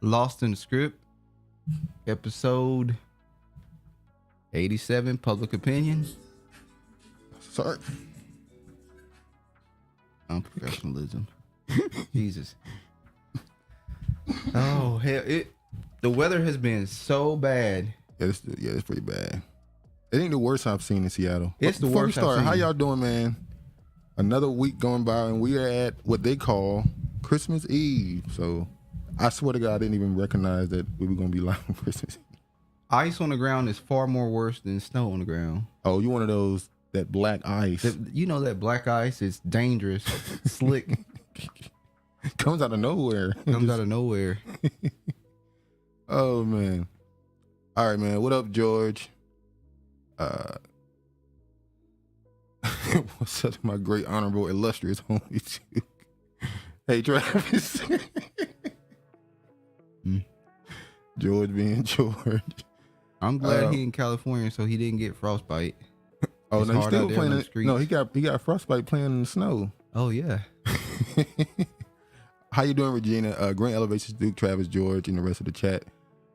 Lost in the Script, episode 87, Public Opinion. Sorry. Unprofessionalism. Jesus. Oh, hell. The weather has been so bad. Yeah, it's pretty bad. It ain't the worst I've seen in Seattle. It's the worst I've seen. How y'all doing, man? Another week going by, and we are at what they call Christmas Eve. So I swear to God, I didn't even recognize that we were going to be live on Christmas Eve. Ice on the ground is far more worse than snow on the ground. Oh, you one of those, that black ice. You know that black ice is dangerous, slick. Comes out of nowhere. Out of nowhere. Oh, man. All right, man. What up, George? What's up, my great, honorable, illustrious homie, too? Hey, Travis. George being George. I'm glad he in California, so he didn't get frostbite. Oh, no, he's still playing in the streets. No, he got frostbite playing in the snow. Oh, yeah. How you doing, Regina? Grant Elevations, Duke, Travis, George, and the rest of the chat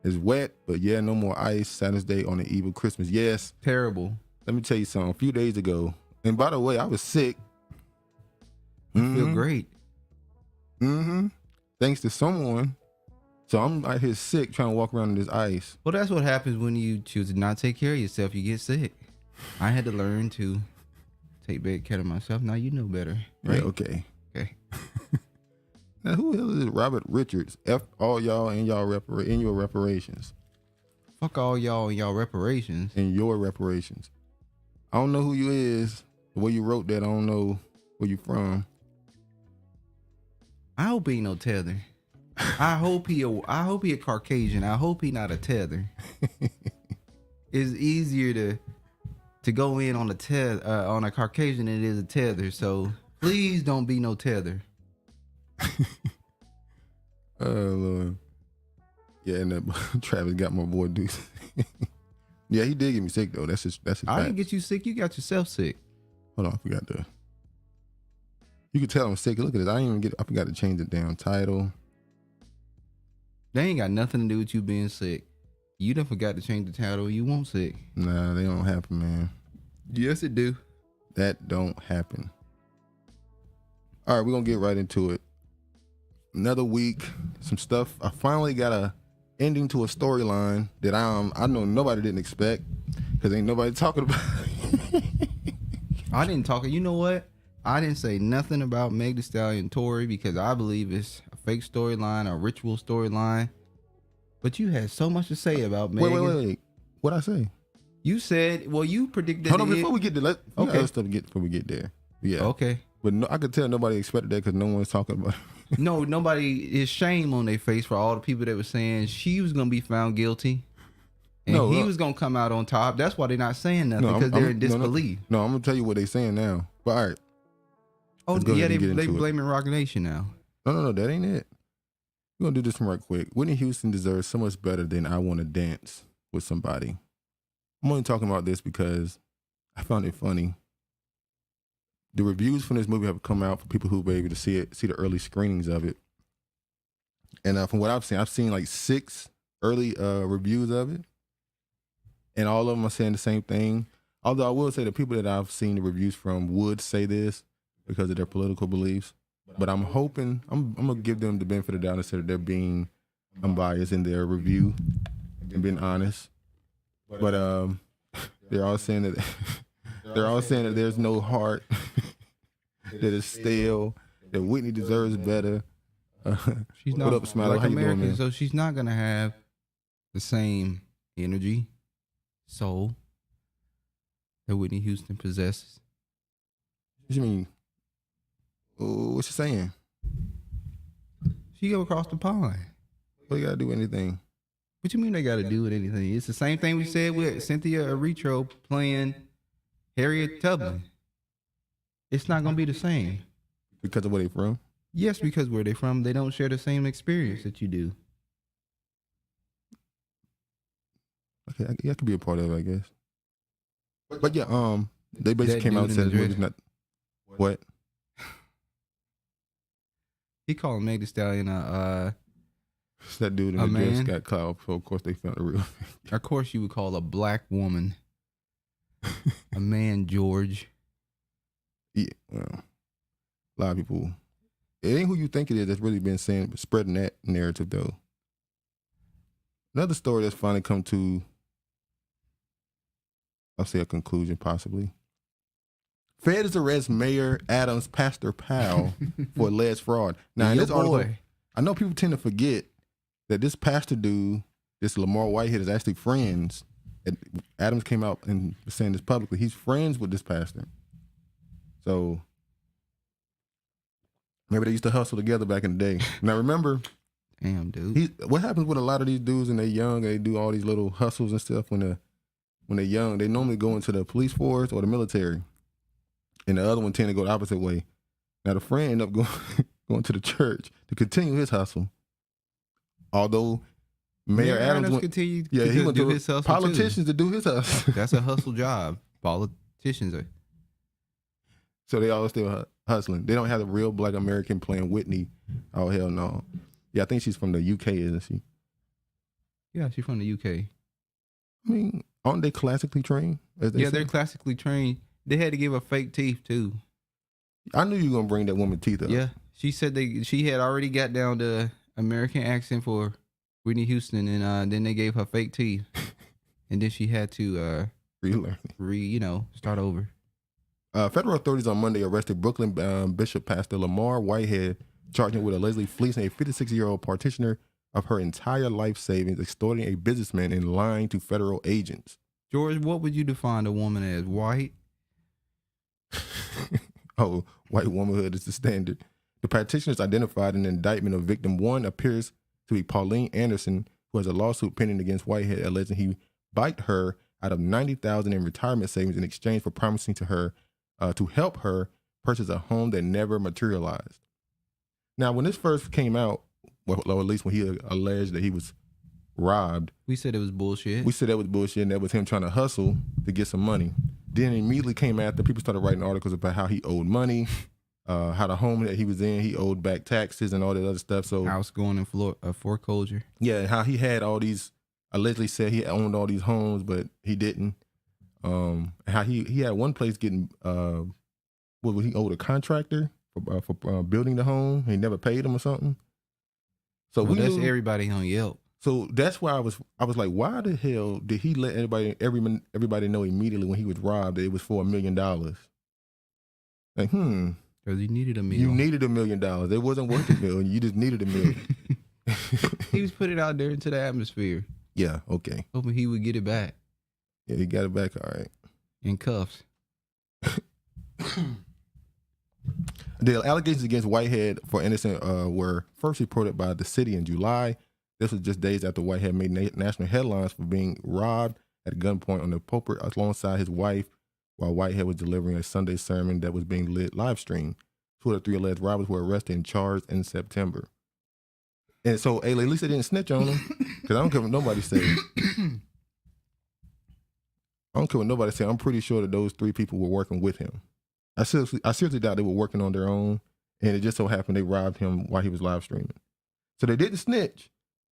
is wet, but yeah, no more ice. Saturday on the eve of Christmas. Yes. Terrible. Let me tell you something. A few days ago, and by the way, I was sick. You feel great. Thanks to someone. So I'm out here sick trying to walk around in this ice. Well, that's what happens when you choose to not take care of yourself. You get sick. I had to learn to take better care of myself. Now you know better. Right? Yeah, okay. Okay. Now, who the hell is Robert Richards? F all y'all and y'all in your reparations. Fuck all y'all and y'all reparations. In your reparations. I don't know who you is. The way you wrote that, I don't know where you from. I hope he ain't no tether. I hope he a Caucasian. I hope he not a tether. It's easier to go in on a Caucasian than it is a tether. So please don't be no tether. Oh Lord. Yeah, and that Travis got my boy Deuce. Yeah, he did get me sick though. That's his I didn't get you sick. You got yourself sick. Hold on, I forgot to. You can tell I'm sick. Look at this. I forgot to change the damn title. They ain't got nothing to do with you being sick. You done forgot to change the title. You won't sick. Nah, they don't happen, man. Yes, it do. That don't happen. All right, we're gonna get right into it. Another week, some stuff. I finally got a ending to a storyline that I know nobody didn't expect because ain't nobody talking about it. I didn't talk. You know what? I didn't say nothing about Megan Thee Stallion and Tory because I believe it's a fake storyline, a ritual storyline. But you had so much to say about Megan. Wait. What'd I say? You said, well, you predicted. Hold on, before we get there, okay. Other stuff before we get there. Yeah. Okay. But no, I could tell nobody expected that because no one's talking about it. No, nobody is shame on their face for all the people that were saying she was going to be found guilty. And he was going to come out on top. That's why they're not saying nothing because they're in disbelief. No, I'm going to tell you what they're saying now. But all right. Oh, yeah, they blaming Rock Nation now. No, that ain't it. We're going to do this one right quick. Whitney Houston deserves so much better than I Want to Dance with Somebody. I'm only talking about this because I found it funny. The reviews from this movie have come out for people who were able to see the early screenings of it. And from what I've seen like 6 early reviews of it. And all of them are saying the same thing. Although I will say the people that I've seen the reviews from would say this because of their political beliefs. But I'm hoping, I'm going to give them the benefit of the doubt instead of their being unbiased in their review and being honest. But they're all saying that there's no heart, that it's stale, that Whitney deserves better. She's not what up, Smiley? like How you American, doing, man? so she's not gonna have the same energy, soul that Whitney Houston possesses. What you mean? What you saying? She go across the pond. What you gotta do anything? What you mean they gotta do with anything? It's the same thing we said with Cynthia Erivo playing Harriet Tubman. It's not gonna be the same. Because of where they from? Yes, because where they from, they don't share the same experience that you do. Okay, that could be a part of it, I guess. But yeah, they basically came out and said the movie's not. What? He called Megan Thee Stallion That dude in the dress got caught, so of course they found the real thing. Of course you would call a black woman a man, George. Yeah, well, a lot of people. It ain't who you think it is that's really been spreading that narrative, though. Another story that's finally come to, I'll say a conclusion, possibly. Feds arrest Mayor Adams' pastor pal for alleged fraud. Now, in this article, I know people tend to forget that this pastor dude, this Lamar Whitehead, is actually friends. And Adams came out and was saying this publicly. He's friends with this pastor. So maybe they used to hustle together back in the day. Now remember, damn dude, what happens with a lot of these dudes when they're young? They do all these little hustles and stuff when they're young. They normally go into the police force or the military, and the other one tend to go the opposite way. Now the friend ended up going to the church to continue his hustle. Although Mayor Adams continued, he went to his hustle politicians too. to do his hustle. That's a hustle job. Politicians are. So they all still hustling. They don't have a real black American playing Whitney. Oh, hell no. Yeah, I think she's from the UK, isn't she? Yeah, she's from the UK. I mean, aren't they classically trained? They're classically trained. They had to give her fake teeth, too. I knew you were going to bring that woman teeth up. Yeah. She said she had already got down to American accent for Whitney Houston, and then they gave her fake teeth. And then she had to relearn. Start over. Federal authorities on Monday arrested Brooklyn Bishop Pastor Lamar Whitehead, charging him with allegedly fleecing a 56-year-old practitioner of her entire life savings, extorting a businessman, and lying to federal agents. George, what would you define a woman as? White? Oh, white womanhood is the standard. The practitioners identified in the indictment of victim one appears to be Pauline Anderson, who has a lawsuit pending against Whitehead, alleging he biked her out of $90,000 in retirement savings in exchange for promising to her to help her purchase a home that never materialized. Now, when this first came out, well, at least when he alleged that he was robbed, we said it was bullshit. We said that was bullshit, and that was him trying to hustle to get some money. Then immediately came after, people started writing articles about how he owed money, how the home that he was in, he owed back taxes and all that other stuff. So house going in foreclosure. Yeah, and how he had all these, allegedly said he owned all these homes, but he didn't. How he had one place getting he owed a contractor for building the home. He never paid him or something. So that's everybody on Yelp. So that's why I was like, why the hell did he let everybody know immediately when he was robbed that it was for $1 million? Like, because he needed $1 million. You needed $1 million. It wasn't worth $1 million. You just needed $1 million. He was put it out there into the atmosphere. Yeah. Okay. Hoping he would get it back. Yeah, he got it back. All right. In cuffs. The allegations against Whitehead for innocent were first reported by the city in July. This was just days after Whitehead made national headlines for being robbed at gunpoint on the pulpit alongside his wife while Whitehead was delivering a Sunday sermon that was being live streamed. Two of the three alleged robbers were arrested and charged in September. And so, at least they didn't snitch on him, because I don't care what nobody said. I don't care what nobody said. I'm pretty sure that those three people were working with him. I seriously doubt they were working on their own, and it just so happened they robbed him while he was live streaming. So they didn't snitch,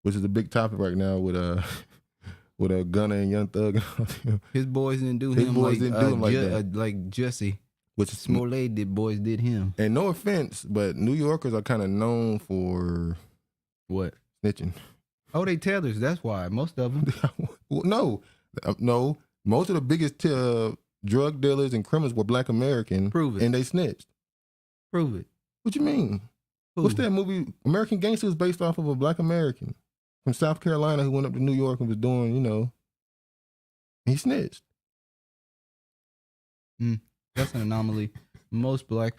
which is a big topic right now with Gunna and Young Thug. His boys didn't do him like Jesse. Which Smollett boys did him. And no offense, but New Yorkers are kind of known for what? Snitching. Oh, they tellers. That's why most of them. No. Most of the biggest drug dealers and criminals were Black American. Prove it. And they snitched. Prove it. What you mean? Who? What's that movie? American Gangster was based off of a Black American from South Carolina who went up to New York and was doing, he snitched. That's an anomaly. Most Black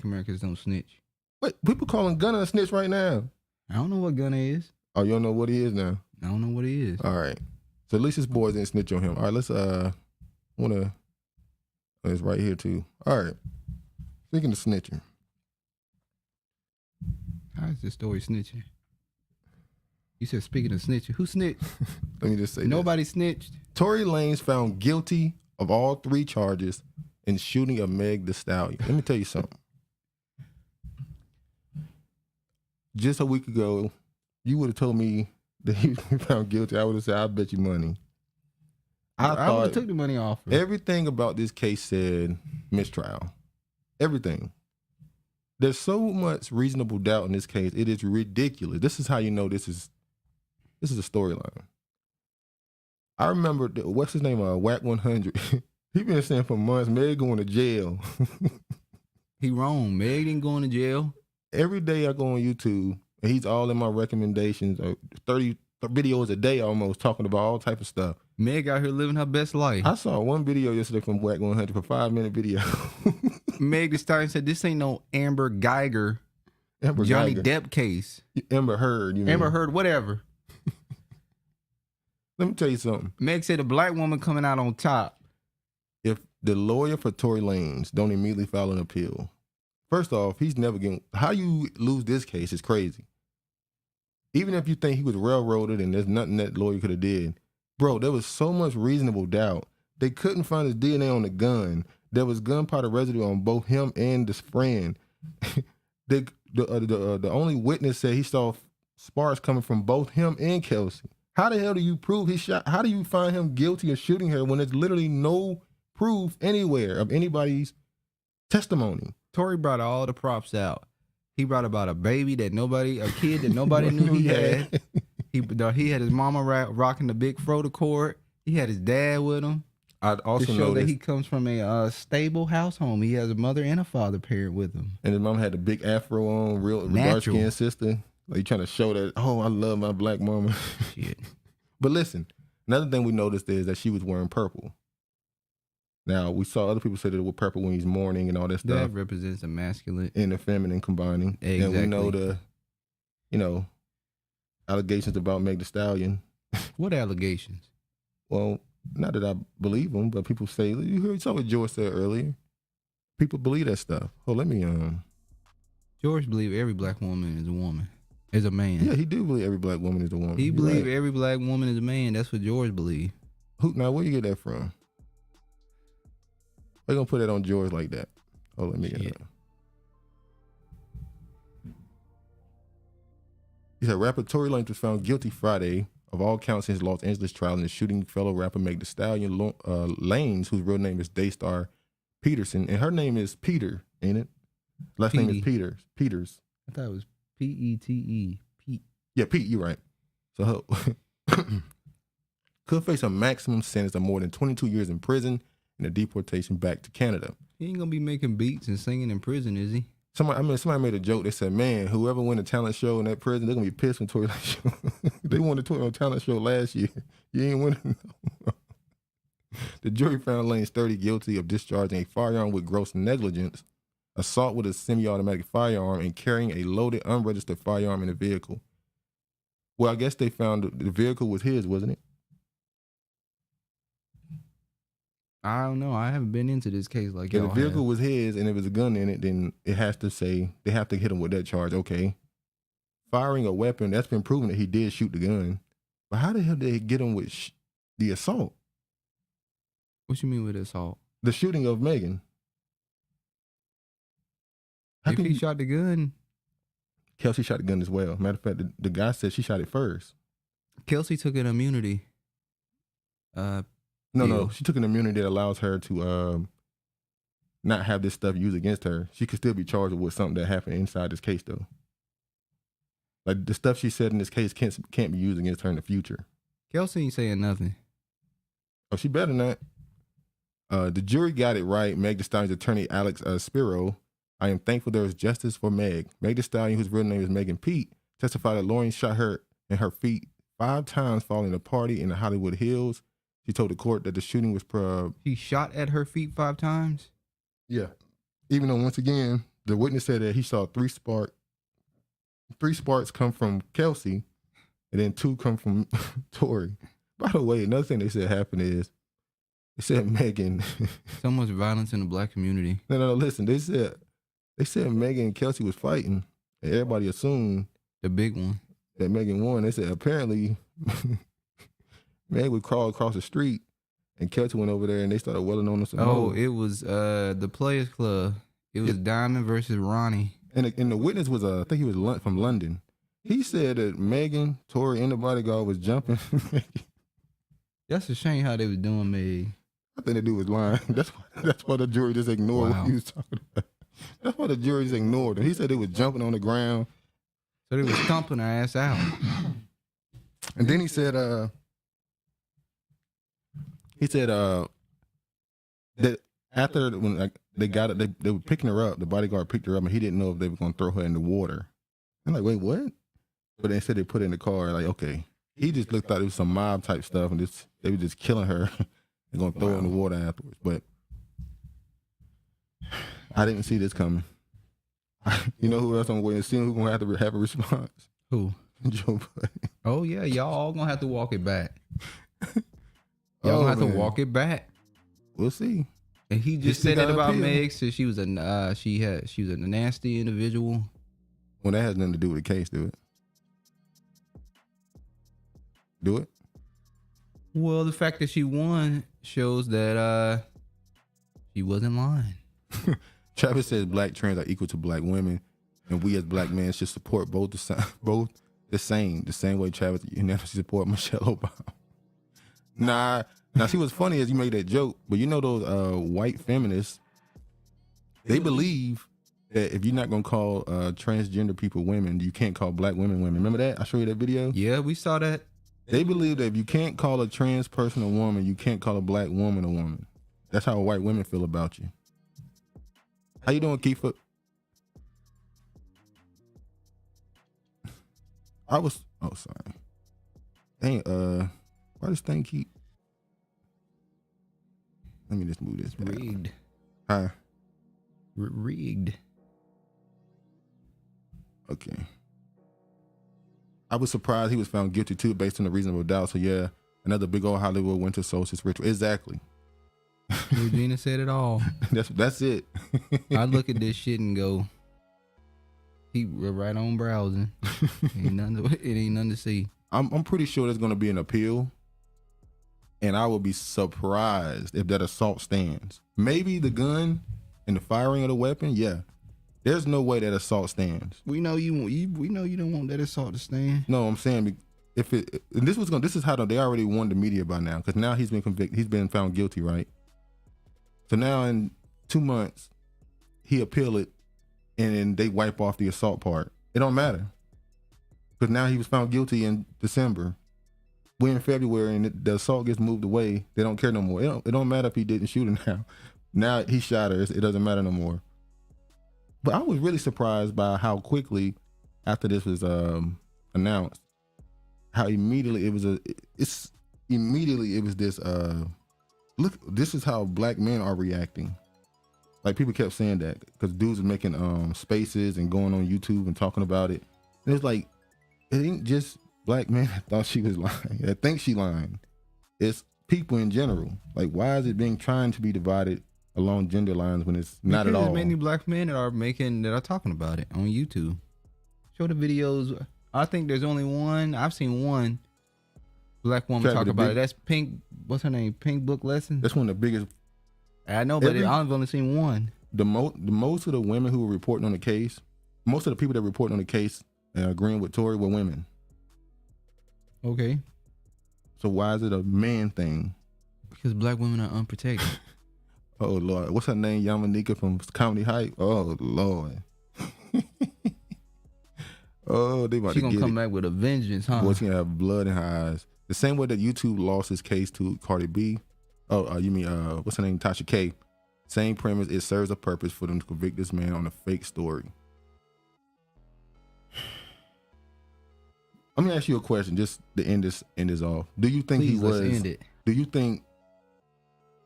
Americans don't snitch. Wait, people calling Gunna a snitch right now. I don't know what Gunna is. Oh, you don't know what he is now? I don't know what he is. All right. So at least his boys didn't snitch on him. All right, let's it's right here too. All right. Speaking of snitching. How is this story snitching? You said speaking of snitching. Who snitched? Let me just say nobody snitched. Tory Lanez found guilty of all 3 charges in shooting of Meg Thee Stallion. Let me tell you something. Just a week ago, you would have told me that he was found guilty, I would have said, I bet you money. I would thought have took the money off her. everything about this case said mistrial. Everything. There's so much reasonable doubt in this case. It is ridiculous. This is how you know this is a storyline. I remember, what's his name? Whack 100. He been saying for months, Meg going to jail. He wrong. Meg didn't go into jail. Every day I go on YouTube, and he's all in my recommendations, 30 videos a day almost, talking about all type of stuff. Meg out here living her best life. I saw one video yesterday from Whack 100 for 5-minute video. Meg Thee Stallion said, this ain't no Amber Geiger, Amber Johnny Geiger. Depp case. Amber Heard. You mean. Amber Heard, whatever. Let me tell you something. Meg said a black woman coming out on top. If the lawyer for Tory Lanez don't immediately file an appeal, first off, he's never getting. How you lose this case is crazy. Even if you think he was railroaded and there's nothing that lawyer could have did, bro, there was so much reasonable doubt. They couldn't find his DNA on the gun. There was gunpowder residue on both him and his friend. The only witness said he saw sparks coming from both him and Kelsey. How the hell do you prove he shot? How do you find him guilty of shooting her when there's literally no proof anywhere of anybody's testimony? Tory brought all the props out. He brought about a kid that nobody knew he had. He had his mama rocking the big Frodo cord. He had his dad with him. I also to show that he comes from a stable house home. He has a mother and a father parent with him. And his mom had the big afro on, real dark skinned sister. Like trying to show that, oh, I love my black mama. Shit. But listen, another thing we noticed is that she was wearing purple. Now, we saw other people say that it was purple when he's mourning and all that stuff. That represents the masculine and the feminine combining. Exactly. And we know allegations about Megan Thee Stallion. What allegations? Well, not that I believe them, but people say, you saw what George said earlier. People believe that stuff. Oh, let me George believe every black woman is a woman. Is a man. Yeah, he do believe every black woman is a woman. He believe every black woman is a man. That's what George believe. Now, where you get that from? They're going to put that on George like that. Oh, let me get it. He said, rapper Tory Lanez was found guilty Friday of all counts in his Los Angeles trial in the shooting fellow rapper Megan Thee Stallion Lanez, whose real name is Daystar Peterson. And her name is Peter, ain't it? Last name is Peters. I thought it was P-E-T-E. Pete. Yeah, Pete, you're right. So could face a maximum sentence of more than 22 years in prison and a deportation back to Canada. He ain't gonna be making beats and singing in prison, is he? Somebody made a joke. They said, man, whoever win a talent show in that prison, they're gonna be pissed when Tory Lanez show. They won the talent show last year. You ain't winning. The jury found Lanez 30 guilty of discharging a firearm with gross negligence, assault with a semi-automatic firearm, and carrying a loaded, unregistered firearm in a vehicle. Well, I guess they found the vehicle was his, wasn't it? I don't know. I haven't been into this case like that. If the vehicle was his and there was a gun in it, then it has to say, they have to hit him with that charge. Okay. Firing a weapon, that's been proven that he did shoot the gun. But how the hell did they get him with the assault? What you mean with assault? The shooting of Megan. If he shot the gun. Kelsey shot the gun as well. Matter of fact, the guy said she shot it first. Kelsey took an immunity. No. She took an immunity that allows her to not have this stuff used against her. She could still be charged with something that happened inside this case, though. Like the stuff she said in this case can't be used against her in the future. Kelsey ain't saying nothing. Oh, she better not. The jury got it right. Meg Thee Stallion's attorney, Alex Spiro. I am thankful there is justice for Meg. Meg Thee Stallion, whose real name is Megan Pete, testified that Lauren shot her in her feet 5 times following a party in the Hollywood Hills. She told the court that the shooting was... He shot at her feet 5 times? Yeah. Even though, once again, the witness said that he saw 3 sparks come from Kelsey, and then 2 come from Tory. By the way, another thing they said happened is, they said Megan... So much violence in the black community. No, listen. They said Megan and Kelsey was fighting, and everybody assumed... The big one. That Megan won. They said apparently... Meg would crawl across the street, and Kelsey went over there, and they started welling on us. Oh, it was the Players Club. It was Diamond versus Ronnie. And the witness was I think he was from London. He said that Megan, Tory, and the bodyguard was jumping. That's a shame how they was doing me. I think the dude was lying. That's why the jury just ignored what he was talking about. That's why the jury just ignored him. He said they was jumping on the ground. So they was stomping her ass out. And then he said that after when they got it, they were picking her up. The bodyguard picked her up, and he didn't know if they were going to throw her in the water. I'm like, wait, what? But they said they put her in the car. Like, okay. He just looked like it was some mob type stuff, and they were just killing her. They're going to throw her in the water afterwards. But I didn't see this coming. You know who else I'm waiting to see? Who's going to have a response? Who? Joe Budden. Oh, yeah. Y'all all going to have to walk it back. Y'all going to have to walk it back. We'll see. And he just said that about Meg. So she was a nasty individual. Well, that has nothing to do with the case, do it? Do it? Well, the fact that she won shows that she wasn't lying. Travis says black trans are equal to black women, and we as black men should support both the same way Travis unanimously support Michelle Obama. Now she was funny as you made that joke, but you know those white feminists, they believe that if you're not gonna call transgender people women, you can't call black women women. Remember that? I showed you that video. Yeah, we saw that. They believe that if you can't call a trans person a woman, you can't call a black woman a woman. That's how white women feel about you. How you doing, Kiefer? Sorry. Dang, why this thing keep? Let me just move this back. Rigged. Huh? Rigged. Okay. I was surprised he was found guilty too, based on a reasonable doubt. So yeah, another big old Hollywood winter solstice ritual. Exactly. Regina said it all. That's it. I look at this shit and go, he right on browsing. It ain't nothing to see. I'm pretty sure there's gonna be an appeal, and I will be surprised if that assault stands. Maybe the gun and the firing of the weapon, yeah. There's no way that assault stands. We know you don't want that assault to stand. No, I'm saying if it, and this is how they already warned the media by now, because now he's been convicted, he's been found guilty, right? So now in 2 months, he appeal it, and then they wipe off the assault part. It don't matter, because now he was found guilty in December. We're in February, and the assault gets moved away. They don't care no more. It don't matter if he didn't shoot her now. Now he shot her. It doesn't matter no more. But I was really surprised by how quickly, after this was announced, how immediately it was this look, this is how black men are reacting. Like, people kept saying that because dudes are making spaces and going on YouTube and talking about it. And it's like, it ain't just black men that thought she was lying, that think she lying. It's people in general. Like, why is it trying to be divided along gender lines when it's not at all? There's many black men that are talking about it on YouTube. Show the videos. I think there's only one. I've seen one black woman talk about it. That's Pink. What's her name? Pink Book Lesson. That's one of the biggest. I know, but I've only seen one. The most of the women who were reporting on the case, most of the people that reported on the case and agreeing with Tory were women. Okay. So why is it a man thing? Because black women are unprotected. Oh Lord, what's her name? Yamanika from Comedy Hype. Oh Lord. Oh, they about she to gonna get come it. back with a vengeance, huh? Boy, she gonna have blood in her eyes. The same way that YouTube lost his case to Cardi B. Oh, you mean what's her name? Tasha K. Same premise. It serves a purpose for them to convict this man on a fake story. Let me ask you a question, just to end this off. Do you think Please, he was? let's end it. Do you think?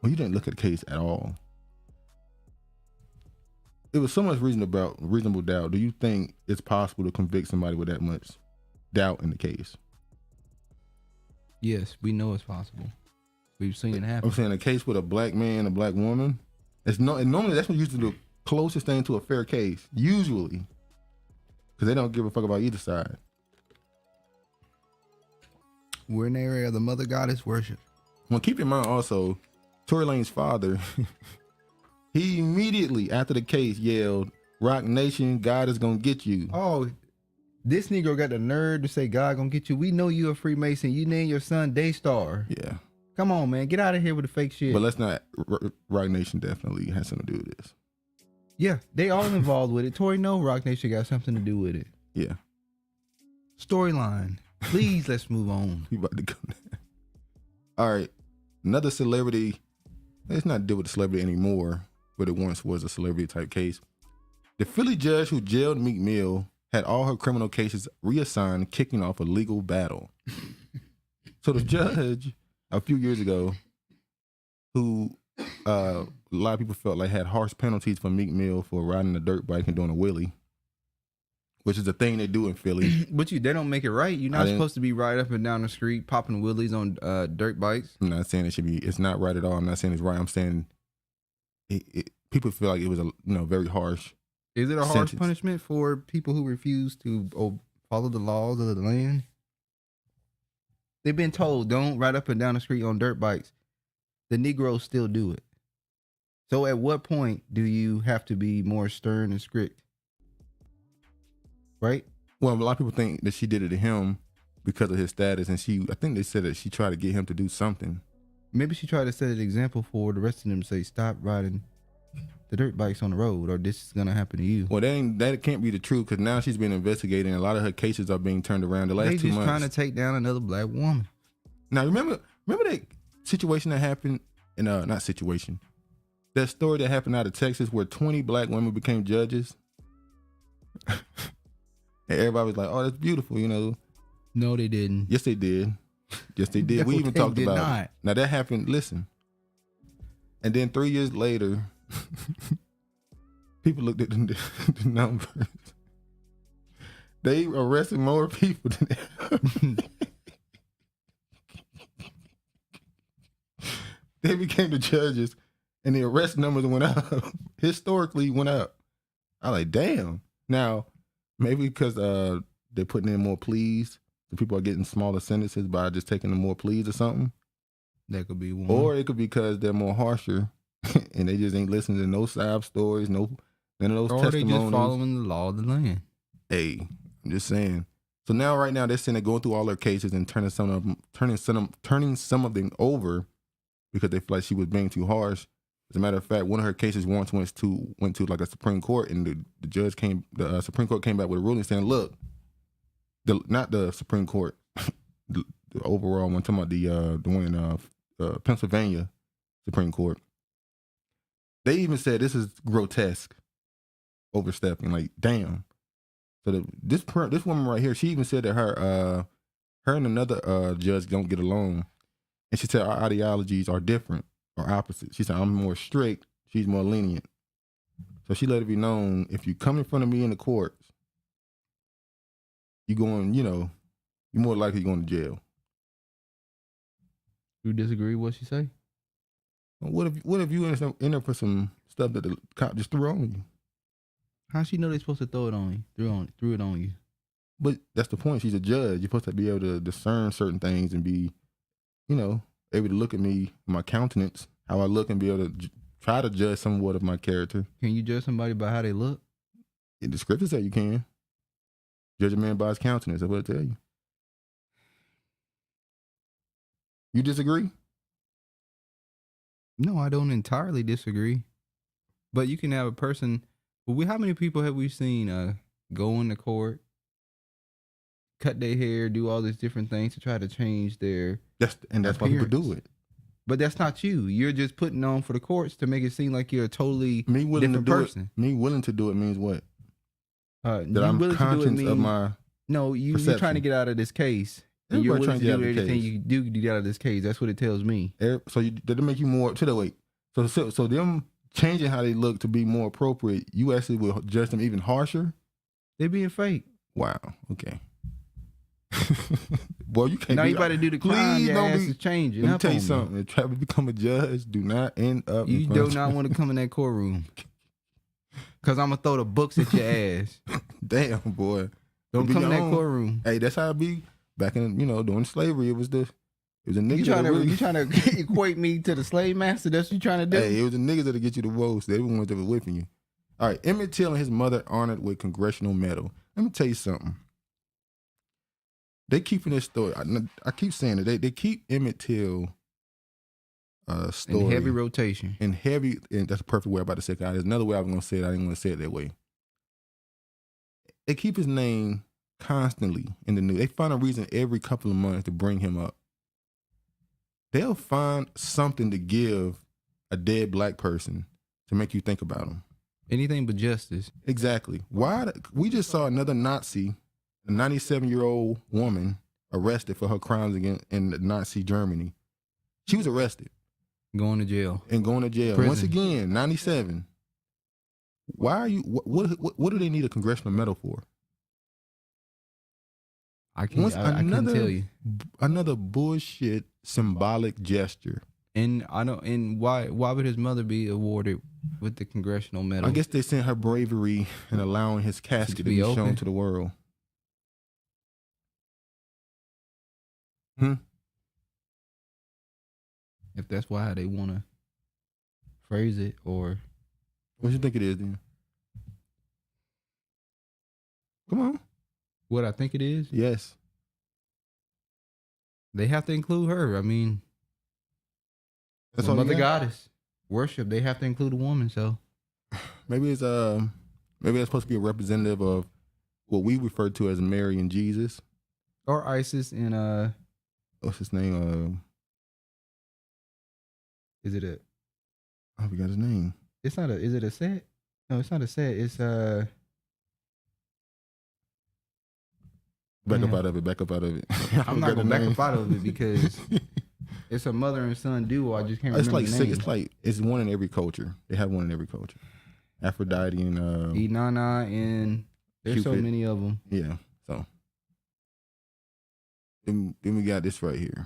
Well, you didn't look at the case at all. It was so much reasonable doubt. Do you think it's possible to convict somebody with that much doubt in the case? Yes, we know it's possible. We've seen it happen. I'm saying a case with a black man, a black woman. Normally that's what usually the closest thing to a fair case. Usually, because they don't give a fuck about either side. We're in the area of the mother goddess worship. Well, keep in mind also, Tory Lanez's father, he immediately after the case yelled, "Rock Nation, God is gonna get you." Oh, This Negro got the nerve to say God gonna get you. We know you a Freemason. You name your son Daystar. Yeah. Come on, man. Get out of here with the fake shit. But let's not. Rock Nation definitely has something to do with this. Yeah, they all involved with it. Tory, no, Rock Nation got something to do with it. Yeah. Storyline. Please, let's move on. We about to go there. All right. Another celebrity. Let's not deal with the celebrity anymore, but it once was a celebrity type case. The Philly judge who jailed Meek Mill had all her criminal cases reassigned, kicking off a legal battle. So the judge, a few years ago, who a lot of people felt like had harsh penalties for Meek Mill for riding a dirt bike and doing a wheelie, which is a thing they do in Philly. But they don't make it right. You're not supposed to be right up and down the street popping wheelies on dirt bikes. I'm not saying it should be. It's not right at all. I'm not saying it's right. I'm saying people feel like it was a very harsh. Is it a harsh sentence. Punishment for people who refuse to follow the laws of the land? They've been told don't ride up and down the street on dirt bikes. The Negroes still do it. So at what point do you have to be more stern and strict? Right? Well, a lot of people think that she did it to him because of his status, and I think they said that she tried to get him to do something. Maybe she tried to set an example for the rest of them to say, stop riding the dirt bikes on the road, or this is gonna happen to you. Well, that can't be the truth, because now she's been investigated, and a lot of her cases are being turned around the last 2 months. They just trying to take down another black woman. Now, remember that situation that happened in not situation, that story that happened out of Texas where 20 black women became judges, and everybody was like, "Oh, that's beautiful," No, they didn't. Yes, they did. Yes, they did. No, We even they talked did about not. it. Now that happened. Listen, and then 3 years later, people looked at the numbers. They arrested more people than ever. They became the judges, and the arrest numbers went up. Historically, went up. I like, damn. Now, maybe because they're putting in more pleas, so people are getting smaller sentences by just taking the more pleas or something. That could be one. Or it could be because they're more harsher, and they just ain't listening to no sob stories, none of those or testimonies. They just following the law of the land. Hey, I'm just saying. So now, right now, they're saying they're going through all their cases and turning some of them over because they feel like she was being too harsh. As a matter of fact, one of her cases once went to like a Supreme Court, and the Supreme Court came back with a ruling saying, look, not the Supreme Court, the overall one, talking about the one in Pennsylvania Supreme Court. They even said this is grotesque, overstepping. Like, damn. So this woman right here, she even said that her and another judge don't get along, and she said our ideologies are different or opposite. She said I'm more strict, she's more lenient. So she let it be known, if you come in front of me in the courts, you're more likely going to jail. You disagree with what she say? What if you end up for some stuff that the cop just threw on you? How she know they're supposed to throw it on you? Threw it on you. But that's the point. She's a judge. You're supposed to be able to discern certain things and be, able to look at me, my countenance, how I look, and be able to try to judge somewhat of my character. Can you judge somebody by how they look? In the scripture say you can. Judge a man by his countenance. That's what I tell you. You disagree? No, I don't entirely disagree. But you can have a person. How many people have we seen go into court, cut their hair, do all these different things to try to change their That's why people do it. But that's not you. You're just putting on for the courts to make it seem like you're a totally different person. Me willing to do it means what? That I'm willing conscious to do it of my No, you're trying to get out of this case. And you're willing to do everything you do to get out of this case. That's what it tells me. So did it make you more? Wait. So them changing how they look to be more appropriate, you actually will judge them even harsher? They're being fake. Wow. Okay. Boy, you can't. Now you about to do the crime. Your ass is changing. Let me tell you something. If try to become a judge, do not end up. You do not want to come in that courtroom. Because I'm going to throw the books at your ass. Damn, boy. Don't come in that courtroom. Hey, that's how it be. Back in, during slavery, it was a nigga. You trying to equate me to the slave master? That's what you trying to do? Hey, it was the niggas that'll get you the votes. They the ones that were whipping you. All right, Emmett Till and his mother honored with congressional medal. Let me tell you something. They keeping this story. I keep saying it. They keep Emmett Till story in heavy rotation. And that's a perfect way I'm about to say it. There's another way I was going to say it. I didn't want to say it that way. They keep his name constantly in the news. They find a reason every couple of months to bring him up. They'll find something to give a dead black person to make you think about him. Anything but justice. Exactly. We just saw another Nazi, a 97-year-old woman, arrested for her crimes in Nazi Germany. She was arrested. Going to jail. Prison. Once again, 97. Why are you? What do they need a congressional medal for? I couldn't tell you. Another bullshit symbolic gesture. And why would his mother be awarded with the congressional medal? I guess they sent her bravery in allowing his casket to be shown to the world. If that's why they want to phrase it, or what you think it is, then? Come on. What I think it is? Yes. They have to include her. I mean, that's Mother Goddess worship. They have to include a woman. So maybe it's maybe that's supposed to be a representative of what we refer to as Mary and Jesus, or Isis and what's his name? Is it a? I forgot his name. It's not a. Is it a set? No, it's not a set. It's Back up out of it. I'm not gonna back up out of it because it's a mother and son duo. I just can't remember the name. It's one in every culture. They have one in every culture. Aphrodite and Inanna, and there's Cupid. So many of them. Yeah. So then we got this right here.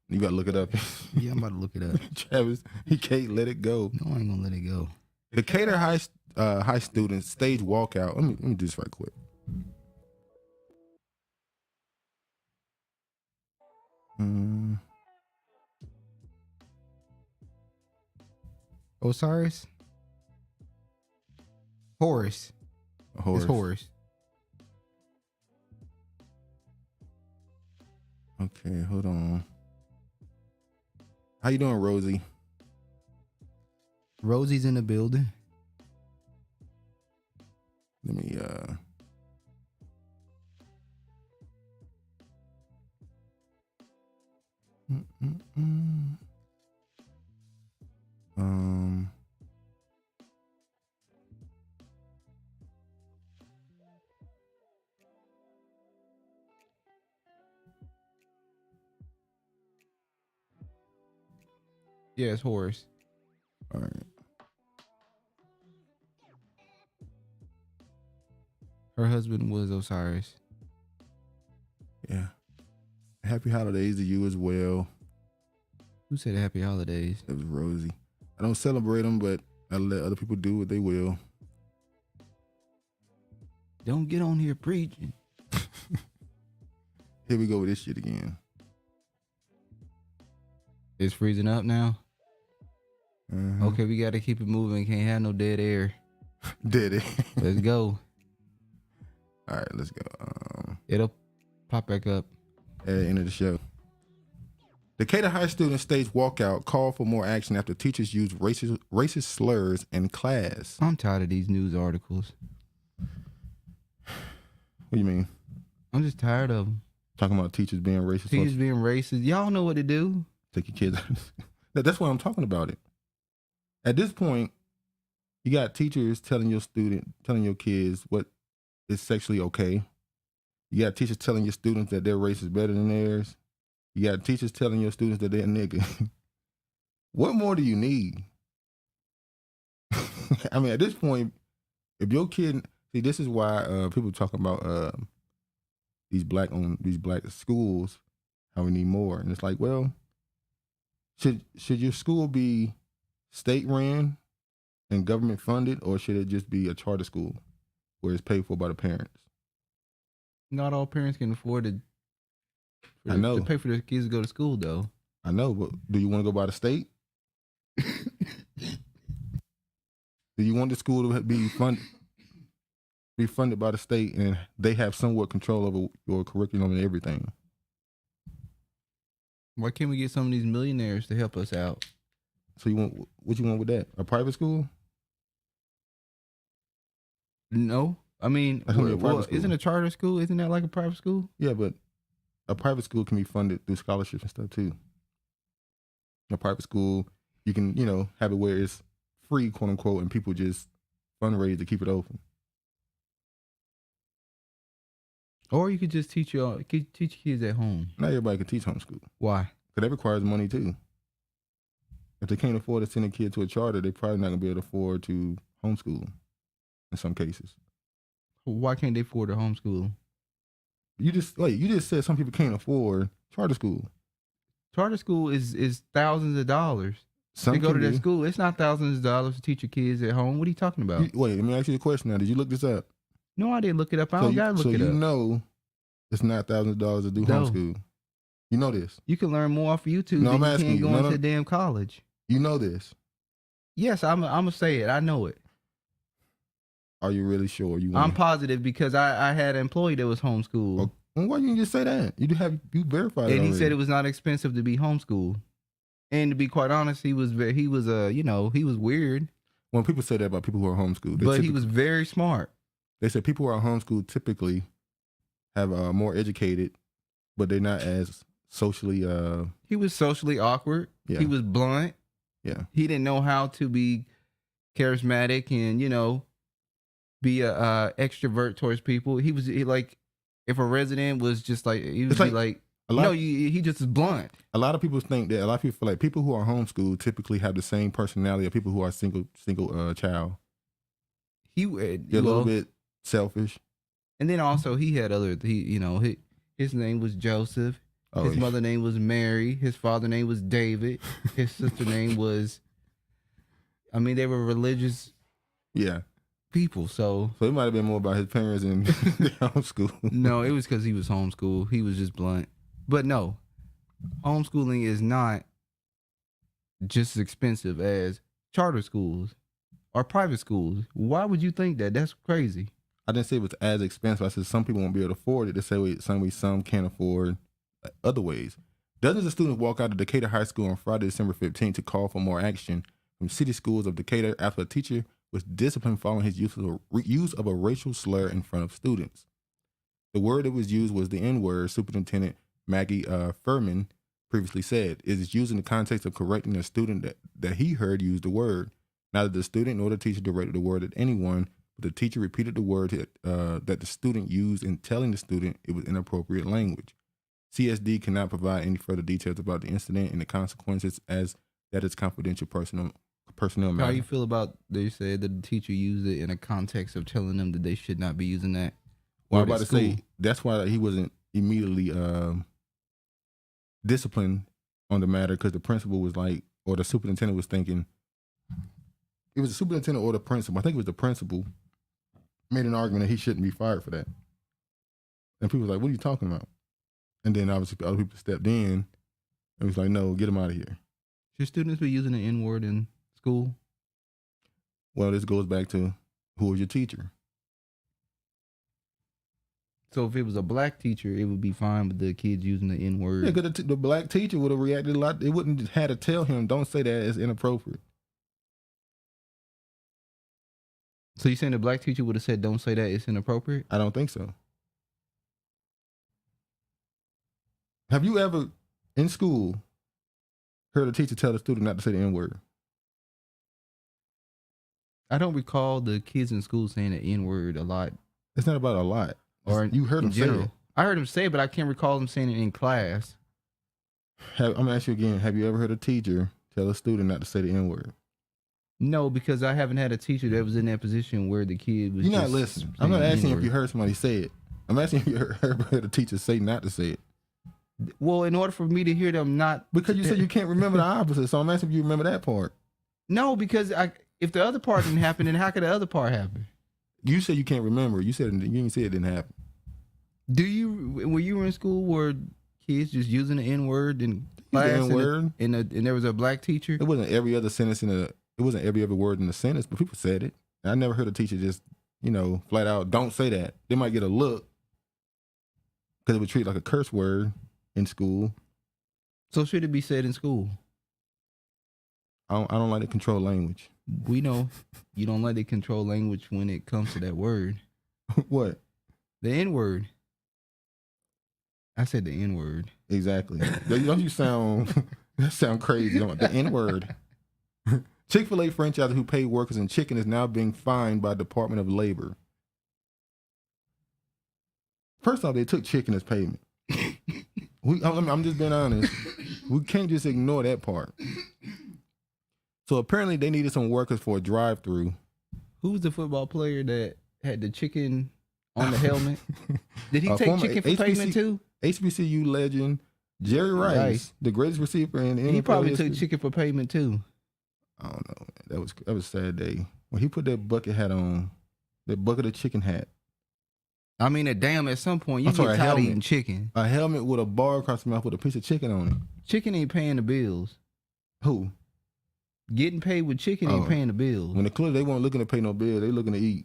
You gotta look it up. Yeah, I'm about to look it up. Travis, he can't let it go. No, I ain't gonna let it go. Decatur High students stage walkout. Let me do this right quick. Osiris? Horus. It's Horus. Okay, hold on. How you doing, Rosie? Rosie's in the building. Let me Yeah, it's Horus. All right. Her husband was Osiris. Yeah. Happy holidays to you as well. Who said happy holidays? It was Rosie. I don't celebrate them, but I let other people do what they will. Don't get on here preaching. Here we go with this shit again. It's freezing up now? Uh-huh. Okay, we got to keep it moving. Can't have no dead air. Did it? Let's go. All right, let's go. It'll pop back up. At the end of the show. Decatur High students stage walkout, call for more action after teachers use racist slurs in class. I'm tired of these news articles. What do you mean? I'm just tired of them. Talking about teachers being racist? Teachers being racist. Y'all know what to do. Take your kids out. That's why I'm talking about it. At this point, you got teachers telling your kids what is sexually okay. You got teachers telling your students that their race is better than theirs. You got teachers telling your students that they're a nigga. What more do you need? I mean, at this point, if your kid, see, this is why people talking about these black schools, how we need more, and it's like, well, should your school be state ran and government funded, or should it just be a charter school where it's paid for by the parents? Not all parents can afford to pay for their kids to go to school, though. I know, but do you want to go by the state? Do you want the school to be funded? be funded by the state, and they have somewhat control over your curriculum and everything. Why can't we get some of these millionaires to help us out? So what you want with that? A private school? No. I mean, isn't a charter school, isn't that like a private school? Yeah, but a private school can be funded through scholarships and stuff too. A private school, you can, have it where it's free, quote unquote, and people just fundraise to keep it open. Or you could just teach kids at home. Not everybody can teach homeschool. Why? Because that requires money too. If they can't afford to send a kid to a charter, they're probably not going to be able to afford to homeschool in some cases. Why can't they afford to homeschool? You just said some people can't afford charter school. Charter school is thousands of dollars to go to that school. It's not thousands of dollars to teach your kids at home. What are you talking about? Wait, let me ask you a question now. Did you look this up? No, I didn't look it up. I don't got to look it up. So you know it's not thousands of dollars to do homeschool. You know this. You can learn more off of YouTube than you can go into damn college. You know this. Yes, I'm going to say it. I know it. Are you really sure? I'm positive because I had an employee that was homeschooled. Well, why didn't you just say that? You verified it. And he said it was not expensive to be homeschooled. And to be quite honest, he was weird. When people say that about people who are homeschooled, but he was very smart. They said people who are homeschooled typically have more educated, but they're not as socially. He was socially awkward. Yeah. He was blunt. Yeah. He didn't know how to be charismatic and be a extrovert towards people. He like, if a resident was just like, he was like he just is blunt. A lot of people think that. A lot of people feel like people who are homeschooled typically have the same personality of people who are single child. They're a little bit selfish. And then also he had his name was Joseph. His mother name was Mary. His father name was David. His sister name was, they were religious people. So it might have been more about his parents and their homeschool. No, it was because he was homeschooled. He was just blunt. But no, homeschooling is not just as expensive as charter schools or private schools. Why would you think that? That's crazy. I didn't say it was as expensive. I said some people won't be able to afford it. The same way some can't afford other ways. Dozens of students walk out of Decatur High School on Friday, December 15th to call for more action from city schools of Decatur after a teacher was disciplined following his use of a racial slur in front of students. The word that was used was the N-word. Superintendent Maggie Furman previously said it is used in the context of correcting a student that he heard use the word. Neither the student nor the teacher directed the word at anyone, but the teacher repeated the word that the student used in telling the student it was inappropriate language. CSD cannot provide any further details about the incident and the consequences, as that is confidential personnel matter. How you feel about, they said that the teacher used it in a context of telling them that they should not be using that? Well, I'm about to say, that's why he wasn't immediately disciplined on the matter, because the principal was like, or the superintendent was thinking, it was the superintendent or the principal, I think it was the principal, made an argument that he shouldn't be fired for that. And people were like, what are you talking about? And then obviously other people stepped in and was like, no, get him out of here. Should students be using the N-word in school? Well, this goes back to who was your teacher. So if it was a black teacher, it would be fine with the kids using the N-word. Yeah, because the black teacher would have reacted a lot. It wouldn't have had to tell him, don't say that, it's inappropriate. So you saying the black teacher would have said, don't say that, it's inappropriate? I don't think so. Have you ever, in school, heard a teacher tell a student not to say the N-word? I don't recall the kids in school saying the N-word a lot. It's not about a lot. Or you heard them say it. I heard him say it, but I can't recall them saying it in class. I'm going to ask you again. Have you ever heard a teacher tell a student not to say the N-word? No, because I haven't had a teacher that was in that position where the kid was. You're not listening. I'm not asking if you heard somebody say it. I'm asking if you heard a teacher say not to say it. Well, in order for me to hear them not... Because you said you can't remember the opposite, so I'm asking if you remember that part. No, because if the other part didn't happen, then how could the other part happen? You said you can't remember. You didn't say it didn't happen. When you were in school, were kids just using the N-word in class? The N-word? And there was a black teacher? It wasn't every other sentence it wasn't every other word in the sentence, but people said it. And I never heard a teacher just flat out, don't say that. They might get a look because it would treat like a curse word in school. So should it be said in school? I don't like to control language. We know you don't like to control language when it comes to that word. What? The N-word. I said the N-word. Exactly. Don't you sound crazy? The N-word. Chick-fil-A franchiser who paid workers in chicken is now being fined by Department of Labor. First off, they took chicken as payment. I'm just being honest. We can't just ignore that part. So apparently they needed some workers for a drive-through. Who's the football player that had the chicken on the helmet? Did he take chicken for payment too? HBCU legend Jerry Rice, the greatest receiver in NFL. He probably took chicken for payment too. I don't know, man. That was a sad day when he put that bucket hat on, that bucket of chicken hat. I mean, at some point you get tired of eating chicken. A helmet with a bar across the mouth with a piece of chicken on it. Chicken ain't paying the bills. Who? Getting paid with chicken ain't paying the bills. When they weren't looking to pay no bill, they looking to eat.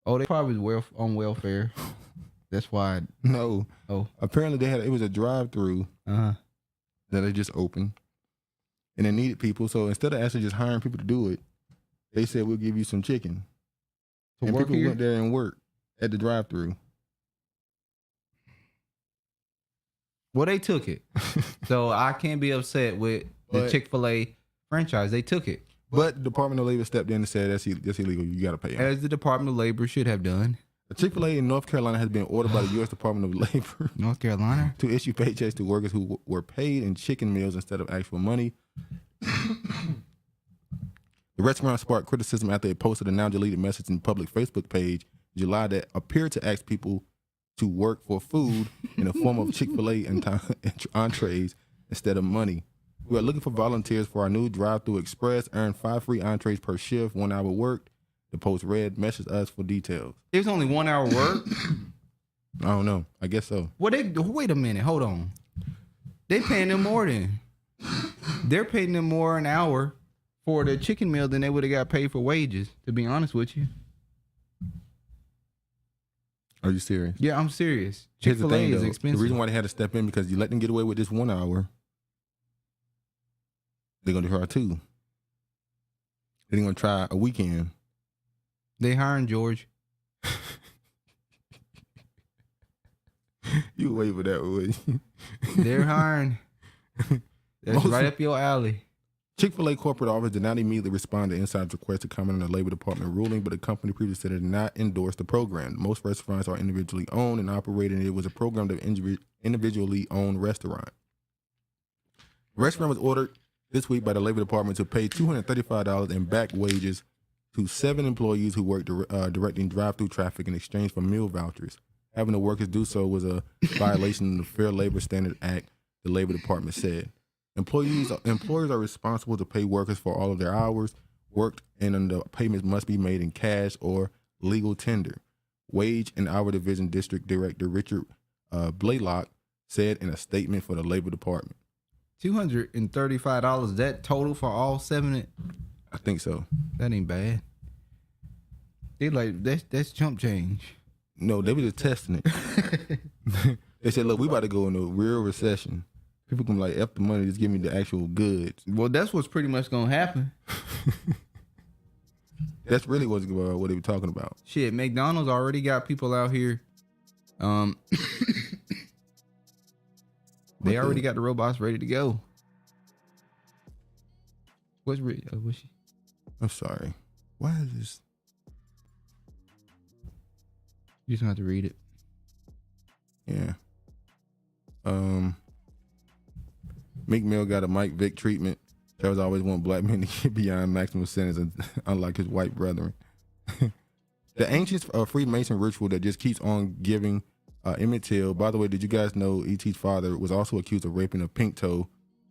Oh, they probably on welfare. That's why. No. Oh. Apparently it was a drive-through that they just opened. And they needed people, so instead of actually just hiring people to do it, they said, we'll give you some chicken. And people went there and worked at the drive-through. Well, they took it. So I can't be upset with the Chick-fil-A franchise. They took it. But the Department of Labor stepped in and said, that's illegal. You got to pay them. As the Department of Labor should have done. A Chick-fil-A in North Carolina has been ordered by the U.S. Department of Labor. North Carolina? To issue paychecks to workers who were paid in chicken meals instead of actual money. The restaurant sparked criticism after it posted a now deleted message in the public Facebook page in July that appeared to ask people to work for food in the form of Chick-fil-A entrees instead of money. We are looking for volunteers for our new drive-through express. Earn 5 free entrees per shift, 1 hour worked. The post read, message us for details. There's only 1 hour work? I don't know. I guess so. Well, wait a minute. Hold on. They paying them more than. They're paying them more an hour for the chicken meal than they would have got paid for wages, to be honest with you. Are you serious? Yeah, I'm serious. Chick-fil-A is expensive. The reason why they had to step in because you let them get away with this 1 hour. They're going to try 2. They're going to try a weekend. They hiring George. You wait for that, would you? They're hiring. That's right up your alley. Chick-fil-A corporate office did not immediately respond to Insider's request to comment on the Labor Department ruling, but the company previously said it did not endorse the program. Most restaurants are individually owned and operated, and it was a program of individually owned restaurant. The restaurant was ordered this week by the Labor Department to pay $235 in back wages to 7 employees who worked directing drive-through traffic in exchange for meal vouchers. Having the workers do so was a violation of the Fair Labor Standards Act, the Labor Department said. Employers are responsible to pay workers for all of their hours worked, and the payments must be made in cash or legal tender. Wage and Hour Division District Director Richard Blaylock said in a statement for the Labor Department. $235, that total for all 7? I think so. That ain't bad. They like, that's chump change. No, they were just testing it. They said, look, we about to go into a real recession. People can be like, F the money, just give me the actual goods. Well, that's what's pretty much going to happen. That's really what they were talking about. Shit, McDonald's already got people out here. They already got the robots ready to go. What's she? I'm sorry. Why is this? You just don't have to read it. Yeah. Meek Mill got a Mike Vick treatment. Travis always want black men to get beyond maximum sentence, unlike his white brethren. The ancient Freemason ritual that just keeps on giving. Emmett Till. By the way, did you guys know E.T.'s father was also accused of raping a pink toe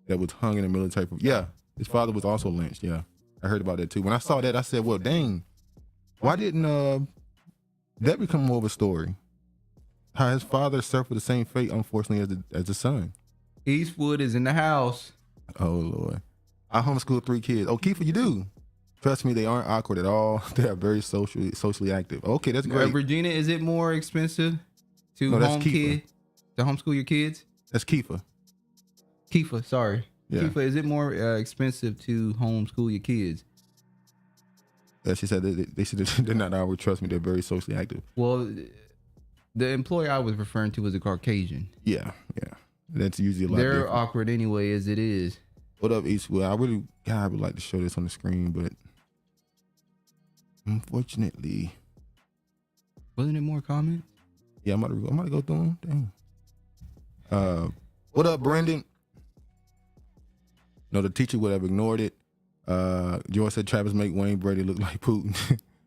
that was hung in a military? Yeah, his father was also lynched. Yeah, I heard about that too. When I saw that, I said, "Well, dang, why didn't that become more of a story? How his father suffered the same fate, unfortunately, as the son." Eastwood is in the house. Oh Lord, I homeschool 3 kids. Oh, Kiefer, you do? Trust me, they aren't awkward at all. They are very socially active. Okay, that's great. Regina, is it more expensive to Kiefer. To homeschool your kids? That's Kiefer. Kiefer, sorry. Yeah. Kiefer, is it more expensive to homeschool your kids? Yeah, she said they said they're not awkward. Trust me, they're very socially active. Well, the employer I was referring to was a Caucasian. Yeah. That's usually a lot They're different. awkward anyway, as it is. What up, Eastwood? I really, God, I would like to show this on the screen, but unfortunately, Wasn't it more comments? yeah, I'm about to go through them. Dang. What up, Brandon? No, the teacher would have ignored it. George said Travis make Wayne Brady look like Putin.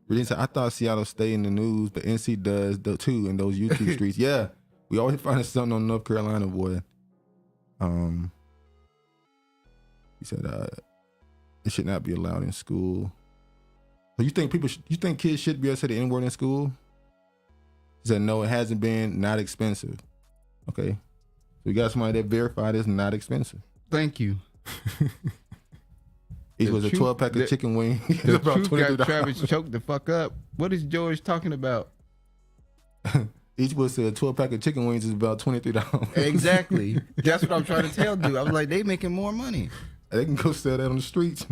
Regina said, I thought Seattle stayed in the news, but NC does too in those YouTube streets. Yeah, we always find something on North Carolina, boy. He said it should not be allowed in school. So you think kids should be able to say the N-word in school? He said no, it hasn't been, not expensive. Okay. So we got somebody that verified it's not expensive. Thank you. It was a 12-pack of chicken wing. The about truth got $23. Travis choked the fuck up. What is George talking about? Each was said a 12-pack of chicken wings is about $23. Exactly. That's what I'm trying to tell dude. I was like, they making more money. They can go sell that on the streets.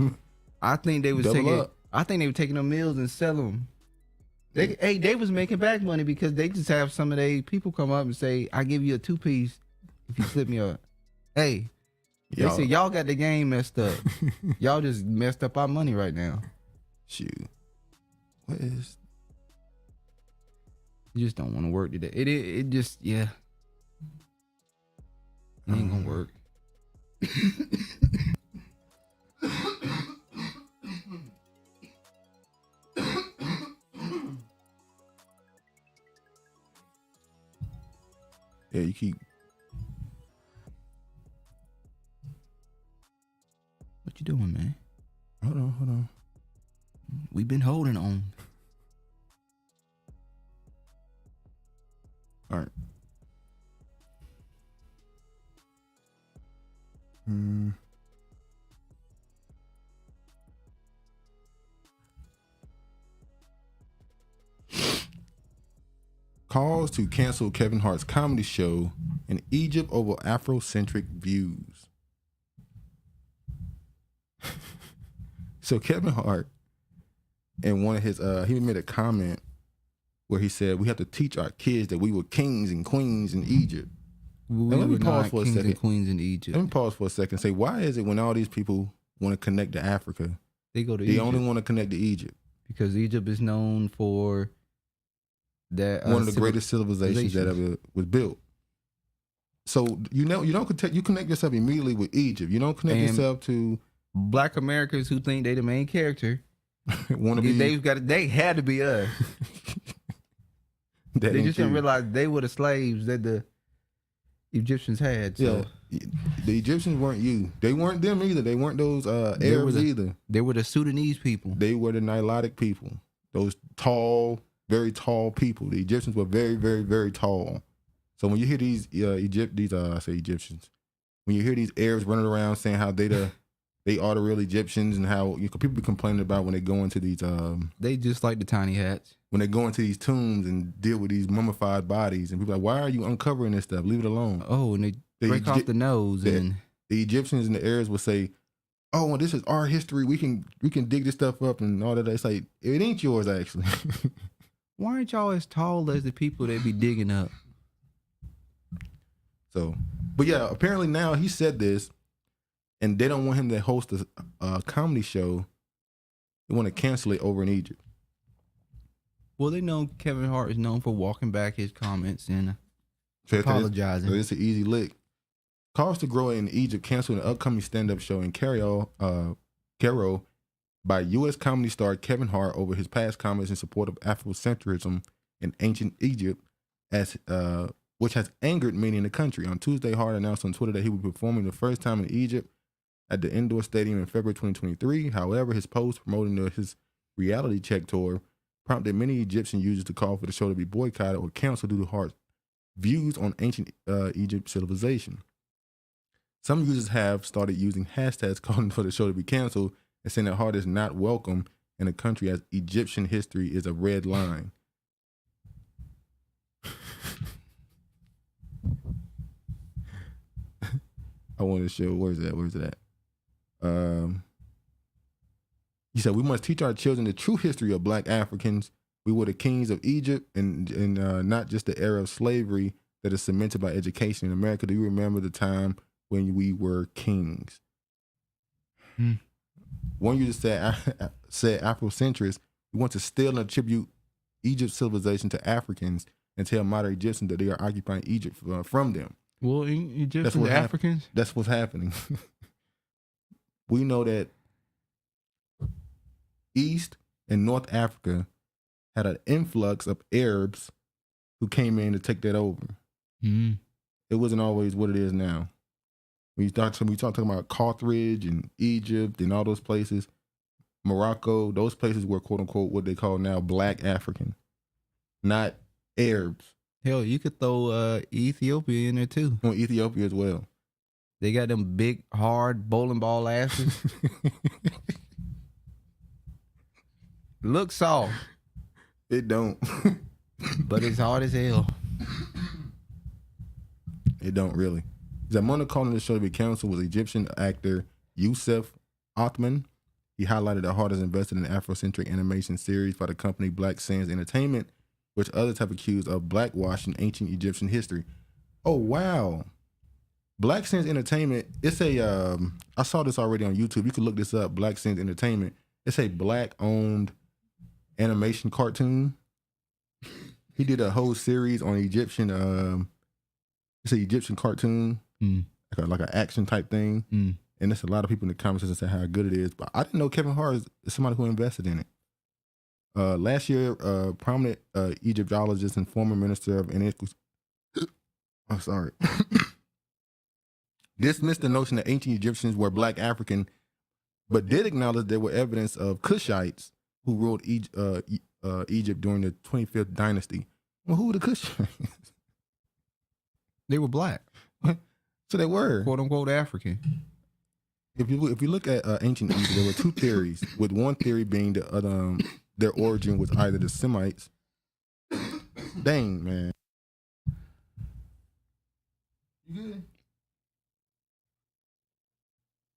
I think they was Double taking. up. I think they were taking them meals and selling them. They was making back money because they just have some of they people come up and say, "I give you a 2-piece if you slip me a." Hey, they say y'all got the game messed up. Y'all just messed up our money right now. Shoot, what is? You just don't want to work today. It just yeah. It ain't gonna work. Yeah, you keep. What you doing, man? Hold on. We've been holding on. All right. Calls to cancel Kevin Hart's comedy show in Egypt over Afrocentric views. So Kevin Hart, in one of his, he made a comment where he said, we have to teach our kids that we were kings and queens in Egypt. Let me pause for a second. And queens in Egypt. Let me pause for a second and say, why is it when all these people want to connect to Africa, They go to they Egypt only want to connect to Egypt? because Egypt is known for that One of the greatest civilizations that ever was built. So you connect yourself immediately with Egypt. You don't connect yourself to Black Americans who think they the main character. want to be. They had to be us. They just didn't realize they were the slaves that the Egyptians had. So yeah, the Egyptians weren't you. They weren't them either. They weren't those Arabs either. They were the Sudanese people. They were the Nilotic people. Those tall, very tall people. The Egyptians were very, very, very tall. So when you hear these Egyptians, when you hear these Arabs running around saying how they are the real Egyptians and how people be complaining about when they go into these they just like the tiny hats. When they go into these tombs and deal with these mummified bodies, and people are like, why are you uncovering this stuff? Leave it alone. Oh, and they break off the nose. And the Egyptians and the Arabs will say, oh, well, this is our history. We can dig this stuff up and all that. It's like, it ain't yours, actually. Why aren't y'all as tall as the people that be digging up? So, but yeah, apparently now he said this, and they don't want him to host a comedy show. They want to cancel it over in Egypt. Well, they know Kevin Hart is known for walking back his comments and apologizing. So it's an easy lick. Calls to grow in Egypt canceled an upcoming stand-up show in Cairo by U.S. comedy star Kevin Hart over his past comments in support of Afrocentrism in ancient Egypt, which has angered many in the country. On Tuesday, Hart announced on Twitter that he would be performing the first time in Egypt at the indoor stadium in February 2023. However, his post promoting his reality check tour prompted many Egyptian users to call for the show to be boycotted or canceled due to Hart's views on ancient Egypt civilization. Some users have started using hashtags calling for the show to be canceled, and saying that Hart is not welcome in a country as Egyptian history is a red line. I want to show, where's it at? He said, we must teach our children the true history of Black Africans. We were the kings of Egypt and not just the era of slavery that is cemented by education. In America, do you remember the time when we were kings? One user said Afrocentrics, we want to steal and attribute Egypt's civilization to Africans and tell modern Egyptians that they are occupying Egypt from them. Well, Egyptians, Africans? That's what's happening. We know that East and North Africa had an influx of Arabs who came in to take that over. It wasn't always what it is now. When you start talking about Carthage and Egypt and all those places, Morocco, those places were quote unquote what they call now Black African, not Arabs. Hell, you could throw Ethiopia in there too. On Ethiopia as well. They got them big, hard bowling ball asses. Look soft. It don't. But it's hard as hell. It don't really. Zamona calling the show to be canceled was Egyptian actor Youssef Othman. He highlighted that Hart has invested in an Afrocentric animation series by the company Black Sands Entertainment, which others have accused of blackwashing ancient Egyptian history. Oh, wow. Black Sands Entertainment, it's a, I saw this already on YouTube. You can look this up, Black Sands Entertainment. It's a Black-owned animation cartoon. He did a whole series on Egyptian, it's an Egyptian cartoon, like an action type thing. And there's a lot of people in the comments that say how good it is. But I didn't know Kevin Hart is somebody who invested in it. Last year, prominent Egyptologist and former minister of inequity, dismissed the notion that ancient Egyptians were Black African, but did acknowledge there were evidence of Cushites who ruled Egypt during the 25th dynasty. Well, who were the Cushites? They were Black. So they were. Quote unquote African. If you look at ancient Egypt, there were two theories, with one theory being their origin was either the Semites. Dang, man. You good?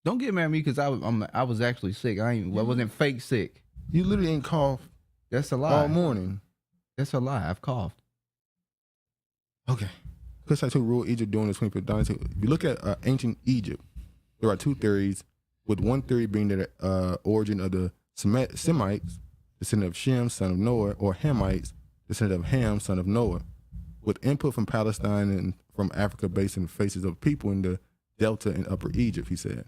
Don't get mad at me because I was actually sick. I wasn't fake sick. You literally ain't coughed. That's a lie. All morning. That's a lie. I've coughed. Okay. Cushites who ruled Egypt during the 25th dynasty. If you look at ancient Egypt, there are two theories, with one theory being the origin of the Semites, descendant of Shem, son of Noah, or Hamites, descendant of Ham, son of Noah, with input from Palestine and from Africa based in the faces of people in the Delta and Upper Egypt, he said.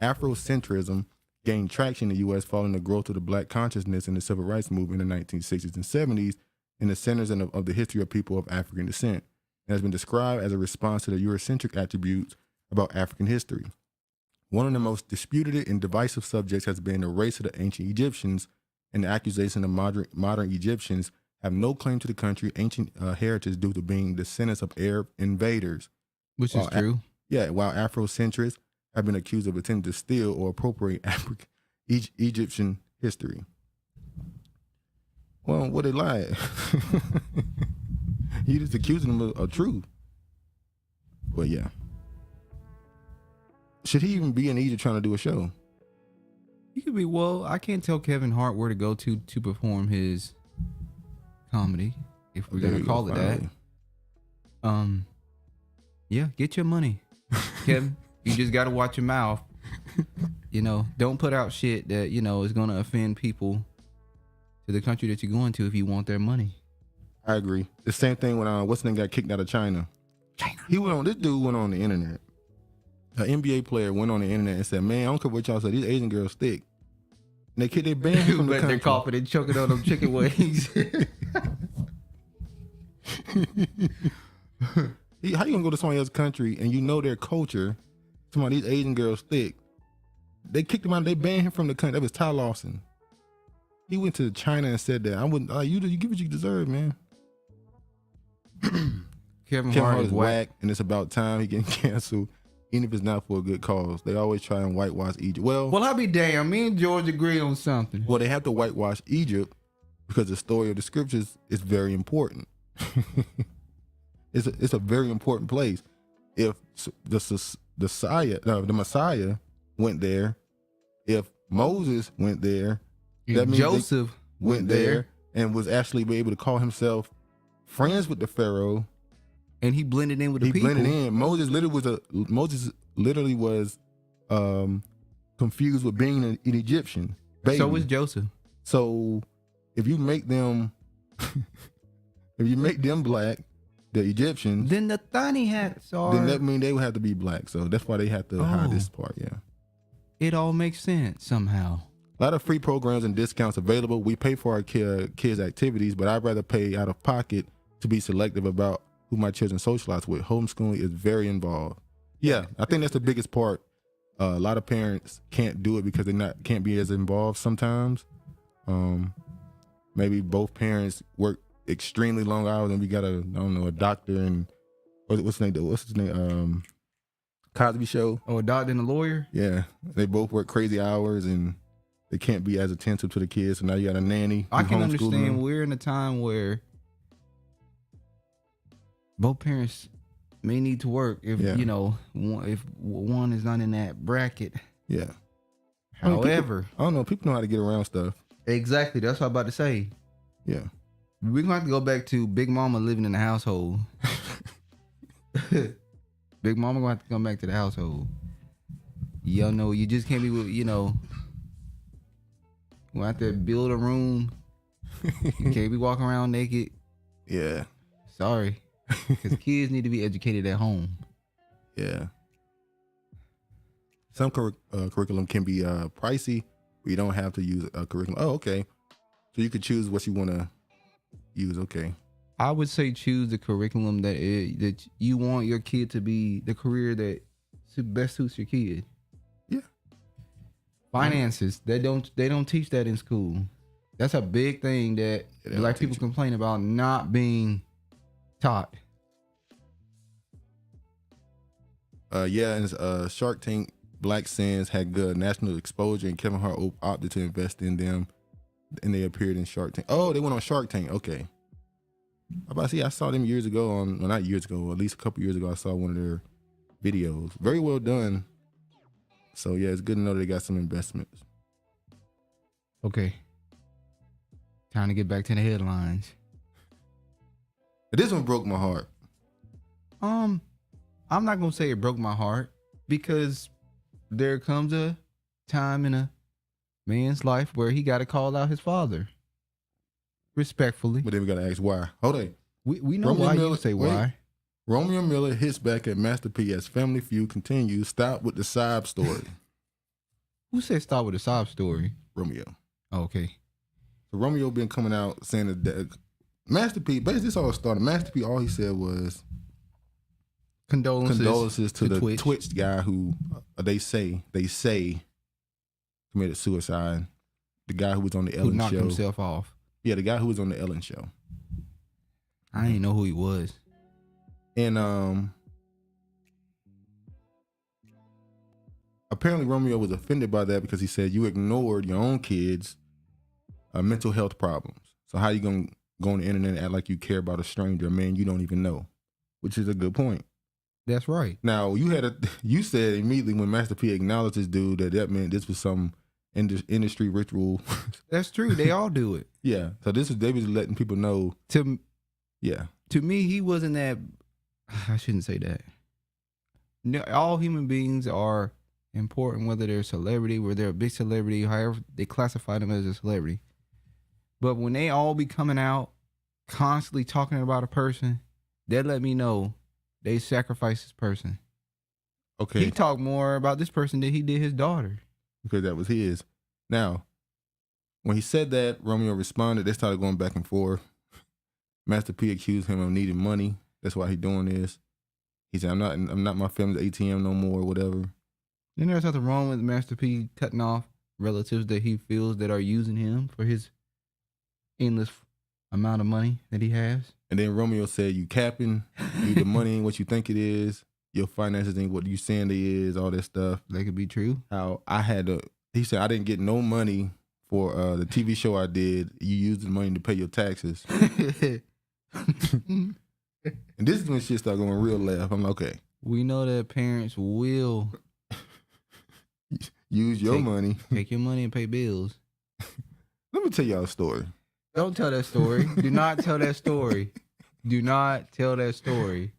Afrocentrism gained traction in the U.S. following the growth of the Black consciousness in the civil rights movement in the 1960s and 70s in the centers of the history of people of African descent, and has been described as a response to the Eurocentric attributes about African history. One of the most disputed and divisive subjects has been the race of the ancient Egyptians and the accusation of modern Egyptians have no claim to the country's ancient heritage due to being descendants of Arab invaders. Which is true. While Afrocentrists have been accused of attempting to steal or appropriate Egyptian history. Well, what they lied. You just accusing them of truth. But yeah. Should he even be in Egypt trying to do a show? He could be. Well, I can't tell Kevin Hart where to go to perform his comedy, if we're gonna call it that. Yeah, get your money, Kevin. You just gotta watch your mouth. Don't put out shit that is gonna offend people to the country that you're going to if you want their money. I agree. The same thing when what's his name got kicked out of China. This dude went on the internet. An NBA player went on the internet and said, "Man, I don't care what y'all say. These Asian girls thick." And they banned him from the country. They're coughing and choking on them chicken wings. How you gonna go to somebody else's country and you know their culture? Some of these Asian girls thick. They kicked him out. They banned him from the country. That was Ty Lawson. He went to China and said that I wouldn't. You get what you deserve, man. Kevin Hart is whack, and it's about time he getting canceled. even if it's not for a good cause. They always try and whitewash Egypt. Well, I'll be damned. Me and George agree on something. Well, they have to whitewash Egypt because the story of the scriptures is very important. It's a very important place. If the Messiah went there, if Moses went there, that means Joseph went there and was actually able to call himself friends with the Pharaoh. And he blended in with the people. He blended in. Moses literally was confused with being an Egyptian baby. So was Joseph. So if you make them black, the Egyptians, then the Thani hats are. Then that means they would have to be black. So that's why they have to hide this part. Yeah, it all makes sense somehow. A lot of free programs and discounts available. We pay for our kids' activities, but I'd rather pay out of pocket to be selective about who my children socialize with. Homeschooling is very involved. Yeah, I think that's the biggest part. A lot of parents can't do it because they can't be as involved sometimes. Maybe both parents work extremely long hours, and we got a doctor and what's his name? Cosby Show. Oh, a doctor and a lawyer. Yeah, they both work crazy hours and they can't be as attentive to the kids. So now you got a nanny. I can understand. We're in a time where both parents may need to work if if one is not in that bracket. Yeah. However, I don't know. People know how to get around stuff. Exactly. That's what I'm about to say. Yeah. We're gonna have to go back to Big Mama living in the household. Big Mama gonna have to come back to the household. You know, you just can't be with, gonna have to build a room. You can't be walking around naked. Yeah. Sorry. Because kids need to be educated at home. Yeah. Some curriculum can be pricey, but you don't have to use a curriculum. Oh, okay. So you could choose what you want to use. Okay. I would say choose the curriculum that you want your kid to be, the career that best suits your kid. Yeah. Finances. They don't teach that in school. That's a big thing that black people complain about not being taught. And Shark Tank Black Sands had good national exposure, and Kevin Hart opted to invest in them, and they appeared in Shark Tank. Oh, they went on Shark Tank. Okay. I saw them years ago not years ago, at least a couple years ago. I saw one of their videos. Very well done. So yeah, it's good to know they got some investments. Okay. Time to get back to the headlines. This one broke my heart. I'm not gonna say it broke my heart, because there comes a time in a man's life where he got to call out his father. Respectfully. But then we got to ask why. Hold on. We know Romeo why. Miller, you say why. Wait. Romeo Miller hits back at Master P as family feud continues. Stop with the sob story. Who said stop with the sob story? Romeo. Oh, okay. So Romeo been coming out saying that Master P, basically this all started. Master P, all he said was condolences to the Twitch guy who they say committed suicide. The guy who was on the Ellen show. Who knocked himself off. Yeah, the guy who was on the Ellen show. I didn't know who he was. And apparently Romeo was offended by that because he said you ignored your own kids' mental health problems. So how you gonna go on the internet and act like you care about a stranger, a man you don't even know? Which is a good point. That's right. Now you said immediately when Master P acknowledged this dude that meant this was some industry ritual. That's true. They all do it. Yeah. So they was letting people know. To me, he wasn't that. I shouldn't say that. No, all human beings are important, whether they're a celebrity, whether they're a big celebrity, however they classify them as a celebrity. But when they all be coming out constantly talking about a person, that let me know they sacrificed this person. Okay. He talked more about this person than he did his daughter. Because that was his. Now, when he said that, Romeo responded. They started going back and forth. Master P accused him of needing money. That's why he doing this. He said, I'm not my family's ATM no more, or whatever. Then there's nothing wrong with Master P cutting off relatives that he feels that are using him for his endless amount of money that he has. And then Romeo said, you capping. The money ain't what you think it is. your finances ain't what you saying they is, all that stuff. That could be true. How I had to, he said, I didn't get no money for the TV show I did. You used the money to pay your taxes. And this is when shit started going real left. I'm like, okay. We know that parents will use your money. Take your money and pay bills. Let me tell y'all a story. Don't tell that story. Do not tell that story. Do not tell that story.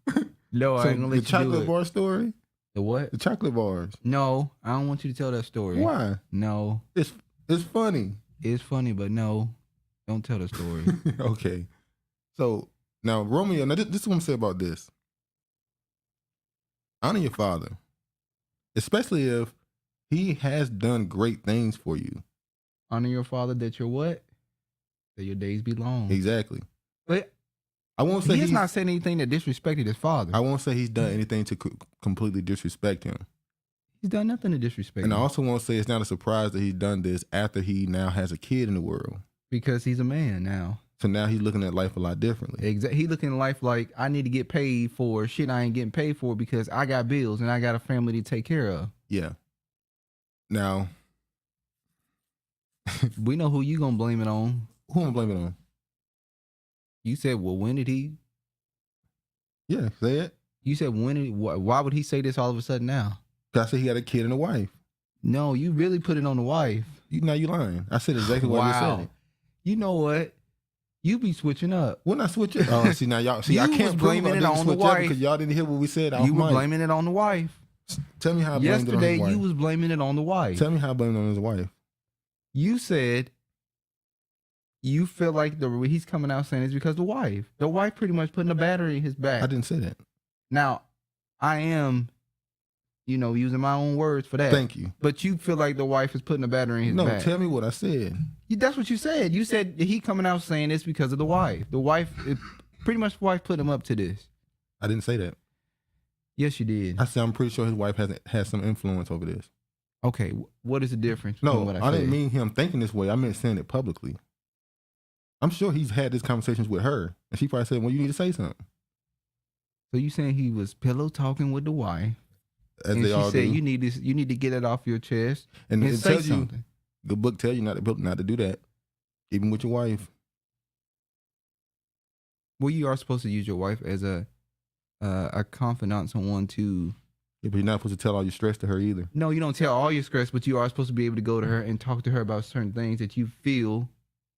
No, I ain't gonna let you do it. The chocolate bar story? The what? The chocolate bars. No, I don't want you to tell that story. Why? No. It's funny. It's funny, but no. Don't tell the story. Okay. So, now, Romeo, now this is what I'm saying about this. Honor your father. Especially if he has done great things for you. Honor your father that you're what? That your days be long. Exactly. But I won't say he's not saying anything that disrespected his father. I won't say he's done anything to completely disrespect him. He's done nothing to disrespect him. And I also won't say it's not a surprise that he's done this after he now has a kid in the world. Because he's a man now. So now he's looking at life a lot differently. Exactly. He looking at life like, I need to get paid for shit I ain't getting paid for because I got bills and I got a family to take care of. Yeah. Now, we know who you gonna blame it on. Who am I blaming on? You said, well, when did he? Yeah, say it. You said, when did? Why would he say this all of a sudden now? Because I said he had a kid and a wife. No, you really put it on the wife. Now you lying. I said exactly what I said. You know what? You be switching up. When I switch it, oh, see now y'all. See, I can't blame it on the wife because y'all didn't hear what we said. You were blaming it on the wife. Tell me how I blamed it on his wife. Yesterday, you was blaming it on the wife. Tell me how I blamed it on his wife. You said you feel like he's coming out saying it's because the wife pretty much putting a battery in his back. I didn't say that. Now, I am, using my own words for that. Thank you. But you feel like the wife is putting a battery in his back. No, tell me what I said. That's what you said. You said he coming out saying it's because of the wife. The wife, pretty much the wife put him up to this. I didn't say that. Yes, you did. I said I'm pretty sure his wife has some influence over this. Okay, what is the difference? No, what I didn't mean him thinking this way. I meant saying it publicly. I'm sure he's had these conversations with her, and she probably said, well, you need to say something. So you saying he was pillow talking with the wife, as they all do. She said you need to get it off your chest and it say tells something. The book tells you not to do that, even with your wife. Well, you are supposed to use your wife as a confidant, someone to. Yeah, but you're not supposed to tell all your stress to her either. No, you don't tell all your stress, but you are supposed to be able to go to her and talk to her about certain things that you feel.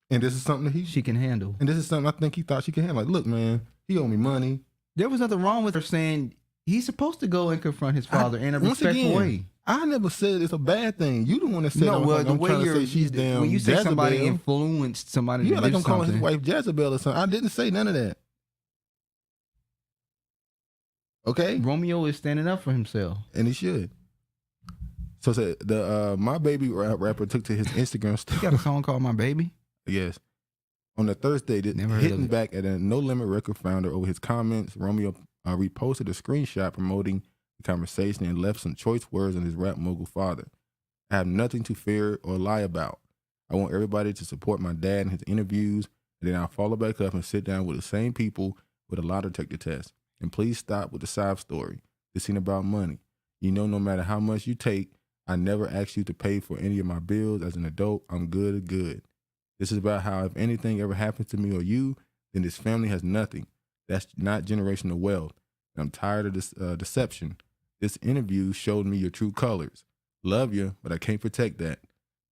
And this is something that she can handle. And this is something I think he thought she could handle. Like, look, man, he owe me money. There was nothing wrong with her saying he's supposed to go and confront his father in a respectful way. I never said it's a bad thing. You the one that said no. Well, the way you're she's damn. When you say Jezebel, somebody influenced somebody, yeah, like I'm calling something. his wife Jezebel or something. I didn't say none of that. Okay, Romeo is standing up for himself, and he should. So the My Baby rapper took to his Instagram story. He got a song called My Baby. Yes. On the Thursday, hitting back at a No Limit record founder over his comments, Romeo reposted a screenshot promoting the conversation and left some choice words on his rap mogul father. I have nothing to fear or lie about. I want everybody to support my dad in his interviews, and then I'll follow back up and sit down with the same people with a lie detector test. And please stop with the sob story. This ain't about money. No matter how much you take, I never asked you to pay for any of my bills. As an adult, I'm good. This is about how if anything ever happens to me or you, then this family has nothing. That's not generational wealth. And I'm tired of this deception. This interview showed me your true colors. Love you, but I can't protect that.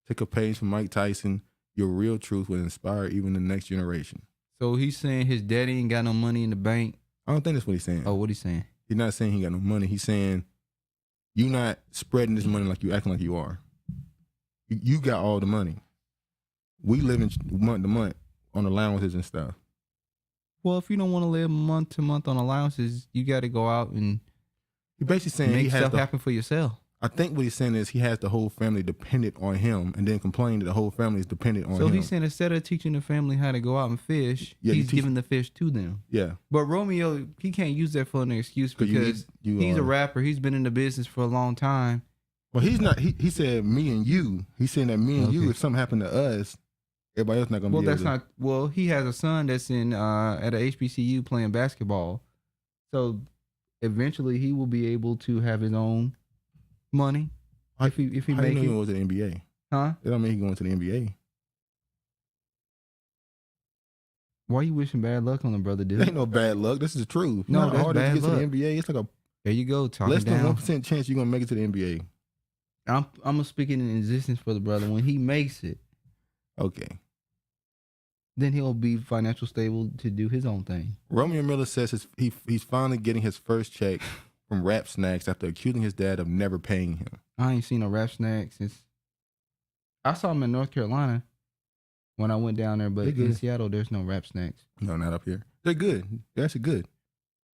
Take a page from Mike Tyson. Your real truth will inspire even the next generation. So he's saying his daddy ain't got no money in the bank. I don't think that's what he's saying. Oh, what he's saying? He's not saying he got no money. He's saying you not spreading this money like you acting like you are. You got all the money. We live in month to month on allowances and stuff. Well, if you don't want to live month to month on allowances, you got to go out and He's basically saying make stuff happen for yourself. I think what he's saying is he has the whole family dependent on him, and then complaining that the whole family is dependent on him. So he's saying instead of teaching the family how to go out and fish, he's giving the fish to them. Yeah. But Romeo, he can't use that for an excuse because he's a rapper. He's been in the business for a long time. Well, he's not. He said me and you. He's saying that me and you, if something happened to us, everybody else not gonna be able to. Well, he has a son that's in at a HBCU playing basketball. So eventually he will be able to have his own money if he How make you know he it. going to the NBA? Huh? That don't mean he going to the NBA. Why you wishing bad luck on the brother, dude? There ain't no bad luck. This is the truth. No, You know how that's hard it is bad to get luck. to the NBA. It's like a There you go, talking less than down. 1% chance you're gonna make it to the NBA. I'm speaking in existence for the brother. When he makes it, Okay. then he'll be financial stable to do his own thing. Romeo Miller says he's finally getting his first check from Rap Snacks after accusing his dad of never paying him. I ain't seen a Rap Snack since I saw him in North Carolina when I went down there, but in Seattle there's no Rap Snacks. No, not up here. They're good. They're actually good.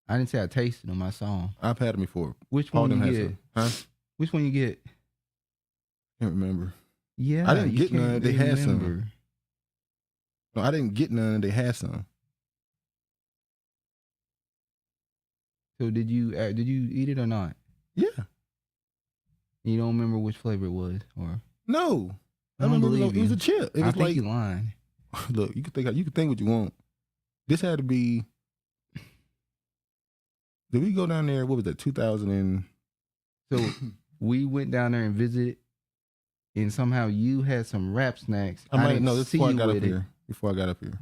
I didn't say I tasted them. I saw them. I've had them before. Which Paul one them you has get? some. Huh? Which one you get? Can't remember. Yeah, I didn't you get can't none. They had some. remember. No, I didn't get none. They had some. So did you eat it or not? Yeah. You don't remember which flavor it was, or No. I don't remember believe it was you. a chip. It I was think like, you lying. look, you can think what you want. This had to be. Did we go down there? What was that? 2000 and. So we went down there and visited, and somehow you had some Rap Snacks. No, this see before I you got up with it. here. Before I got up here.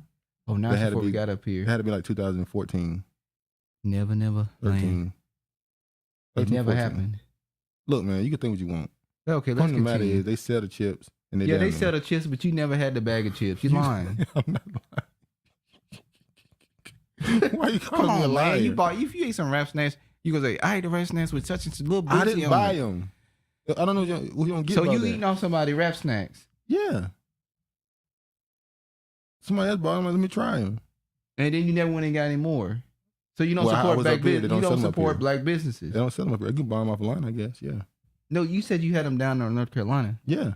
Oh, not That had to before we be- got up It here. had to be like 2014, Never, land. 13. It 13, never 14. happened. Look, man, you can think what you want. Okay, The let's point of the matter continue. is they sell the chips and they Yeah, down they there. sell the chips, but you never had the bag of chips. You lying. I'm not lying. Why you Come calling me a on, liar? man. If you ate some Rap Snacks, you gonna say, I ate the Rap Snacks with such and little I booty didn't on buy it. them. I don't know what you don't get So about you that. eating off somebody Rap Snacks, Yeah. Somebody else bought them. Let me try them. and then you never went and got any more. So you don't Well, I support was black up here. They business. don't You sell don't 'em up support here. black businesses. They don't sell them up here. I can buy them off the line, I guess. Yeah. No, you said you had them down there in North Carolina, Yeah.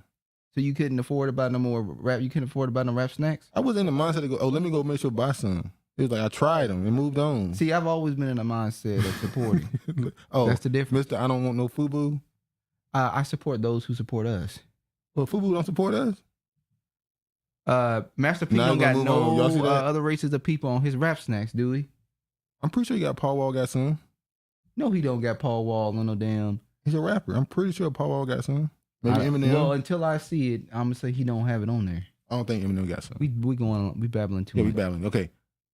so you couldn't afford to buy no more rap. You couldn't afford to buy no Rap Snacks. I was in the mindset to go, let me go make sure buy some. It was like I tried them and moved on. See, I've always been in a mindset of supporting. Oh, That's the difference. Mr. I don't want no FUBU. I support those who support us. Well, FUBU don't support us. Master P Now don't we're got gonna move on. Y'all see no that? other races of people on his Rap Snacks, do he? I'm pretty sure you got Paul Wall got some. No, he don't got Paul Wall on no damn. He's a rapper. I'm pretty sure Paul Wall got some. Maybe Eminem. Well, until I see it, I'm gonna say he don't have it on there. I don't think Eminem got some. We babbling too Yeah, much. we battling. Okay.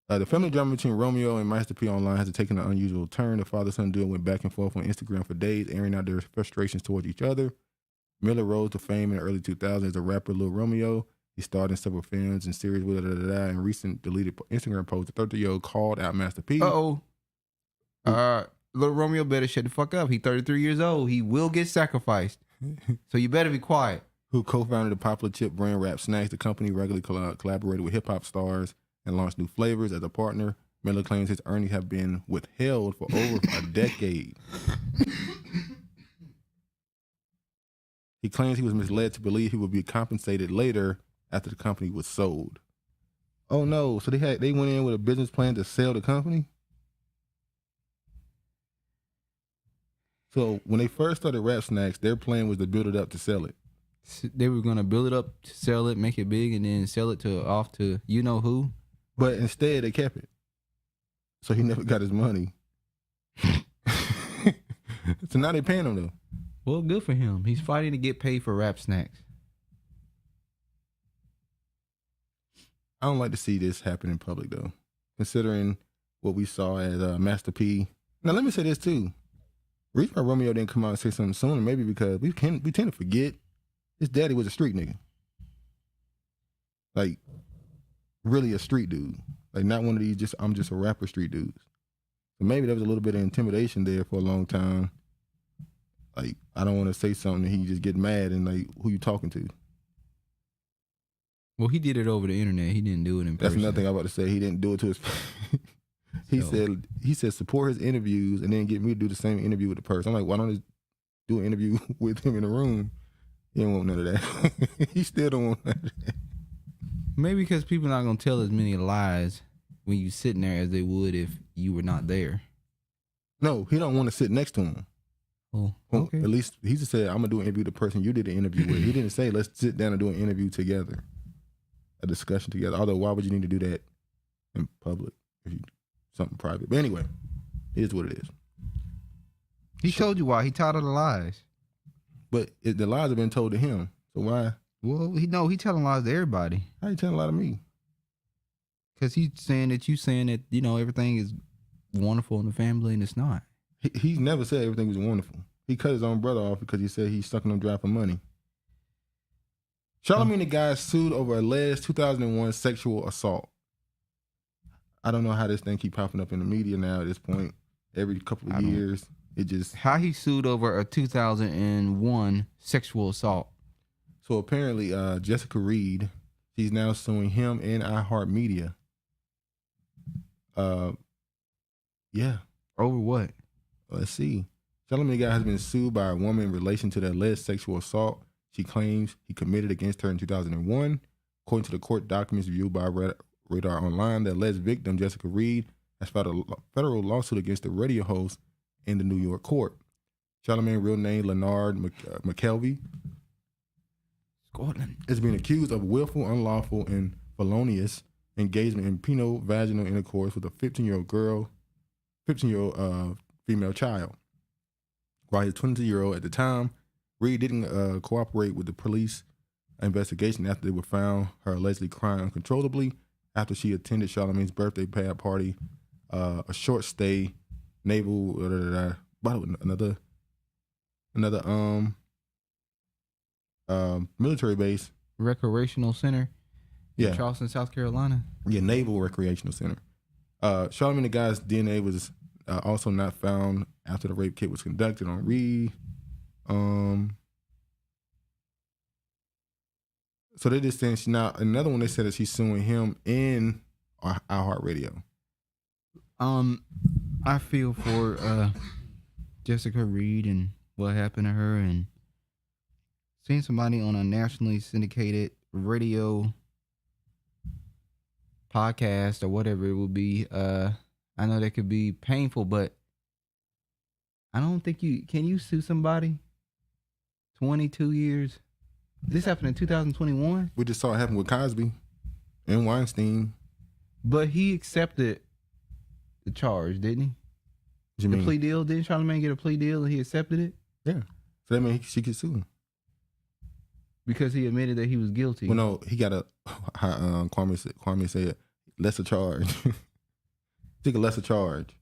The family drama between Romeo and Master P online has taken an unusual turn. The father-son duo went back and forth on Instagram for days, airing out their frustrations towards each other. Miller rose to fame in the early 2000s as a rapper, Lil Romeo. He starred in several films and series. In recent deleted Instagram post, the 30-year-old called out Master P. Little Romeo better shut the fuck up. He 33 years old. He will get sacrificed. So you better be quiet. Who co-founded the popular chip brand Rap Snacks. The company regularly collaborated with hip-hop stars and launched new flavors. As a partner, Miller claims his earnings have been withheld for over a decade. He claims he was misled to believe he would be compensated later after the company was sold. Oh no, so they went in with a business plan to sell the company? So when they first started Rap Snacks, their plan was to build it up to sell it. They were gonna build it up, to sell it, make it big, and then sell it off to you know who. But instead, they kept it. So he never got his money. So now they're paying him, though. Well, good for him. He's fighting to get paid for Rap Snacks. I don't like to see this happen in public, though, considering what we saw as Master P. Now, let me say this, too. The reason why Romeo didn't come out and say something sooner, maybe because we tend to forget his daddy was a street nigga. Like, really a street dude. Like, not one of these I'm just a rapper street dudes. So maybe there was a little bit of intimidation there for a long time. Like, I don't want to say something and he just get mad and like, who you talking to? Well, he did it over the internet. He didn't do it in person. That's another thing I was about to say. He didn't do it to his He said support his interviews and then get me to do the same interview with the person. I'm like, why don't I do an interview with him in the room? He don't want none of that. He still don't want none of that. Maybe because people not gonna tell as many lies when you sitting there as they would if you were not there. No, he don't want to sit next to him. Oh, Well, okay. at least he just said, I'm gonna do an interview with the person you did the interview with. He didn't say let's sit down and do an interview together, a discussion together. Although why would you need to do that in public if you something private? But anyway, it is what it is. He told you why. He tired of the lies. But the lies have been told to him. So why? Well, he telling lies to everybody. How you telling a lie to me? Because he's saying that everything is wonderful in the family, and it's not. He's never said everything was wonderful. He cut his own brother off because he said he's sucking him dry for money. Charlamagne the Guy sued over alleged 2001 sexual assault. I don't know how this thing keep popping up in the media now at this point. Every couple of years, it just... How he sued over a 2001 sexual assault. So apparently, Jessica Reed, she's now suing him and iHeartMedia. Yeah. Over what? Let's see. Charlamagne the Guy has been sued by a woman in relation to the alleged sexual assault she claims he committed against her in 2001. According to the court documents viewed by Radar Online, the alleged victim, Jessica Reed, has filed a federal lawsuit against the radio host in the New York court. Charlamagne's real name, Leonard McKelvey, is being accused of willful, unlawful, and felonious engagement in penile vaginal intercourse with a 15-year-old female child. While his 22-year-old at the time, Reed didn't cooperate with the police investigation after they were found her allegedly crying uncontrollably after she attended Charlamagne's birthday party, a short stay, naval, another military base. Recreational center in Yeah. Charleston, South Carolina. Yeah, Naval Recreational Center. Charlamagne the Guy's DNA was also not found after the rape kit was conducted on Reed. So they just saying now another one. They said that she's suing him in iHeartRadio. I feel for Jessica Reed and what happened to her, and seeing somebody on a nationally syndicated radio podcast or whatever it will be. I know that could be painful, but I don't think can you sue somebody 22 years? This happened in 2021. We just saw it happen with Cosby and Weinstein. But he accepted the charge, didn't he? What you the mean? Plea deal? Didn't Charlamagne get a plea deal and he accepted it? Yeah. So that means she could sue him. Because he admitted that he was guilty. Well, no, he got Kwame said, lesser charge. Took a lesser charge.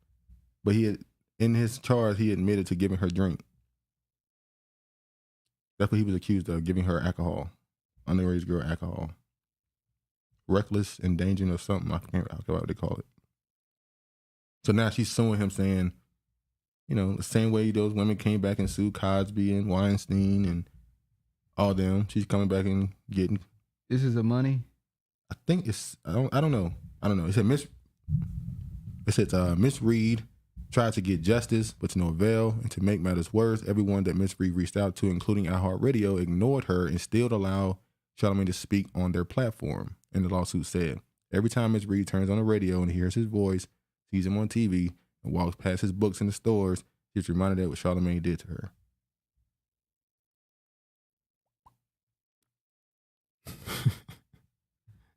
But in his charge, he admitted to giving her drink. That's what he was accused of, giving her alcohol. Underage girl alcohol. Reckless endangering or something. I forget what they call it. So now she's suing him saying, the same way those women came back and sued Cosby and Weinstein and all them. She's coming back and getting. This is the money? I think it's, I don't know. It said Miss Reed tried to get justice, but to no avail. And to make matters worse, everyone that Miss Reed reached out to, including iHeartRadio, ignored her and still allowed Charlamagne to speak on their platform. And the lawsuit said, every time Miss Reed turns on the radio and hears his voice, sees him on TV, and walks past his books in the stores, she's reminded of what Charlamagne did to her.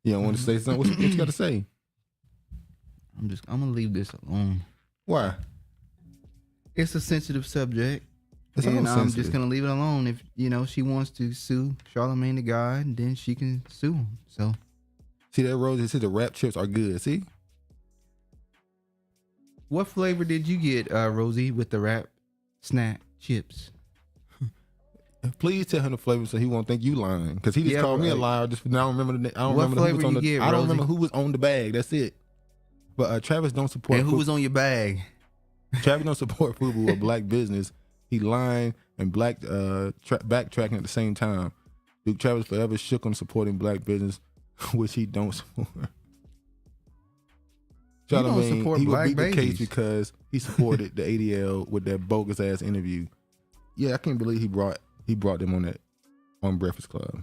You don't want to say something? What you got to say? I'm gonna leave this alone. Why? It's a sensitive subject. It's and I'm sensitive. just gonna leave it alone. If she wants to sue Charlamagne the God, then she can sue him. So see that, Rose? It said the rap chips are good. See? What flavor did you get, Rosie, with the rap snack chips? Please tell him the flavor so he won't think you lying. Because he just called me a liar. Just I don't remember I don't what remember who was on the. Get, I don't remember who was on the bag. That's it. But Travis don't support. And who was on your bag? Travis don't support FUBU or black business. He lying and backtracking at the same time. Duke Travis forever shook on supporting black business, which he don't support. Charlamagne, support he would black beat the case babies. because he supported the ADL with that bogus ass interview. Yeah, I can't believe he brought them on Breakfast Club.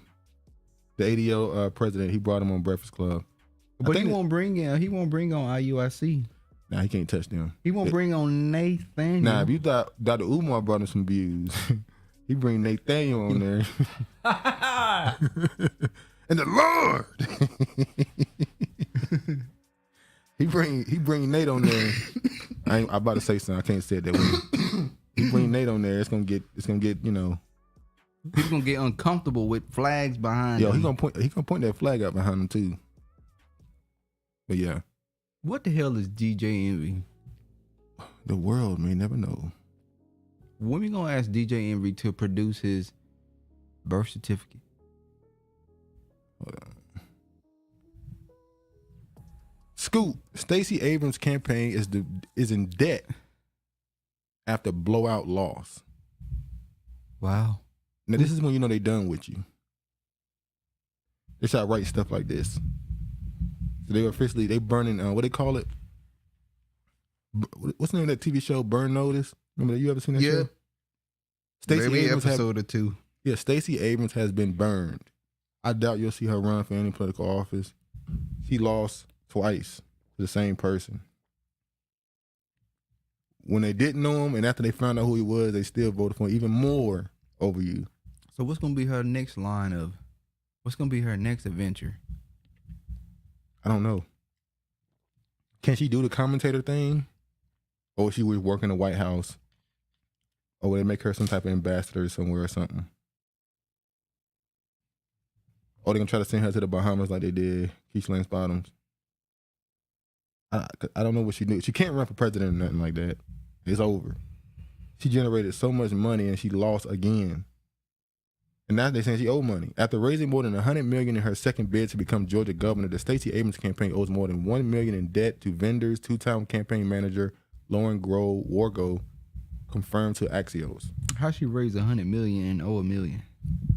The ADL president, he brought him on Breakfast Club. But he won't bring on IUIC. Nah, he can't touch them. He won't bring on Nathaniel. Nah, if you thought Dr. Umar brought him some views, he bring Nathaniel on there. And the Lord. he bring Nate on there. I'm about to say something. I can't say it that way. He you bring Nate on there, it's gonna get you know. People gonna get uncomfortable with flags behind. Yo, him. he gonna point that flag out behind him too. But yeah, what the hell is DJ Envy? the world may never know. When we gonna ask DJ Envy to produce his birth certificate? Hold on. Scoop, Stacey Abrams' campaign is in debt after blowout loss. Wow. Now this is when you know they done with you. They start writing stuff like this. So they burning what they call it? What's the name of that TV show? Burn Notice. Remember that? You ever seen that show? Maybe episode or two. Yeah, Stacey Abrams has been burned. I doubt you'll see her run for any political office. She lost twice to the same person. When they didn't know him, and after they found out who he was, they still voted for him even more over you. So what's gonna be her next line of? What's gonna be her next adventure? I don't know. Can she do the commentator thing? Or she would work in the White House? Or would they make her some type of ambassador somewhere or something? Or they gonna try to send her to the Bahamas like they did Keisha Lance Bottoms? I don't know what she do. She can't run for president or nothing like that. It's over. She generated so much money and she lost again. And now they're saying she owed money. After raising more than $100 million in her second bid to become Georgia governor, the Stacey Abrams campaign owes more than $1 million in debt to vendors. Two-time campaign manager Lauren Wargo confirmed to Axios. How she raised $100 million and owe $1 million?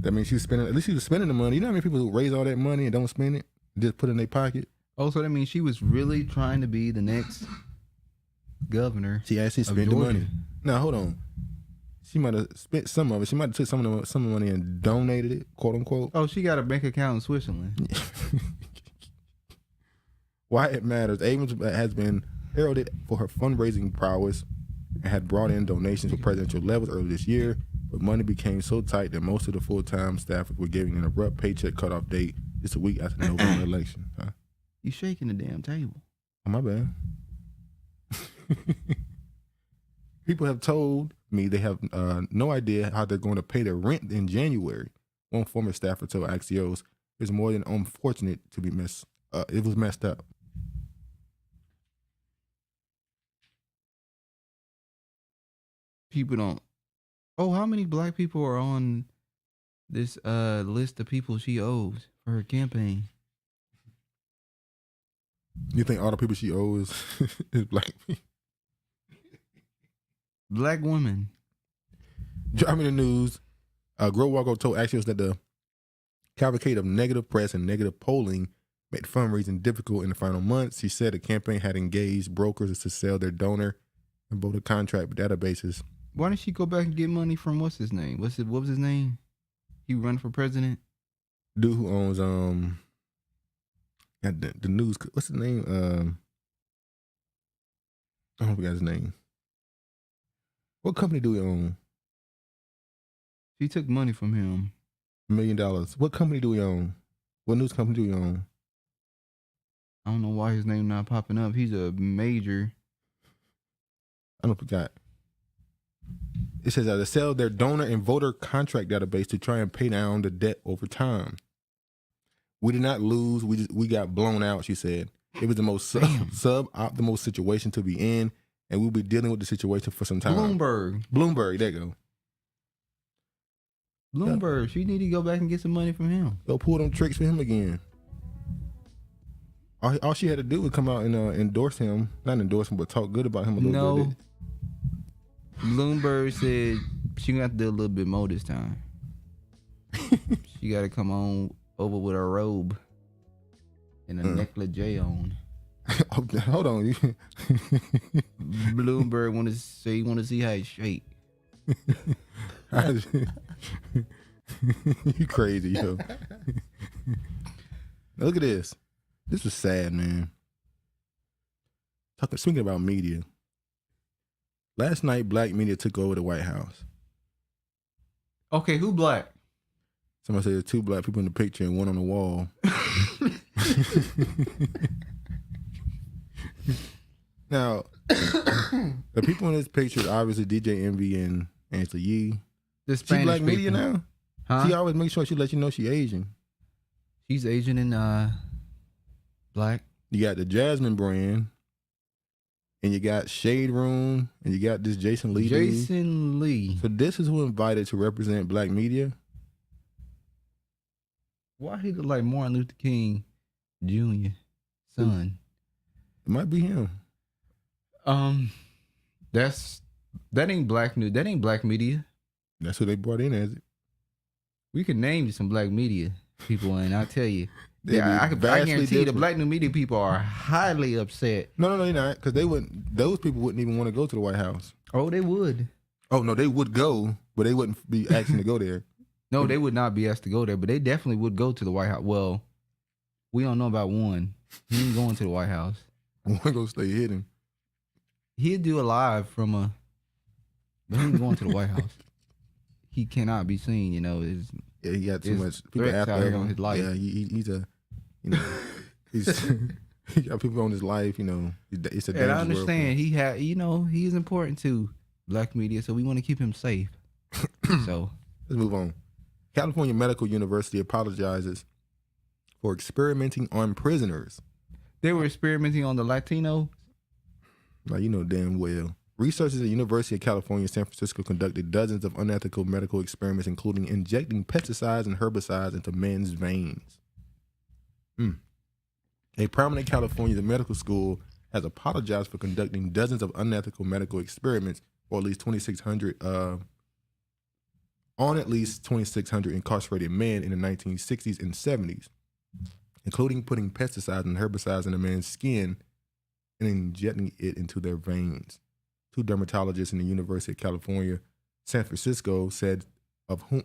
That means she was spending. At least she was spending the money. You know how many people who raise all that money and don't spend it, just put it in their pocket? Oh, so that means she was really trying to be the next governor. She actually spent the money. Now hold on. She might have spent some of it. She might have took some of the money and donated it, quote unquote. Oh, she got a bank account in Switzerland. Why it matters. Abrams has been heralded for her fundraising prowess and had brought in donations for presidential levels earlier this year, but money became so tight that most of the full-time staff were giving an abrupt paycheck cutoff date just a week after the November election. Huh? You shaking the damn table. Oh, my bad. People have told me they have no idea how they're going to pay their rent in January. One former staffer told Axios, "It's more than unfortunate to be messed. It was messed up." People don't. Oh, how many black people are on this list of people she owes for her campaign? You think all the people she owes is black people? Black women. Driving the news, Walgo told Axios that the cavalcade of negative press and negative polling made fundraising difficult in the final months. She said the campaign had engaged brokers to sell their donor and voter contract databases. Why didn't she go back and get money from what's his name? What was his name? He run for president? Dude who owns the news. What's his name? I don't forget his name. What company do we own? She took money from him. $1 million. What company do we own? What news company do we own? I don't know why his name not popping up. He's a major. I don't forget. It says that they sell their donor and voter contract database to try and pay down the debt over time. We did not lose. We got blown out, she said. It was the most suboptimal situation to be in, and we'll be dealing with the situation for some time. Bloomberg, there you go. Bloomberg, yeah. She need to go back and get some money from him. Go pull them tricks for him again. All she had to do was come out and endorse him. Not endorse him, but talk good about him a little bit. Bloomberg said she gonna have to do a little bit more this time. She gotta come on over with a robe and a negligee on. Hold on. Bloomberg want to see how it's shaped. You crazy, yo. Look at this. This was sad, man. Speaking about media. Last night, black media took over the White House. Okay, who black? Somebody said there's 2 black people in the picture and one on the wall. Now, The people in this picture, obviously DJ Envy and Angela Yee. The She Spanish black media people. now? Huh? She always makes sure she let you know she Asian. She's Asian and black. You got the Jasmine brand, and you got Shade Room, and you got this Jason Lee. Jason Lee. So this is who invited to represent black media? Why he look like Martin Luther King Jr. son? It might be him. That ain't black news. That ain't black media. That's who they brought in as it. We can name you some black media people, and I'll tell you. They'd Yeah, be I vastly guarantee you the different. black new media people are highly upset. No, they're not, because they wouldn't. Those people wouldn't even want to go to the White House. Oh, they would. Oh no, they would go, but they wouldn't be asking to go there. No, they would not be asked to go there, but they definitely would go to the White House. Well, we don't know about one. He ain't going to the White House. One gonna stay hidden. He'd do a live from a, but he ain't going to the White House. He cannot be seen, you know. Yeah, he got too There's much people threats after out here him. on his life. Yeah, he's a, you know, he's he got people on his life. You know, it's a dangerous And I world for him. understand he had, you know, he's important to black media, so we want to keep him safe. So Let's move on. California Medical University apologizes for experimenting on prisoners. they were experimenting on the Latino. Now, you know damn well. Researchers at the University of California, San Francisco conducted dozens of unethical medical experiments, including injecting pesticides and herbicides into men's veins. A prominent California medical school has apologized for conducting dozens of unethical medical experiments, or at least 2,600 on at least 2,600 incarcerated men in the 1960s and 70s, including putting pesticides and herbicides in a man's skin and injecting it into their veins. Two dermatologists in the University of California, San Francisco, said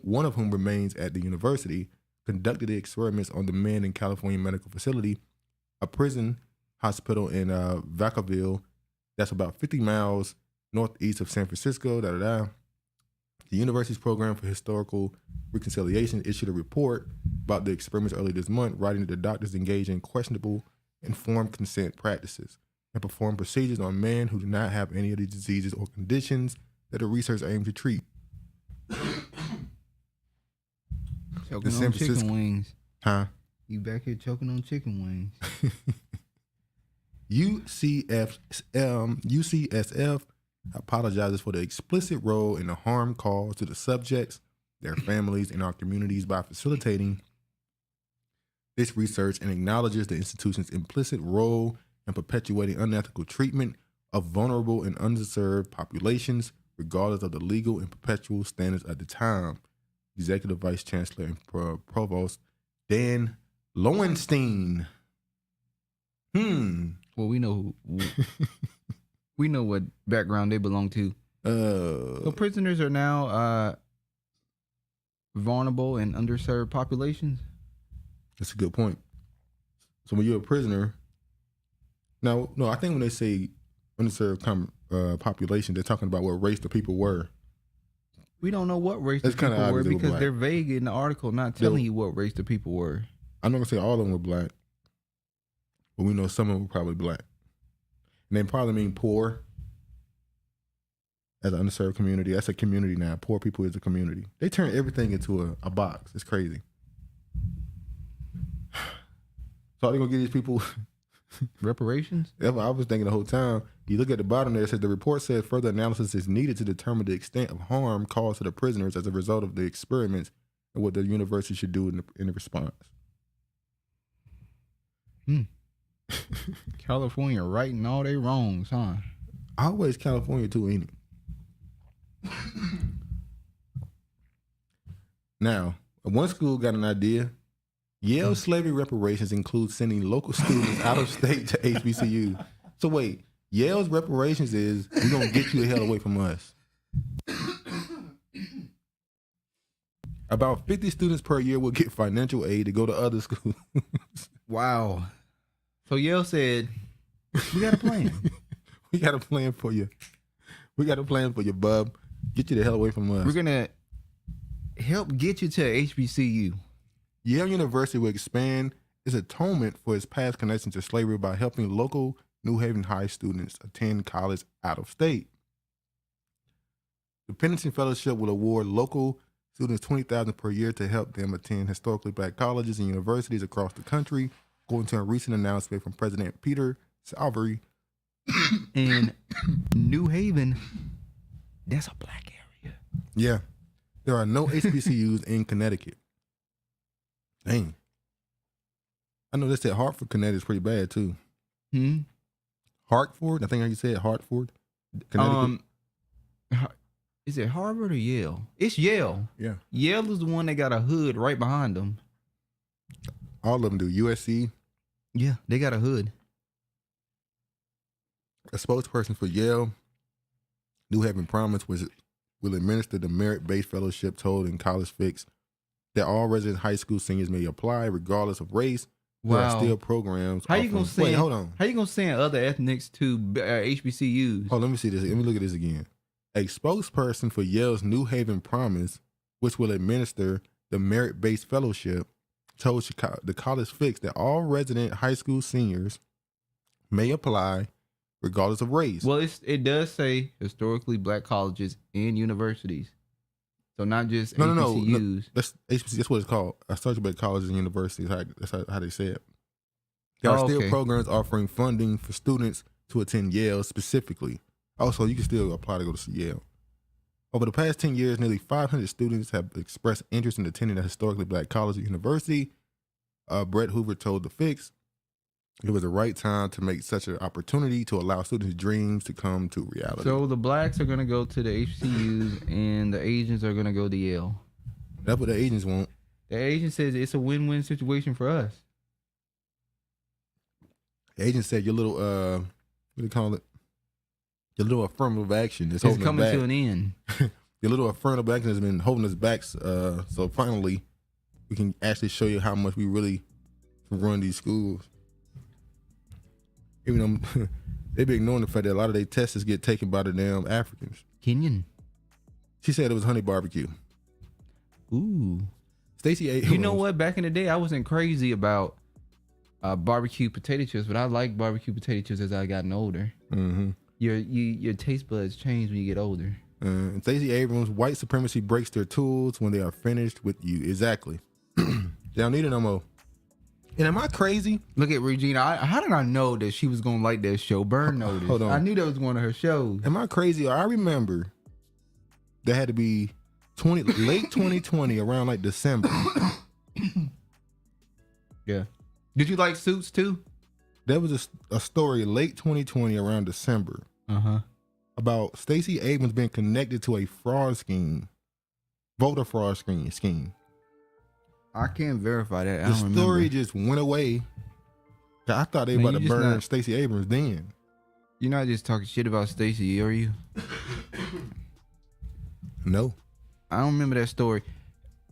one of whom remains at the university, conducted the experiments on the men in California Medical Facility, a prison hospital in Vacaville, that's about 50 miles northeast of San Francisco. The university's program for historical reconciliation issued a report about the experiments early this month, writing that the doctors engaged in questionable informed consent practices and performed procedures on men who do not have any of the diseases or conditions that the research aimed to treat. Choking San on Francisco- chicken wings. Huh? You back here choking on chicken wings. UCSF apologizes for the explicit role and the harm caused to the subjects, their families, and our communities by facilitating this research, and acknowledges the institution's implicit role in perpetuating unethical treatment of vulnerable and underserved populations, regardless of the legal and perpetual standards at the time. Executive Vice Chancellor and Provost Dan Lowenstein. Well, we know we know what background they belong to. So prisoners are now vulnerable and underserved populations. That's a good point. So when you're a prisoner, no, I think when they say underserved population, they're talking about what race the people were. We don't know what race the That's kinda people were obvious they were because black. they're vague in the article, not telling you what race the people were. I'm not gonna say all of them were black, but we know some of them were probably black. And they probably mean poor as an underserved community. That's a community now. Poor people is a community. They turn everything into a box. It's crazy. So are they gonna give these people Reparations? That's what I was thinking the whole time. You look at the bottom there, it says the report says further analysis is needed to determine the extent of harm caused to the prisoners as a result of the experiments and what the university should do in the response. California righting all they wrongs, huh? Always California too, ain't it? Now, one school got an idea. Yale slavery reparations includes sending local students out of state to HBCU. So wait, Yale's reparations is we're gonna get you the hell away from us. About 50 students per year will get financial aid to go to other schools. Wow. So Yale said, we got a plan. We got a plan for you. We got a plan for you, bub. Get you the hell away from us. We're going to help get you to HBCU. Yale University will expand its atonement for its past connection to slavery by helping local New Haven High students attend college out of state. The Pendency Fellowship will award local students $20,000 per year to help them attend historically black colleges and universities across the country, according to a recent announcement from President Peter Salvery. In New Haven, that's a black area. Yeah. There are no HBCUs in Connecticut. Dang. I know they said Hartford, Connecticut is pretty bad too. Hartford? I think how you said Hartford, Connecticut. Is it Harvard or Yale? It's Yale. Yeah. Yale is the one that got a hood right behind them. All of them do. USC. Yeah, they got a hood. A spokesperson for Yale, New Haven Promise, will administer the merit-based fellowship told in College Fix that all resident high school seniors may apply regardless of race. There are still programs. How you gonna send? Wait, hold on. How you gonna send other ethnics to HBCUs? Hold on, let me see this. Let me look at this again. A spokesperson for Yale's New Haven Promise, which will administer the merit-based fellowship, told the College Fix that all resident high school seniors may apply regardless of race. Well, it does say historically black colleges and universities, so not just HBCUs. That's HBC. That's what it's called. Historically black colleges and universities. That's how they say it. There are still programs offering funding for students to attend Yale specifically. Also, you can still apply to go to Yale. Over the past 10 years, nearly 500 students have expressed interest in attending a historically black college or university. Brett Hoover told The Fix it was the right time to make such an opportunity to allow students' dreams to come to reality. So the blacks are going to go to the HBCUs and the Asians are going to go to Yale. That's what the Asians want. The Asian says it's a win-win situation for us. The Asian said your little, what do you call it? Your little affirmative action is it's coming to an end. Your little affirmative action has been holding us back. So finally, we can actually show you how much we really run these schools. Even though they be ignoring the fact that a lot of their tests get taken by the damn Africans. Kenyan. She said it was honey barbecue. Ooh. Stacey ate. You know what? Back in the day, I wasn't crazy about barbecue potato chips, but I like barbecue potato chips as I gotten older. Mm-hmm. Your taste buds change when you get older. Stacey Abrams, white supremacy breaks their tools when they are finished with you. Exactly. They don't need it no more. And am I crazy? Look at Regina. How did I know that she was going to like that show? Burn Notice. Hold on. I knew that was one of her shows. Am I crazy? I remember there had to be late 2020, around like December. Yeah. Did you like Suits too? There was a story late 2020 around December about Stacey Abrams being connected to a fraud scheme, voter fraud scheme. I can't verify that. The story just went away. I thought they were about to burn Stacey Abrams then. You're not just talking shit about Stacey, are you? No. I don't remember that story.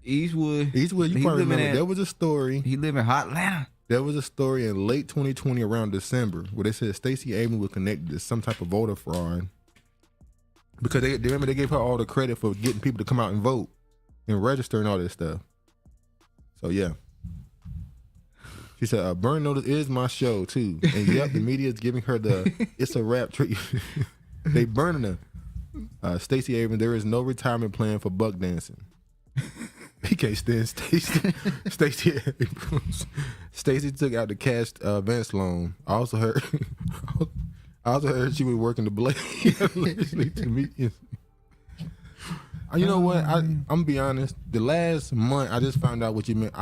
Eastwood, you probably remember. There was a story. He live in Hot Atlanta. There was a story in late 2020 around December where they said Stacey Abrams was connected to some type of voter fraud because they remember they gave her all the credit for getting people to come out and vote and register and all that stuff. So yeah, she said, "Burn Notice is my show too." And yep, the media is giving her the "it's a rap" treatment. They burning her. Stacey Abrams, there is no retirement plan for buck dancing. He can't stand Stacey. Stacey took out the cash advance loan. I also heard she was working the blade. You know what? I'm gonna be honest. The last month, I just found out what you meant.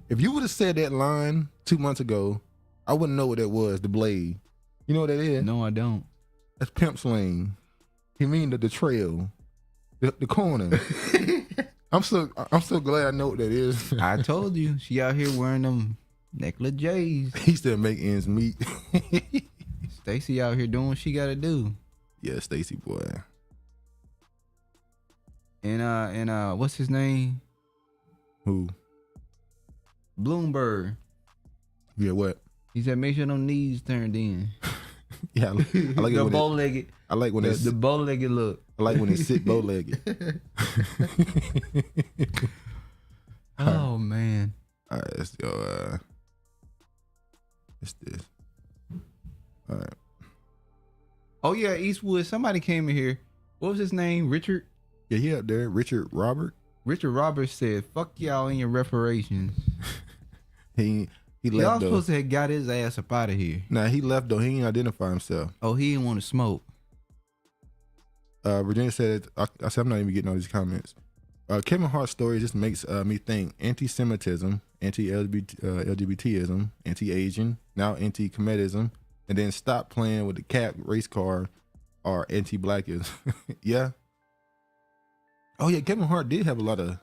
If you would have said that line 2 months ago, I wouldn't know what that was. The blade. You know what that is? No, I don't. That's pimp slang. He mean the trail, the corner. I'm so glad I know what that is. I told you, she out here wearing them necklace J's. He still make ends meet. Stacey out here doing what she got to do. Yeah, Stacey boy. And what's his name? Who? Bloomberg. Yeah, what? He said, make sure them knees turned in. Yeah, I like it. The bow-legged. I like when the bow-legged look. I like when they sit bow-legged. Oh man. All right, let's go. It's this. All right. Oh yeah, Eastwood. Somebody came in here. What was his name? Richard. Yeah, he up there. Richard Robert. Richard Roberts said, "Fuck y'all and your reparations." He left. Y'all though. supposed to have got his ass up out of here. Nah, he left though. He ain't identify himself. Oh, he didn't want to smoke. Virginia said, I said I'm not even getting all these comments. Kevin Hart's story just makes me think anti-Semitism, anti-LGBTism, anti-Asian, now anti-Kemetism, and then stop playing with the cap race card or anti-blackism. Yeah. Oh yeah, Kevin Hart did have a lot of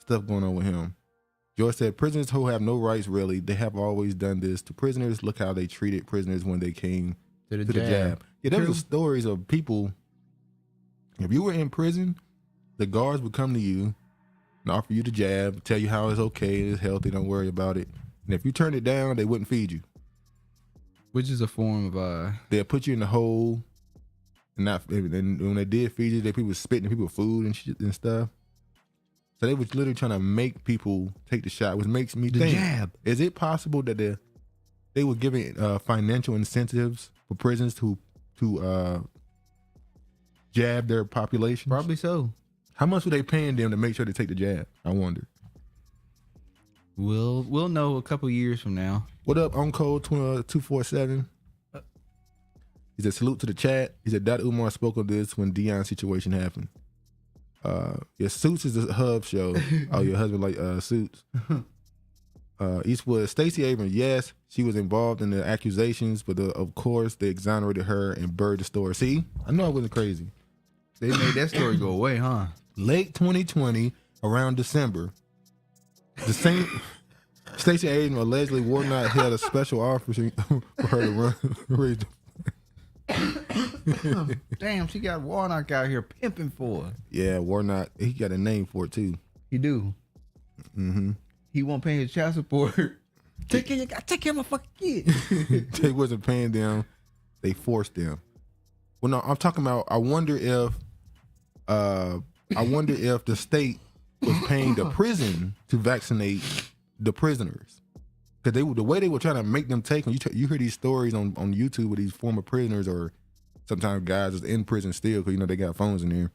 stuff going on with him. George said, prisoners who have no rights, really, they have always done this to prisoners. Look how they treated prisoners when they came to the jab. Yeah, there was stories of people, if you were in prison, the guards would come to you and offer you the jab, tell you how it's okay, it's healthy, don't worry about it. And if you turned it down, they wouldn't feed you. Which is a form of They'd put you in the hole, and when they did feed you, people was spitting people food and shit and stuff. So they was literally trying to make people take the shot, which makes me think, jab. Is it possible that they were giving financial incentives for prisons to jab their population? Probably so. How much were they paying them to make sure they take the jab? I wonder. We'll know a couple years from now. What up, on code 247? He said, salute to the chat. He said, Dr. Umar spoke of this when Dion's situation happened. Your Suits is a hub show. Oh, your husband like Suits. Eastwood, Stacey Abrams, yes, she was involved in the accusations, but of course they exonerated her and buried the story. See, I know I wasn't crazy. They made that story go away, huh? Late 2020, around December, the same Stacey Abrams allegedly Warnock held a special offer for her to raise the Damn, she got Warnock out here pimping for her. Yeah, Warnock, he got a name for it too. He do. Mm-hmm. He won't pay his child support. Take care of my fucking kid. They wasn't paying them. They forced them. Well, no, I'm talking about, I wonder if the state was paying the prison to vaccinate the prisoners. Because the way they were trying to make them take them, you hear these stories on YouTube with these former prisoners, or sometimes guys that's in prison still, because they got phones in there.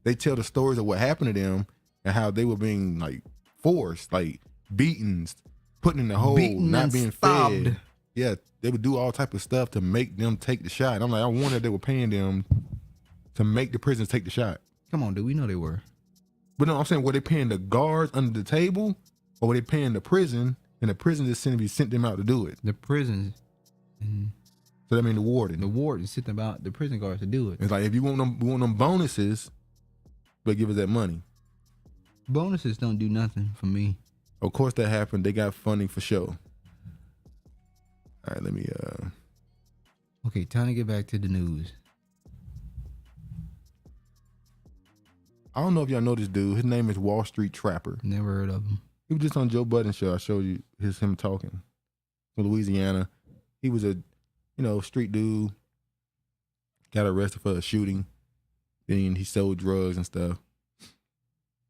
They tell the stories of what happened to them and how they were being like forced, like beatings, put in the hole, not being fed. Yeah, they would do all type of stuff to make them take the shot. I'm like, I wonder if they were paying them to make the prisoners take the shot. Come on, dude, we know they were. But no, I'm saying, were they paying the guards under the table, or were they paying the prison? And the prison just sent them out to do it. The prisons. So that means the warden. The warden sent them out, the prison guards, to do it. It's like, if you want them bonuses, but give us that money. Bonuses don't do nothing for me. Of course that happened. They got funding for sure. All right, let me Okay, time to get back to the news. I don't know if y'all know this dude. His name is Wall Street Trapper. Never heard of him. He was just on Joe Budden's show. I showed you him talking. From Louisiana. He was a, street dude. Got arrested for a shooting. Then he sold drugs and stuff.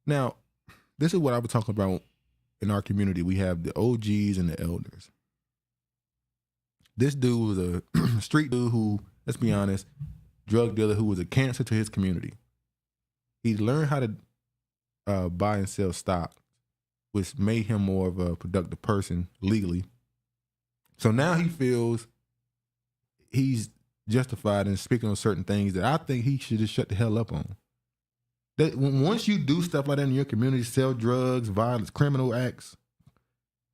Now, this is what I was talking about in our community. We have the OGs and the elders. This dude was a street dude who, let's be honest, drug dealer who was a cancer to his community. He learned how to buy and sell stock, which made him more of a productive person legally. So now he feels he's justified in speaking on certain things that I think he should just shut the hell up on. That once you do stuff like that in your community, sell drugs, violence, criminal acts,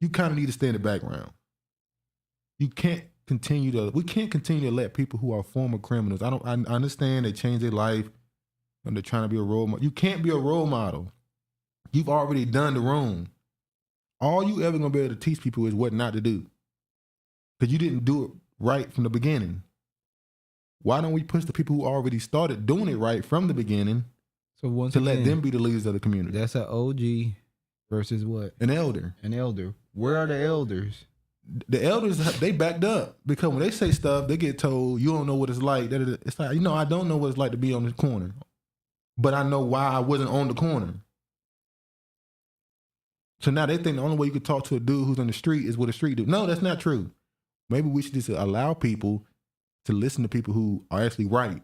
you kind of need to stay in the background. We can't continue to let people who are former criminals. I understand they change their life and they're trying to be a role model. You can't be a role model. You've already done the wrong. All you ever gonna be able to teach people is what not to do. Because you didn't do it right from the beginning. Why don't we push the people who already started doing it right from the beginning to let them be the leaders of the community? That's an OG versus what? An elder. An elder. Where are the elders? The elders, they backed up, because when they say stuff, they get told, you don't know what it's like. It's like, I don't know what it's like to be on the corner, but I know why I wasn't on the corner. So now they think the only way you could talk to a dude who's on the street is with a street dude. No, that's not true. Maybe we should just allow people to listen to people who are actually right.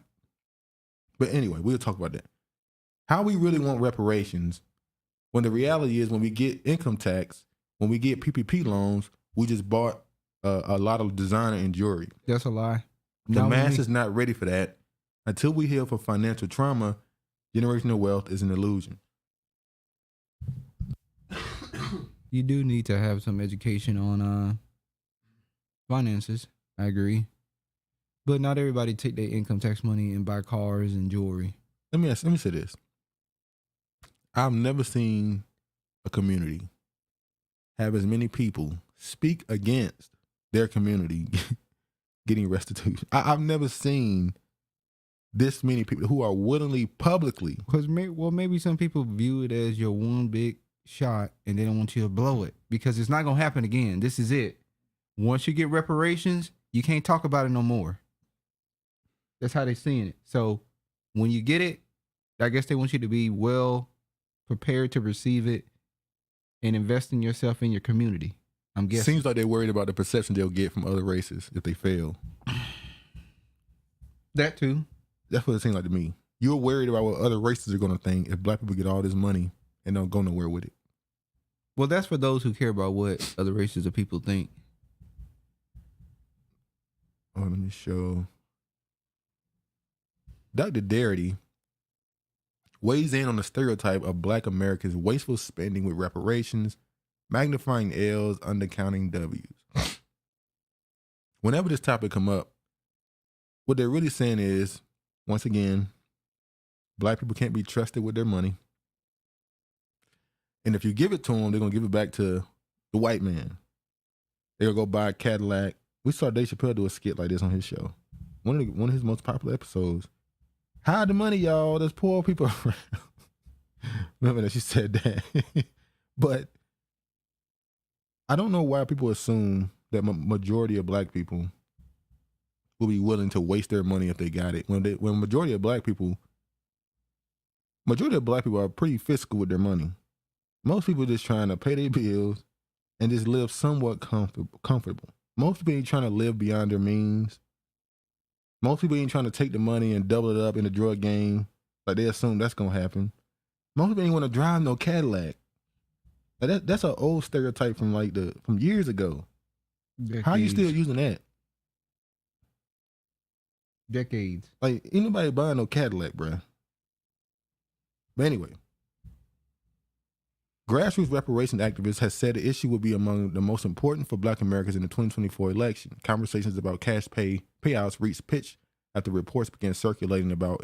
But anyway, we'll talk about that. How we really want reparations when the reality is when we get income tax, when we get PPP loans, we just bought a lot of designer and jewelry. That's a lie. The mass is not ready for that. Until we heal from financial trauma, generational wealth is an illusion. You do need to have some education on finances. I agree. But not everybody take their income tax money and buy cars and jewelry. Let me say this. I've never seen a community have as many people speak against their community getting restitution. I've never seen this many people who are willingly, publicly. Because maybe some people view it as your one big shot and they don't want you to blow it because it's not going to happen again. This is it. Once you get reparations, you can't talk about it no more. That's how they're seeing it. So when you get it, I guess they want you to be well prepared to receive it and invest in yourself in your community. I'm guessing. Seems like they're worried about the perception they'll get from other races if they fail. That too. That's what it seems like to me. You're worried about what other races are going to think if black people get all this money and don't go nowhere with it. Well, that's for those who care about what other races of people think. Oh, let me show. Dr. Darity weighs in on the stereotype of black Americans' wasteful spending with reparations, magnifying L's, undercounting W's. Whenever this topic come up, what they're really saying is, once again, black people can't be trusted with their money. And if you give it to them, they're going to give it back to the white man. They're going to go buy a Cadillac. We saw Dave Chappelle do a skit like this on his show. One of his most popular episodes. Hide the money, y'all. There's poor people around. Remember that she said that. But I don't know why people assume that majority of black people will be willing to waste their money if they got it. When majority of black people are pretty fiscal with their money. Most people are just trying to pay their bills and just live somewhat comfortable. Most people ain't trying to live beyond their means. Most people ain't trying to take the money and double it up in the drug game. Like they assume that's gonna happen. Most people ain't want to drive no Cadillac. Like that's an old stereotype from from years ago. Decades. How are you still using that? Decades. Like anybody buying no Cadillac, bruh. But anyway, grassroots reparations activists has said the issue will be among the most important for black Americans in the 2024 election. Conversations about cash payouts reached pitch after reports began circulating about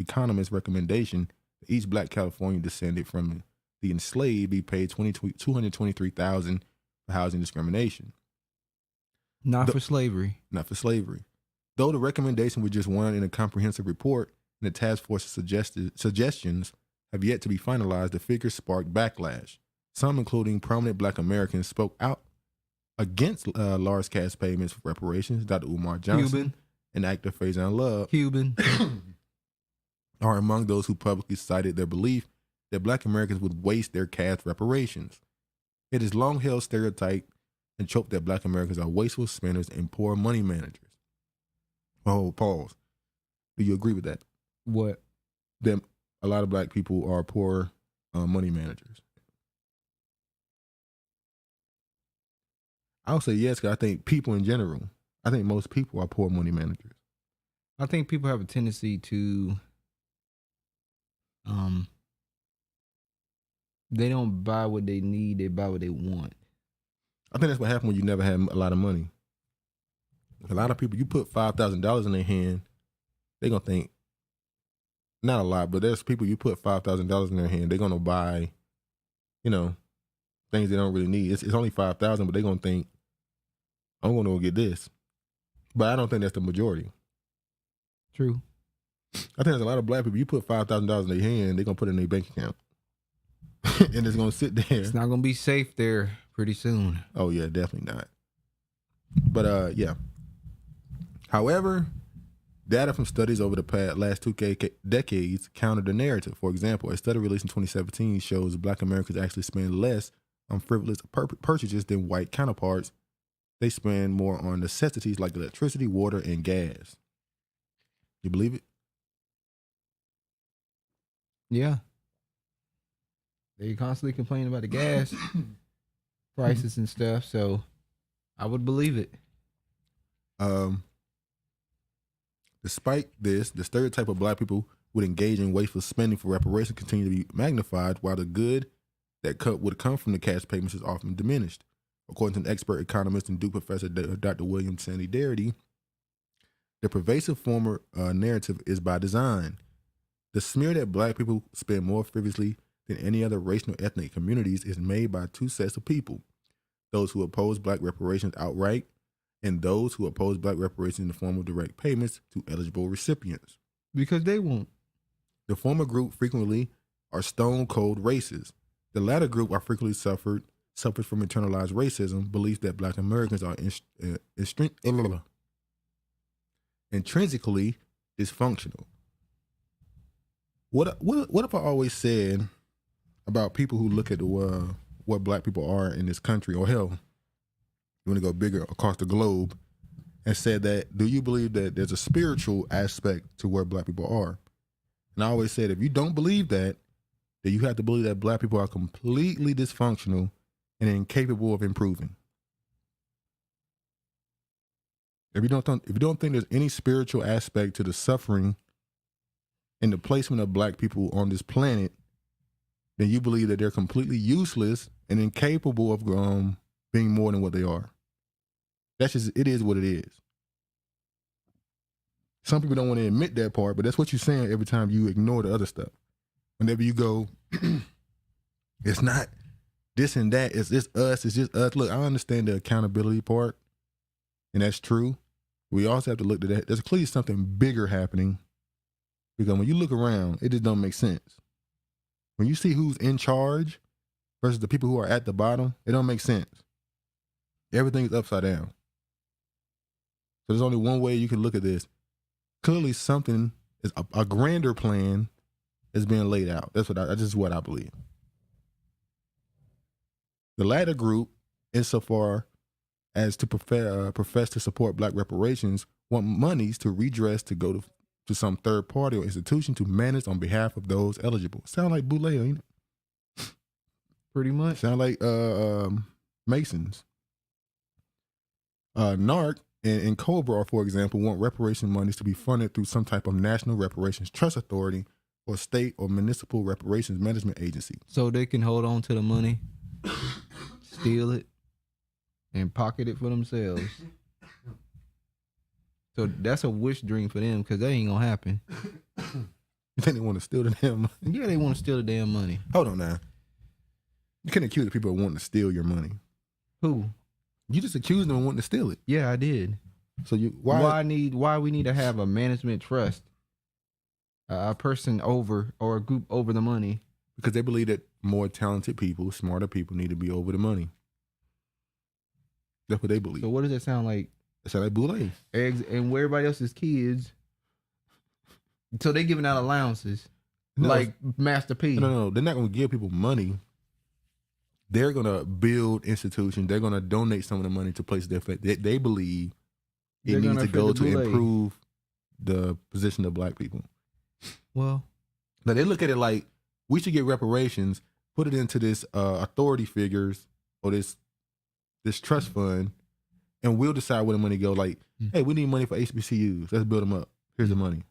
economists' recommendation that each black Californian descended from the enslaved be paid $223,000 for housing discrimination. Not for slavery. Not for slavery. Though the recommendation was just one in a comprehensive report and the task force's suggestions have yet to be finalized, the figures sparked backlash. Some, including prominent black Americans, spoke out against large cash payments for reparations. Dr. Umar Johnson Cuban. And actor Faison Love Cuban are among those who publicly cited their belief that black Americans would waste their cash reparations. It is long held stereotype and trope that black Americans are wasteful spenders and poor money managers. Oh, pause. Do you agree with that? What? That a lot of black people are poor money managers. I would say yes, because I think people in general, I think most people are poor money managers. I think people have a tendency to, they don't buy what they need, they buy what they want. I think that's what happens when you never have a lot of money. A lot of people, you put $5,000 in their hand, they're going to think, not a lot, but there's people you put $5,000 in their hand, they're going to buy, things they don't really need. It's only $5,000, but they're going to think, I'm going to go get this. But I don't think that's the majority. True. I think there's a lot of black people, you put $5,000 in their hand, they're going to put it in their bank account. And it's going to sit there. It's not going to be safe there pretty soon. Oh, yeah, definitely not. But, yeah. However, data from studies over the last 2 decades counter the narrative. For example, a study released in 2017 shows black Americans actually spend less on frivolous purchases than white counterparts they spend more on necessities like electricity, water, and gas. You believe it? Yeah. They constantly complain about the gas prices and stuff, so I would believe it. Despite this, the stereotype of black people would engage in wasteful spending for reparations continue to be magnified, while the good that would come from the cash payments is often diminished. According to an expert economist and Duke professor, Dr. William Sandy Darity, the pervasive former narrative is by design. The smear that black people spend more frivolously than any other racial or ethnic communities is made by two sets of people: those who oppose black reparations outright, and those who oppose black reparations in the form of direct payments to eligible recipients. Because they won't. The former group frequently are stone cold racists. The latter group are frequently suffers from internalized racism, beliefs that black Americans are intrinsically dysfunctional. What have I always said about people who look at what black people are in this country, or hell, you want to go bigger across the globe, and said that, do you believe that there's a spiritual aspect to where black people are? And I always said, if you don't believe that, then you have to believe that black people are completely dysfunctional and incapable of improving. If you don't think there's any spiritual aspect to the suffering and the placement of black people on this planet, then you believe that they're completely useless and incapable of being more than what they are. That's just, it is what it is. Some people don't want to admit that part, but that's what you're saying every time you ignore the other stuff. Whenever you go, it's not this and that, it's just us. Look, I understand the accountability part, and that's true. We also have to look at that. There's clearly something bigger happening, because when you look around, it just don't make sense. When you see who's in charge versus the people who are at the bottom, it don't make sense. Everything is upside down. So there's only one way you can look at this. Clearly something is a grander plan is being laid out. That's just what I believe. The latter group, insofar as to profess to support black reparations, want monies to redress to go to some third party or institution to manage on behalf of those eligible. Sound like Boule, ain't it? Pretty much. Sound like Masons. NARC and Cobra, for example, want reparation monies to be funded through some type of national reparations trust authority or state or municipal reparations management agency. So they can hold on to the money, steal it, and pocket it for themselves. So that's a wish dream for them, because that ain't gonna happen. You think they want to steal the damn money? Yeah, they want to steal the damn money. Hold on now. You can't accuse the people of wanting to steal your money. Who? You just accused them of wanting to steal it. Yeah, I did. So why we need to have a management trust, a person over or a group over the money? Because they believe that more talented people, smarter people need to be over the money. That's what they believe. So what does that sound like? It sounds like Boule. Eggs and where everybody else's kids. So they giving out allowances, like Master P. No. They're not going to give people money. They're going to build institutions. They're going to donate some of the money to places that they believe it needs to go to improve the position of black people. Well, now they look at it like, we should get reparations, put it into this authority figures or this trust fund, and we'll decide where the money go. Like, hey, we need money for HBCUs. Let's build them up. Here's the money.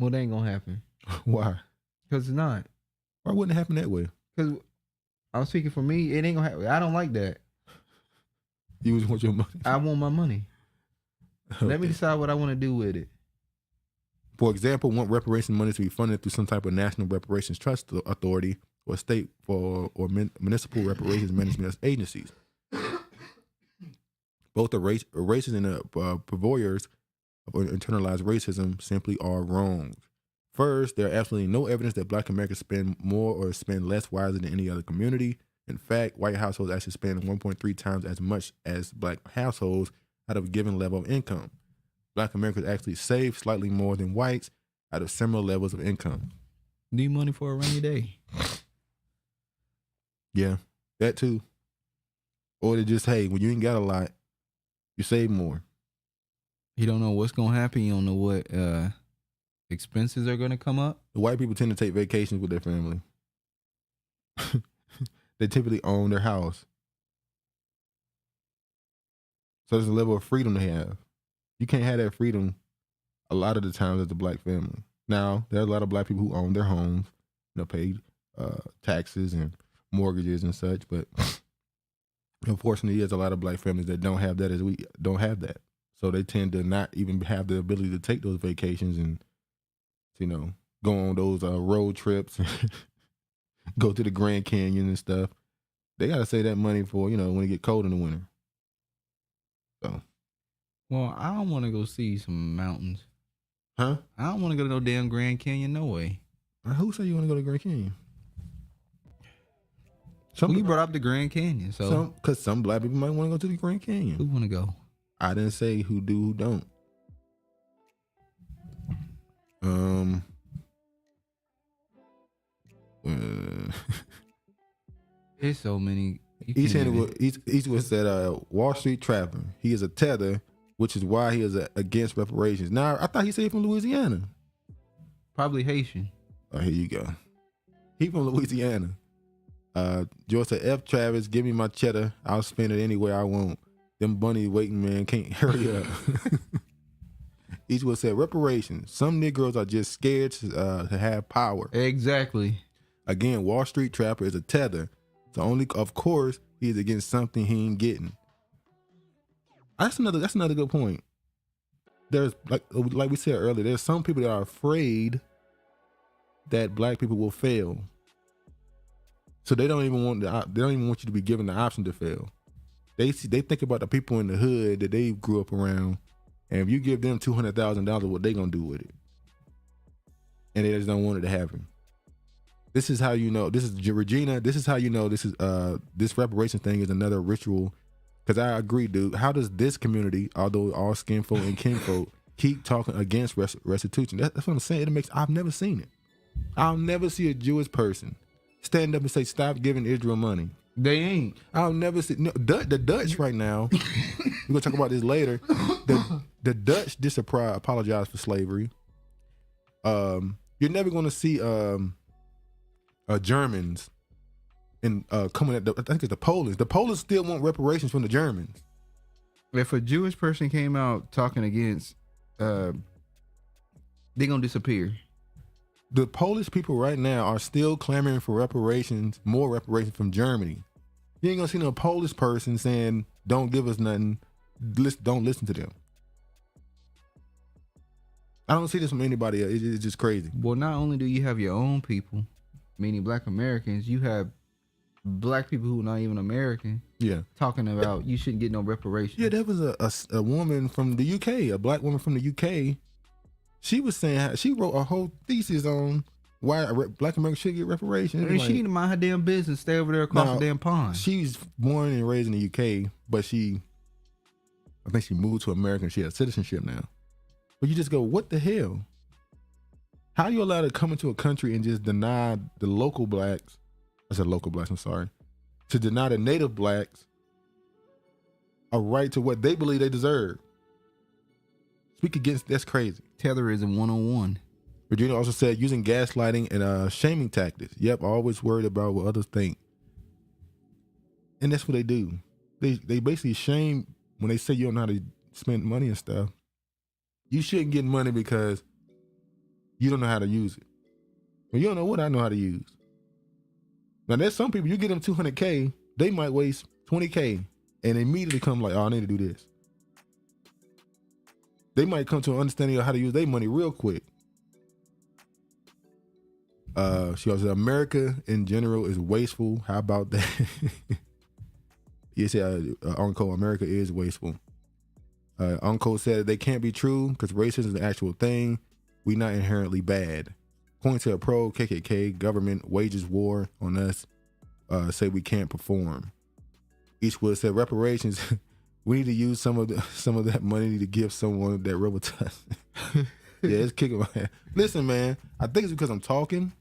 Well, that ain't going to happen. Why? Because it's not. Why wouldn't it happen that way? Because I'm speaking for me. It ain't going to happen. I don't like that. You just want your money? I want my money. Okay. Let me decide what I want to do with it. For example, want reparation money to be funded through some type of national reparations trust authority or state or municipal reparations management agencies. Both the racists and the purveyors of internalized racism simply are wrong. First, there are absolutely no evidence that black Americans spend more or spend less wisely than any other community. In fact, white households actually spend 1.3 times as much as black households out of a given level of income. Black Americans actually save slightly more than whites out of similar levels of income. Need money for a rainy day. Yeah, that too. Or to just, hey, when you ain't got a lot, You save more. You don't know what's gonna happen. You don't know what expenses are gonna come up. The white people tend to take vacations with their family. They typically own their house. So there's a level of freedom they have. You can't have that freedom a lot of the times as a black family. Now, there's a lot of black people who own their homes, pay taxes and mortgages and such, but unfortunately, there's a lot of black families that don't have that as we don't have that. So they tend to not even have the ability to take those vacations and, go on those road trips, go to the Grand Canyon and stuff. They got to save that money for, when it get cold in the winter. So. Well, I don't want to go see some mountains. Huh? I don't want to go to no damn Grand Canyon, no way. Who said you want to go to Grand Canyon? You brought up the Grand Canyon, so. Because some black people might want to go to the Grand Canyon. Who want to go? I didn't say who do, who don't. There's so many. Eastwood said, Wall Street trapper. He is a tether, which is why he is against reparations. Now, I thought he said he from Louisiana. Probably Haitian. Oh, here you go. He from Louisiana. George said, F. Travis, give me my cheddar. I'll spend it anywhere I want. Them bunny waiting, man, can't hurry up. Eastwood said, reparations. Some Negroes are just scared to have power. Exactly. Again, Wall Street trapper is a tether. So only, of course, he's against something he ain't getting. That's another good point. There's like we said earlier, there's some people that are afraid that black people will fail. So they don't even want you to be given the option to fail. They think about the people in the hood that they grew up around, and if you give them $200,000, what they gonna do with it? And they just don't want it to happen. This is how you know. This is Regina. This is how you know. This is this reparation thing is another ritual. Because I agree, dude. How does this community, although all skinfolk and kinfolk, keep talking against restitution? That's what I'm saying. I've never seen it. I'll never see a Jewish person stand up and say, "Stop giving Israel money." They ain't. I'll never see the Dutch right now. We're gonna talk about this later. The Dutch apologize for slavery. You're never gonna see Germans and coming at I think it's the Polish. The Polish still want reparations from the Germans. If a Jewish person came out talking against, they're gonna disappear. The Polish people right now are still clamoring for reparations, more reparations from Germany. You ain't gonna see no Polish person saying, "Don't give us nothing. Don't listen to them." I don't see this from anybody else. It's just crazy. Well, not only do you have your own people, meaning Black Americans, you have Black people who are not even American. Yeah, talking about you shouldn't get no reparations. Yeah, there was a woman from the UK, a Black woman from the UK. She was saying she wrote a whole thesis on why Black Americans should get reparations. I mean, she need to mind her damn business. Stay over there across the damn pond. She's born and raised in the UK, but I think she moved to America and she has citizenship now. But you just go, what the hell? How are you allowed to come into a country and just deny the local blacks? I said local blacks, I'm sorry. To deny the native blacks a right to what they believe they deserve. Speak against, that's crazy. Tetherism 101. Virginia also said using gaslighting and shaming tactics. Yep, always worried about what others think. And that's what they do. They basically shame when they say you don't know how to spend money and stuff. You shouldn't get money because you don't know how to use it. Well, you don't know what I know how to use. Now, there's some people, you get them $200K, they might waste $20K and immediately come like, oh, I need to do this. They might come to an understanding of how to use their money real quick. She also said, America in general is wasteful. How about that? Yes, Uncle, America is wasteful. Uncle said they can't be true because racism is an actual thing. We not inherently bad. Point to a pro KKK government wages war on us. Say we can't perform. Eastwood said reparations. We need to use some of that money to give someone that rubber touch. Yeah, it's kicking my head. Listen, man, I think it's because I'm talking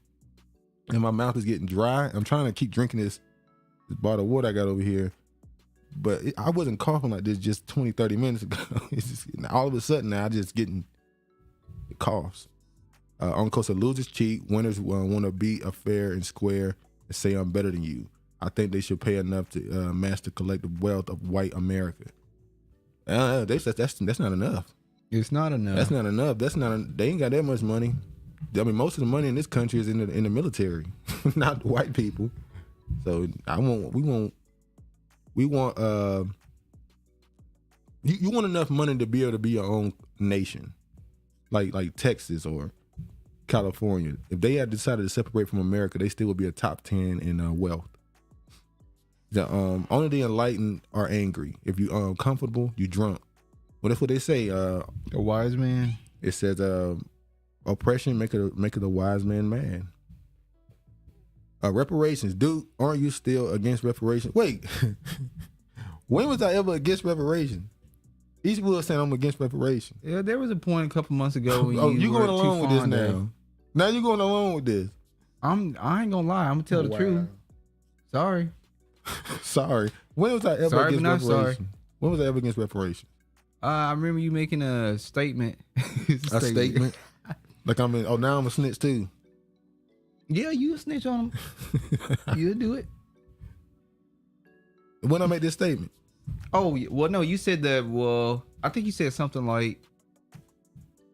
and my mouth is getting dry. I'm trying to keep drinking this bottle of water I got over here. I wasn't coughing like this just 20, 30 minutes ago. It's just, all of a sudden now I just getting coughs. Uncle said, losers cheat, winners want to be fair and square and say I'm better than you. I think they should pay enough to match the collective wealth of white America. That's not enough. It's not enough. That's not enough. They ain't got that much money. I mean, most of the money in this country is in the military, not the white people. So we want you want enough money to be able to be your own nation, like Texas or California. If they had decided to separate from America, they still would be a top 10 in wealth. Only the enlightened are angry. If you comfortable, you drunk. Well, that's what they say. A wise man. It says oppression make it a wise man mad. Reparations, dude. Aren't you still against reparations? Wait, when was I ever against reparations? Eastwood saying I'm against reparations. Yeah, there was a point a couple months ago. When you going along with this now? Now you going along with this? I ain't gonna lie. I'm gonna tell the truth. Sorry. Sorry. When was I ever against reparations? Sorry. When was I ever against reparations? I remember you making a statement. A statement? Like now I'm a snitch too. Yeah, you a snitch on them. You'll do it. When I make this statement? Oh, well, no, you said that, well, I think you said something like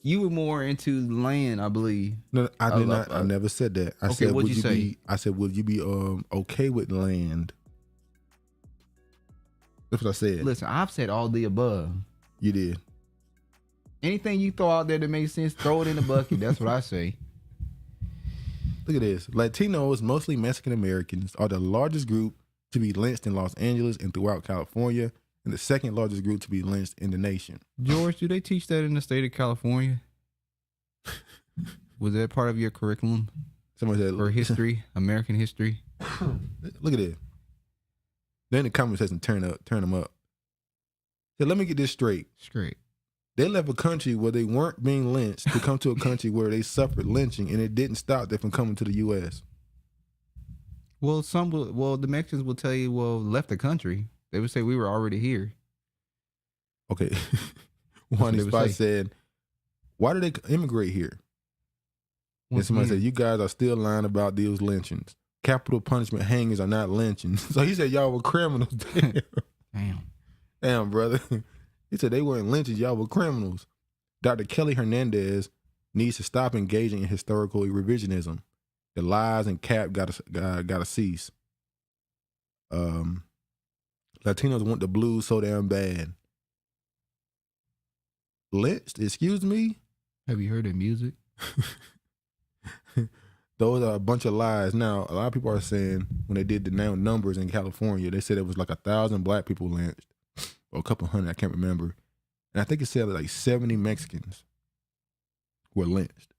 you were more into land, I believe. No, I did not. I never said that. I said, what'd you say? I said, would you be okay with land? That's what I said. Listen, I've said all the above. You did. Anything you throw out there that makes sense, throw it in the bucket. That's what I say. Look at this. Latinos, mostly Mexican Americans, are the largest group to be lynched in Los Angeles and throughout California, and the second largest group to be lynched in the nation. George, do they teach that in the state of California? Was that part of your curriculum? Somebody said, or history, American history? Look at this. Then the comment section turn them up. So let me get this straight. They left a country where they weren't being lynched to come to a country where they suffered lynching, and it didn't stop them from coming to the U.S. Well, the Mexicans will tell you, left the country. They would say we were already here. Okay. One Spice said, why did they immigrate here? And somebody said, you guys are still lying about these lynchings. Capital punishment hangings are not lynchings. So he said y'all were criminals. Damn, brother. He said they weren't lynchings, y'all were criminals. Dr. Kelly Hernandez needs to stop engaging in historical revisionism. The lies and cap gotta cease. Latinos want the blues so damn bad. Lynched? Excuse me? Have you heard of music? Those are a bunch of lies. Now, a lot of people are saying when they did the numbers in California, they said it was like 1,000 black people lynched. Or a couple hundred, I can't remember. And I think it said like 70 Mexicans were lynched.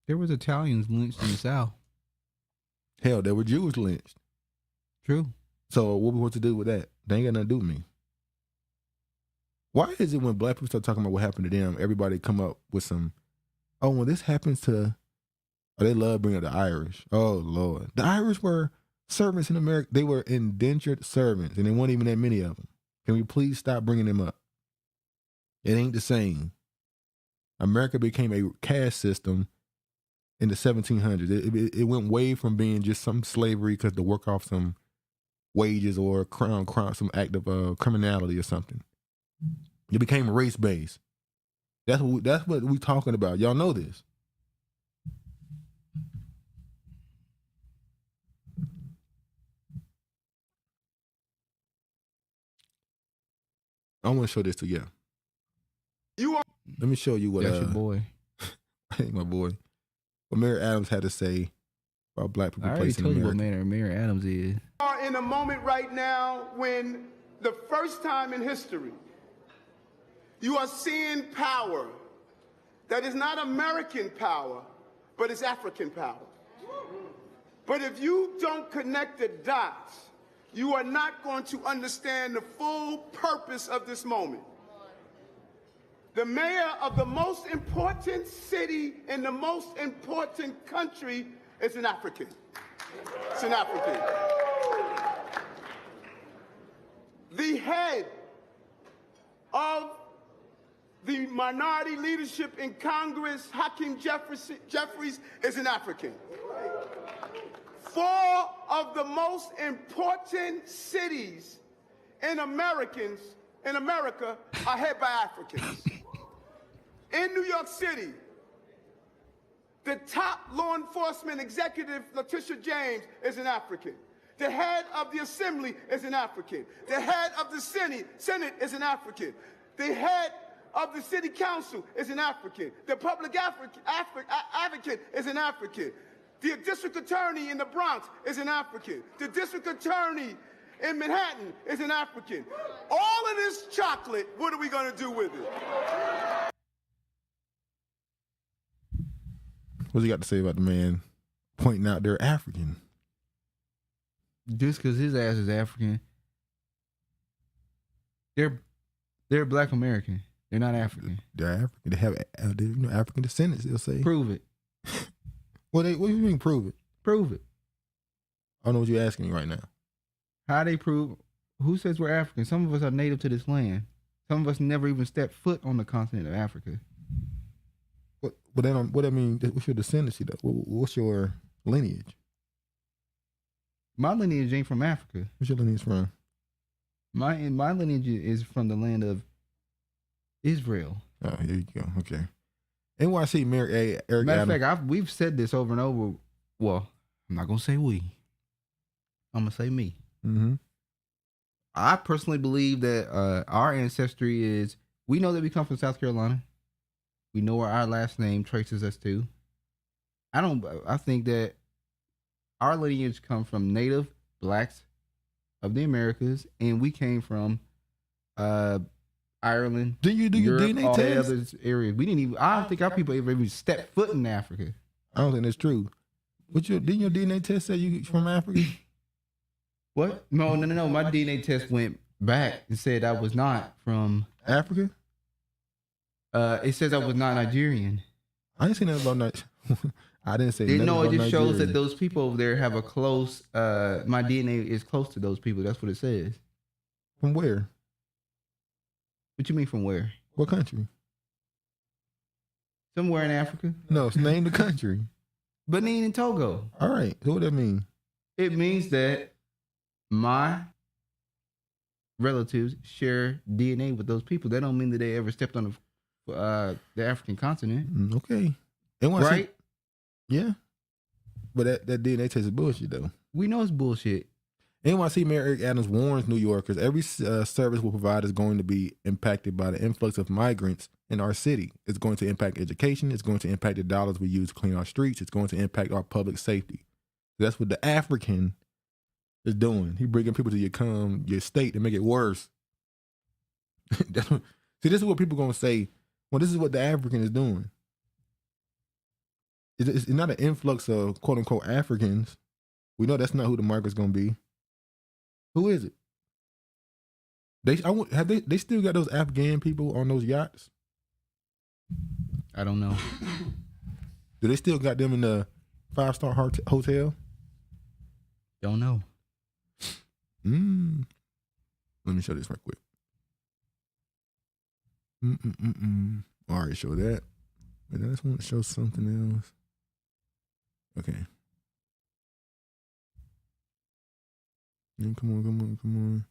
There was Italians lynched in the South. Hell, there were Jews lynched. True. So what we want to do with that? They ain't got nothing to do with me. Why is it when black people start talking about what happened to them, everybody come up with some, oh, when this happens to, oh, they love bringing up the Irish. Oh, Lord. The Irish were servants in America. They were indentured servants, and there weren't even that many of them. Can we please stop bringing them up? It ain't the same. America became a caste system in the 1700s. It went way from being just some slavery because to work off some wages or crime, some act of criminality or something. It became race-based. That's what we talking about. Y'all know this. I want to show this to you. Let me show you what. That's your boy. Ain't my boy. What Mayor Adams had to say about black people placing in America. I already told you what Mayor Adams is. We are in a moment right now when the first time in history you are seeing power that is not American power, but it's African power. But if you don't connect the dots, you are not going to understand the full purpose of this moment. The mayor of the most important city in the most important country is an African. It's an African. The head of the minority leadership in Congress, Hakeem Jeffries, is an African. 4 of the most important cities in America are headed by Africans. In New York City, the top law enforcement executive, Letitia James, is an African. The head of the Assembly is an African. The head of the Senate is an African. The head of the City Council is an African. The public advocate is an African. The district attorney in the Bronx is an African. The district attorney in Manhattan is an African. All of this chocolate, what are we going to do with it? What's he got to say about the man pointing out they're African? Just because his ass is African, they're Black American. They're not African. They're African. They have African descendants. They'll say. Prove it. What do you mean? Prove it. Prove it. I don't know what you're asking me right now. How they prove? Who says we're African? Some of us are native to this land. Some of us never even stepped foot on the continent of Africa. What I mean? What's your descendancy though? What's your lineage? My lineage ain't from Africa. What's your lineage from? My lineage is from the land of Israel. Oh, here you go. Okay. NYC Mayor Eric Matter of Adams. fact, we've said this over and over. Well, I'm not gonna say we. I'm gonna say me. Mm-hmm. I personally believe that our ancestry is. We know that we come from South Carolina. We know where our last name traces us to. I think that our lineage come from native blacks of the Americas, and we came from Ireland. Did you do Europe, your DNA all the test? other areas. We didn't even. I don't think our people ever even stepped foot in Africa. I don't think that's true. Didn't your DNA test say you from Africa? What? No. My DNA test went back and said I was not from Africa? It says I was not Nigerian. I didn't say nothing about Nigeria. I didn't say nothing No, about it just shows Nigeria. that those people over there have a close. My DNA is close to those people. That's what it says. From where? What you mean from where? What country? Somewhere in Africa. No, name the country. Benin and Togo. All right. So what that mean? It means that my relatives share DNA with those people. That don't mean that they ever stepped on the African continent. Okay. NYC, Right? Yeah. But that DNA test is bullshit, though. We know it's bullshit. NYC Mayor Eric Adams warns New Yorkers every service we'll provide is going to be impacted by the influx of migrants in our city. It's going to impact education. It's going to impact the dollars we use to clean our streets. It's going to impact our public safety. That's what the African is doing. He bringing people to your state to make it worse. See, this is what people going to say. Well, this is what the African is doing. It's not an influx of quote unquote Africans. We know that's not who the market's going to be. Who is it? They still got those Afghan people on those yachts? I don't know. Do they still got them in the 5-star hotel? Don't know. Let me show this right quick. All right, show that. But I just want to show something else. Okay. Come on.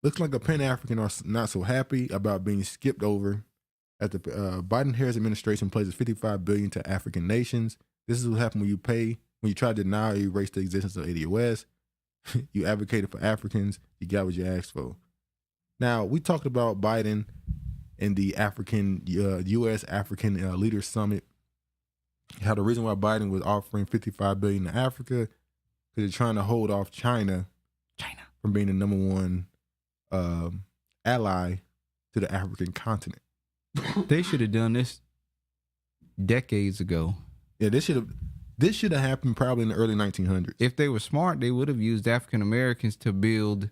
Looks like the Pan-African are not so happy about being skipped over as the Biden-Harris administration pledges $55 billion to African nations. This is what happens when you try to deny or erase the existence of ADOS. You advocated for Africans. You got what you asked for. Now, we talked about Biden and the U.S. African Leaders Summit. How the reason why Biden was offering $55 billion to Africa because they're trying to hold off China from being the number one ally to the African continent. They should have done this decades ago. Yeah, this should have happened probably in the early 1900s. If they were smart, they would have used African Americans to build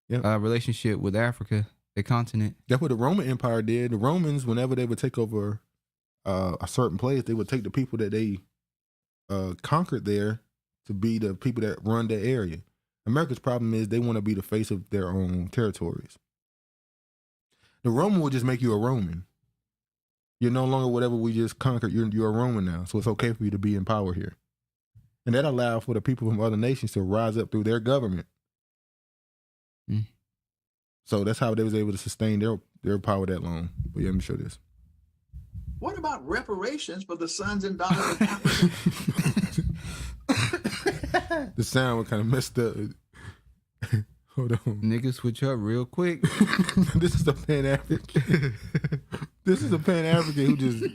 a relationship with Africa, the continent. That's what the Roman Empire did. The Romans, whenever they would take over a certain place, they would take the people that they conquered there to be the people that run that area. America's problem is they want to be the face of their own territories. The Roman will just make you a Roman. You're no longer whatever we just conquered. You're a Roman now, so it's okay for you to be in power here. And that allowed for the people from other nations to rise up through their government. Mm. So that's how they was able to sustain their power that long. But yeah, let me show this. What about reparations for the sons and daughters of Africa? The sound was kind of messed up. Hold on. Niggas switch up real quick. This is a Pan-African. This is a Pan-African who just,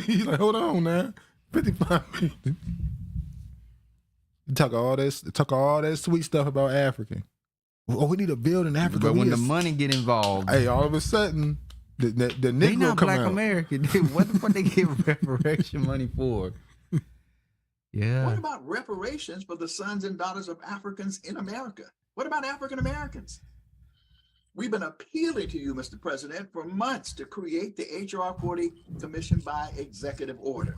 he's like, hold on now. 55 minutes. Talk all that sweet stuff about African. Oh, we need a build in Africa. But when the money get involved, hey, all of a sudden, the they Negro not come Black out. American. What the fuck they give reparation money for? Yeah. What about reparations for the sons and daughters of Africans in America? What about African Americans? We've been appealing to you, Mr. President, for months to create the H.R. 40 Commission by executive order.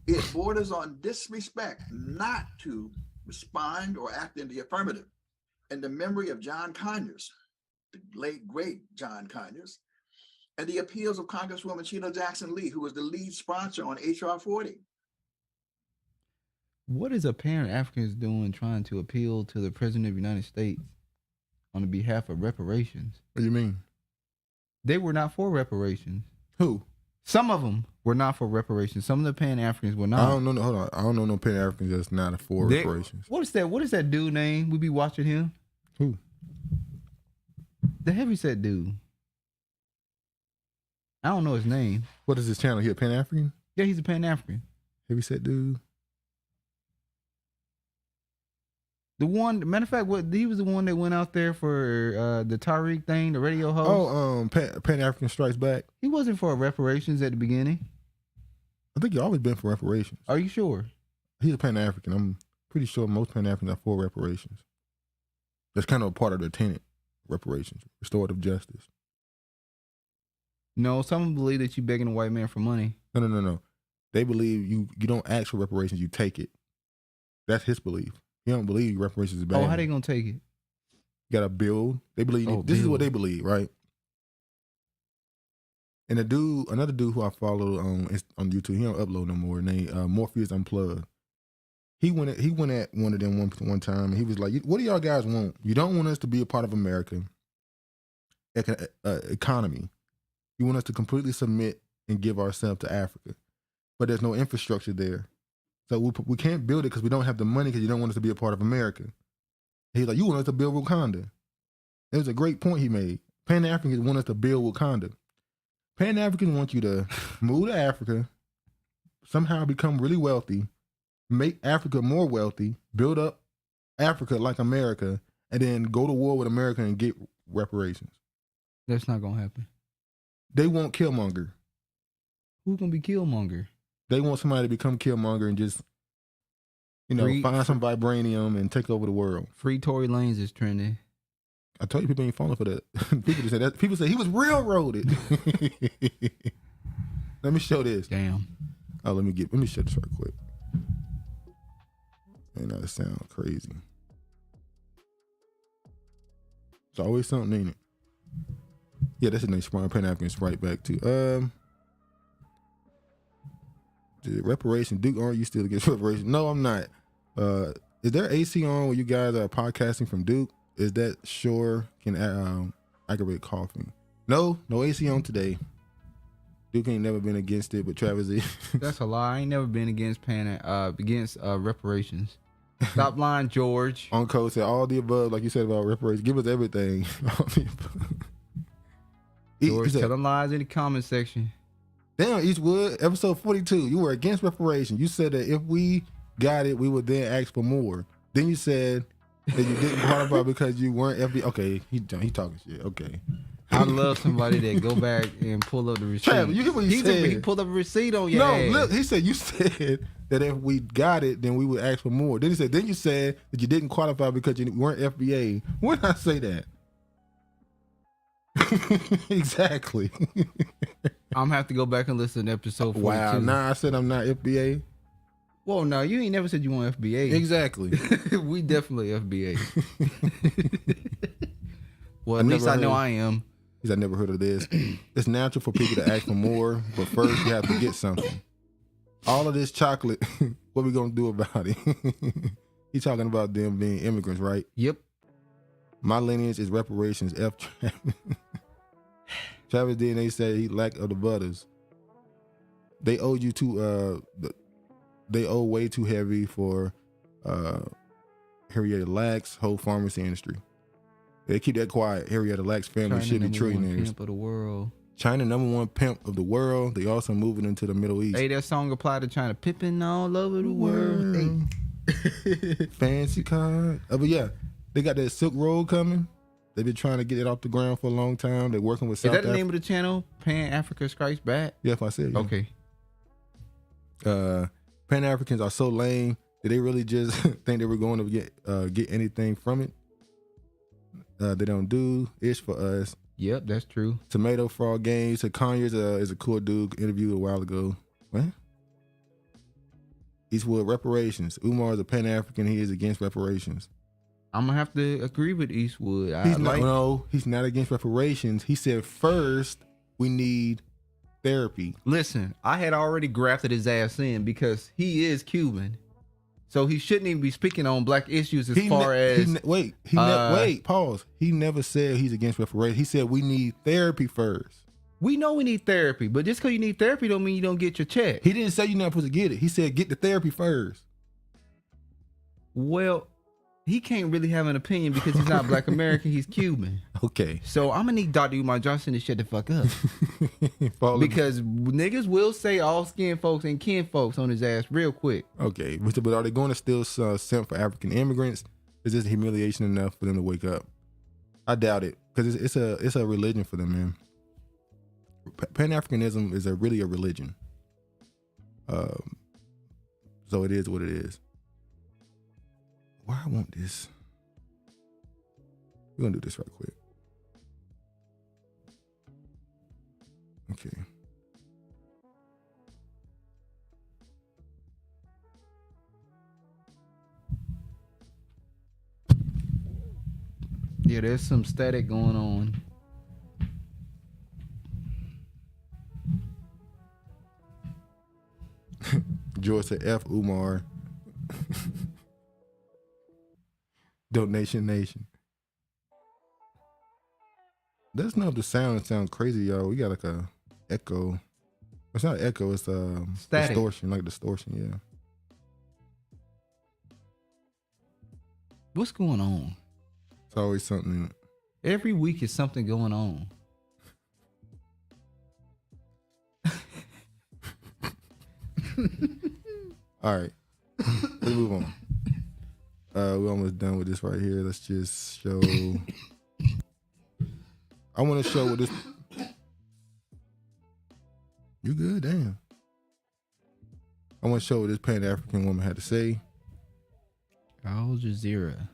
It borders on disrespect not to respond or act in the affirmative. In the memory of John Conyers, the late, great John Conyers, and the appeals of Congresswoman Sheila Jackson-Lee, who was the lead sponsor on H.R. 40. What is a Pan-Africans doing trying to appeal to the President of the United States on the behalf of reparations? What do you mean? They were not for reparations. Who? Some of them were not for reparations. Some of the Pan-Africans were not. I don't know. Hold on. I don't know no Pan-Africans that's not for reparations. What is that dude name? We be watching him. Who? The heavyset dude. I don't know his name. What is his channel? He a Pan-African? Yeah, he's a Pan-African. Heavy set dude. The one, matter of fact, he was the one that went out there for the Tariq thing, the radio host. Oh, Pan-African Strikes Back. He wasn't for reparations at the beginning. I think he always been for reparations. Are you sure? He's a Pan-African. I'm pretty sure most Pan-Africans are for reparations. That's kind of a part of their tenet, reparations, restorative justice. No, some believe that you're begging a white man for money. No. They believe you don't ask for reparations, you take it. That's his belief. He don't believe reparations is bad. Oh, how they gonna take it? You gotta build. They believe this is what they believe, right? And another dude who I follow on YouTube, he don't upload no more. Named Morpheus Unplugged. He went at one of them one time, and he was like, "What do y'all guys want? You don't want us to be a part of America economy. You want us to completely submit and give ourselves to Africa, but there's no infrastructure there. So we can't build it because we don't have the money because you don't want us to be a part of America." And he's like, "You want us to build Wakanda." It was a great point he made. Pan-Africans want us to build Wakanda. Pan-Africans want you to move to Africa, somehow become really wealthy, make Africa more wealthy, build up Africa like America, and then go to war with America and get reparations. That's not gonna happen. They want Killmonger. Who's gonna be Killmonger? They want somebody to become Killmonger and just, find some vibranium and take over the world. Free Tory Lanez is trending. I told you people ain't falling for that. People just say that. People say he was railroaded. Let me show this. Damn. Oh, let me show this right quick. Man, that sound crazy. It's always something, ain't it? Yeah, that's the next one. Pan-Africans right back to. The reparation. Duke, are you still against reparation? No, I'm not. Is there AC on when you guys are podcasting from Duke? Is that sure can aggravate coughing? No AC on today. Duke ain't never been against it, but Travis is. That's a lie. I ain't never been against reparations. Stop lying, George. Uncle said all the above, like you said about reparations. Give us everything. All the above. George, tell them lies in the comment section. Damn, Eastwood, episode 42. You were against reparations. You said that if we got it, we would then ask for more. Then you said that you didn't qualify because you weren't FBI. Okay, he talking shit. Okay. I love somebody that go back and pull up the receipt. Travis, you hear what he said? He pulled up a receipt on your ass. No, look, he said you said that if we got it, then we would ask for more. Then you said that you didn't qualify because you weren't FBA. When did I say that? Exactly. I'm gonna have to go back and listen to episode 42. Wow, nah, I said I'm not FBA. Whoa, no, you ain't never said you want FBA. Exactly. We definitely FBA. Well, at least I know I am. Because I never heard of this. It's natural for people to ask for more, but first you have to get something. All of this chocolate, what we gonna do about it? He's talking about them being immigrants, right? Yep. My lineage is reparations. F. Travis. Travis DNA said he lack of the butters. They owe you too. They owe way too heavy for Henrietta Lacks whole pharmacy industry. They keep that quiet. Henrietta Lacks family should be trillionaires. Pimp of the world. China #1 pimp of the world. They also moving into the Middle East. Hey, that song applied to China. Pippin' all over the world. Hey. Fancy car. But yeah, they got that Silk Road coming. They've been trying to get it off the ground for a long time. They're working with South Is that the name of the channel? Pan Africa Strikes Back? Yeah, if I said. Yeah. Okay. Pan-Africans are so lame that they really just think they were going to get anything from it. They don't do ish for us. Yep, that's true. Tomato Frog Games. So Kanye is a cool dude. Interviewed a while ago. What? Eastwood Reparations. Umar is a Pan-African. He is against reparations. I'm gonna have to agree with Eastwood. He's not against reparations. He said first we need therapy. Listen, I had already grafted his ass in because he is Cuban, so he shouldn't even be speaking on black issues Pause. He never said he's against reparations. He said we need therapy first. We know we need therapy, but just because you need therapy don't mean you don't get your check. He didn't say you're not supposed to get it. He said get the therapy first. Well, he can't really have an opinion because he's not black American. He's Cuban. Okay. So I'm gonna need Dr. Umar Johnson to shut the fuck up. Because niggas will say all skin folks and kin folks on his ass real quick. Okay. But are they going to still send for African immigrants? Is this humiliation enough for them to wake up? I doubt it. Because it's a religion for them, man. Pan-Africanism is really a religion. So it is what it is. Why I want this? We're gonna do this right quick. Okay. Yeah, there's some static going on. George said F Umar. Donation Nation. Let's know if the sound sounds crazy, y'all. We got like a echo. It's not echo, it's static. Distortion, like distortion, yeah. What's going on? It's always something. Every week is something going on. All right. Let's move on. We're almost done with this right here. Let's just show. I want to show what this. You good? Damn. I want to show what this Pan-African woman had to say. Al Jazeera.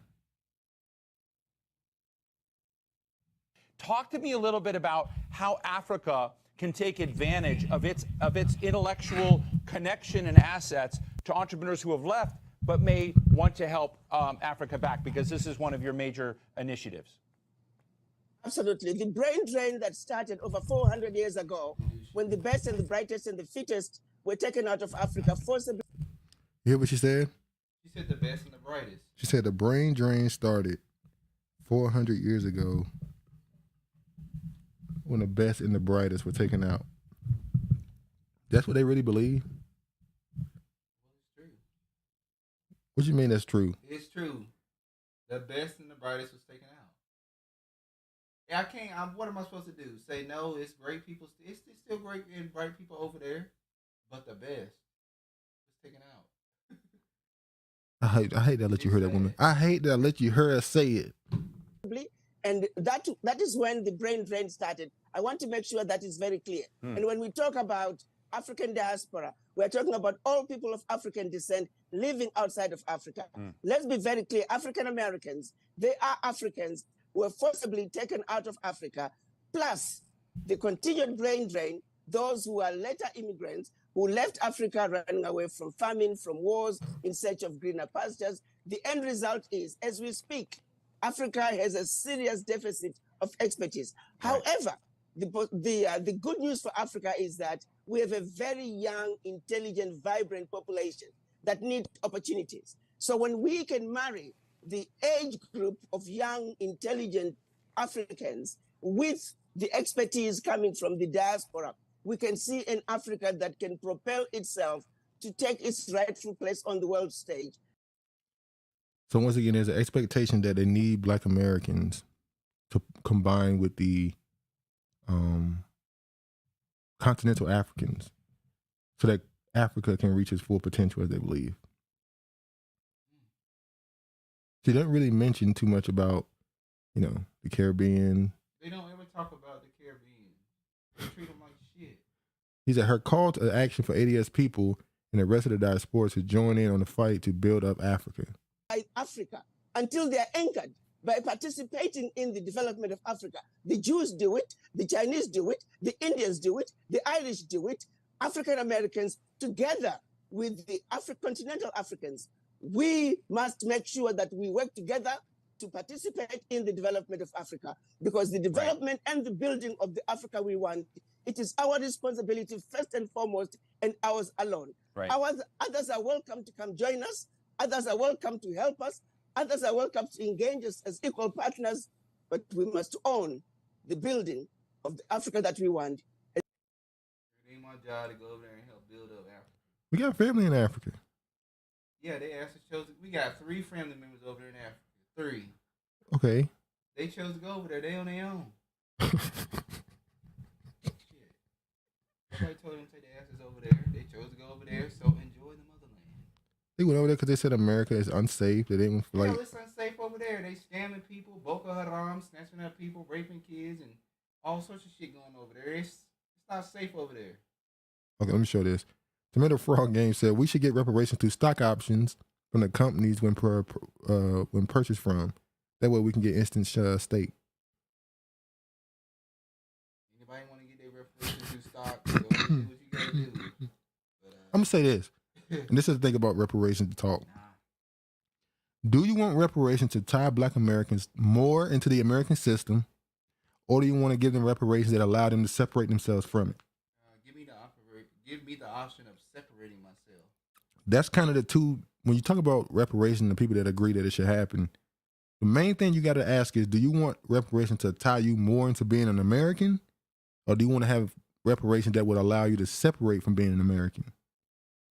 Talk to me a little bit about how Africa can take advantage of its intellectual connection and assets to entrepreneurs who have left but may want to help Africa back, because this is one of your major initiatives. Absolutely. The brain drain that started over 400 years ago, when the best and the brightest and the fittest were taken out of Africa forcibly. You hear what she said? She said the best and the brightest. She said the brain drain started 400 years ago when the best and the brightest were taken out. That's what they really believe? What you mean that's true? It's true. The best and the brightest was taken out. Yeah, I can't. What am I supposed to do? Say no? It's great people. It's still great and bright people over there, but the best was taken out. I hate that I let you hear that woman. I hate that I let you hear her say it. And that is when the brain drain started. I want to make sure that is very clear. And when we talk about African diaspora, we're talking about all people of African descent living outside of Africa. Let's be very clear. African Americans, they are Africans who were forcibly taken out of Africa, plus the continued brain drain, those who are later immigrants who left Africa running away from famine, from wars, in search of greener pastures. The end result is, as we speak, Africa has a serious deficit of expertise. Right. However, the good news for Africa is that we have a very young, intelligent, vibrant population that need opportunities. So when we can marry the age group of young, intelligent Africans with the expertise coming from the diaspora, we can see an Africa that can propel itself to take its rightful place on the world stage. So once again, there's an expectation that they need Black Americans to combine with the continental Africans so that Africa can reach its full potential, as they believe. She doesn't really mention too much about, you know, the Caribbean. They don't ever talk about the Caribbean. They treat them like shit. He said her call to action for ADS people and the rest of the diaspora to join in on the fight to build up Africa. Africa, until they are anchored by participating in the development of Africa. The Jews do it, the Chinese do it, the Indians do it, the Irish do it, African Americans together with the continental Africans. We must make sure that we work together to participate in the development of Africa, because the development and the building of the Africa we want, it is our responsibility first and foremost, and ours alone. Right. Others are welcome to come join us. Others are welcome to help us. Others are welcome to engage us as equal partners, but we must own the building of the Africa that we want. It ain't my job to go over there and help build up Africa. We got family in Africa. Yeah, they asked us chose. We got 3 family members over there in Africa. 3. Okay. They chose to go over there. They on their own. Shit. Nobody told them to take their asses over there. They chose to go over there, so enjoy the motherland. They went over there because they said America is unsafe. They didn't like. Yeah, it's unsafe over there. They scamming people, Boko Haram, snatching up people, raping kids, and all sorts of shit going over there. It's not safe over there. Okay, let me show this. Tomato Frog Game said we should get reparations through stock options from the companies when purchased from. That way we can get instant stake. Anybody want to get their reparations through stock? Go do what you gotta do. But, I'm gonna say this, and this is the thing about reparations talk. Do you want reparations to tie Black Americans more into the American system, or do you want to give them reparations that allow them to separate themselves from it? Give me the option of separating myself. That's kind of the two. When you talk about reparations, the people that agree that it should happen, the main thing you got to ask is, do you want reparations to tie you more into being an American, or do you want to have reparations that would allow you to separate from being an American?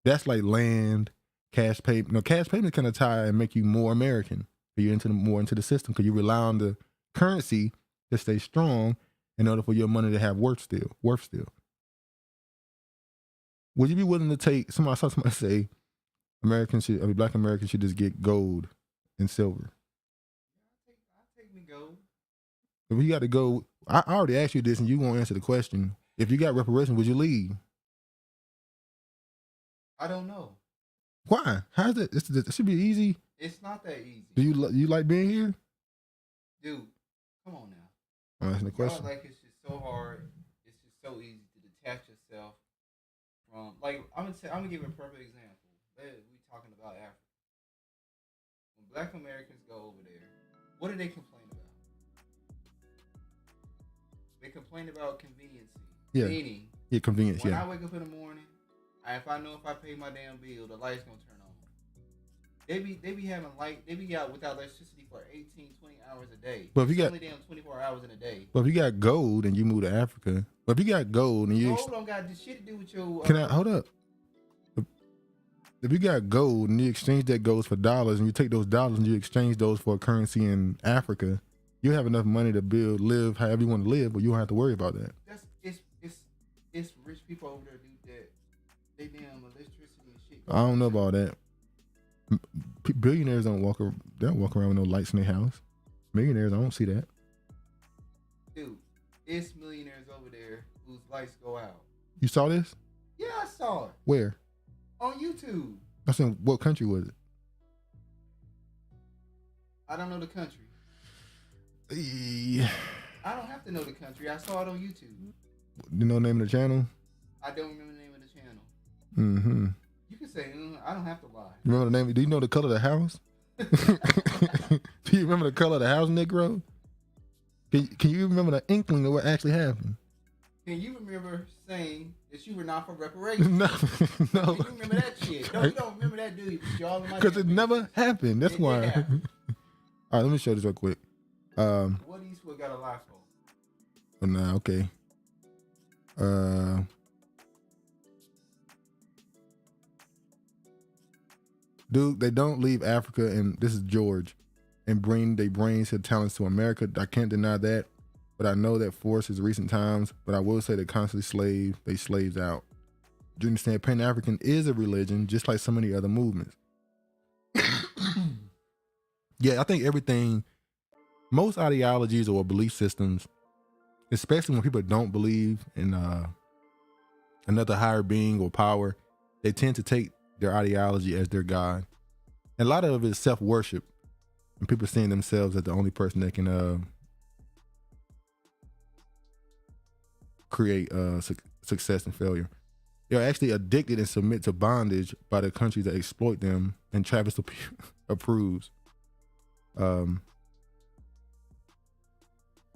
That's like land, cash payment. No, cash payment kind of tie and make you more American. You're more into the system because you rely on the currency to stay strong in order for your money to have worth still. Would you be willing to take? I saw somebody say, Black Americans should just get gold and silver. I'll take me gold. If you got to go, I already asked you this, and you won't answer the question. If you got reparations, would you leave? I don't know. Why? How's it? It should be easy. It's not that easy. Do you like being here? Dude, come on now. I'm asking the question. Like it's just so hard. It's just so easy to detach yourself from. Like I'm gonna give a perfect example. We talking about Africa. When Black Americans go over there, what do they complain about? They complain about convenience. Yeah. Meaning, Convenience. when I wake up in the morning, if I know if I pay my damn bill, the light's gonna turn on. They be having light. They be out without electricity for 18, 20 hours a day. But if you got only damn 24 hours in a day. But if you got gold and you move to Africa, but if you got gold and you gold don't got shit to do with your. Can I hold up? If you got gold and you exchange that gold for dollars, and you take those dollars and you exchange those for a currency in Africa, you have enough money to live however you want to live, but you don't have to worry about that. It's rich people over there do that. They damn electricity and shit. I don't know about that. Billionaires don't walk around with no lights in their house. Millionaires, I don't see that. Dude, it's millionaires over there whose lights go out. You saw this? Yeah, I saw it. Where? On YouTube. I said, what country was it? I don't know the country. Yeah. I don't have to know the country. I saw it on YouTube. You know the name of the channel? I don't remember the name of the channel. Mm-hmm. You can say, I don't have to lie. Remember the name? Do you know the color of the house? Do you remember the color of the house, Negro? Can you remember the inkling of what actually happened? Can you remember saying that you were not for reparations? No. Can you remember that shit? No, you don't remember that, do you? Because it never happened. That's why. All right, let me show this real quick. What Eastwood got a lie for? Oh, nah, okay. Dude, they don't leave Africa, and this is George, and bring their brains and talents to America. I can't deny that, but I know that force is recent times, but I will say they constantly slaves out. Do you understand? Pan-African is a religion, just like so many other movements. Yeah, I think most ideologies or belief systems, especially when people don't believe in another higher being or power, they tend to take their ideology as their God. And a lot of it is self-worship, and people seeing themselves as the only person that can create success and failure. They're actually addicted and submit to bondage by the countries that exploit them, and Travis approves.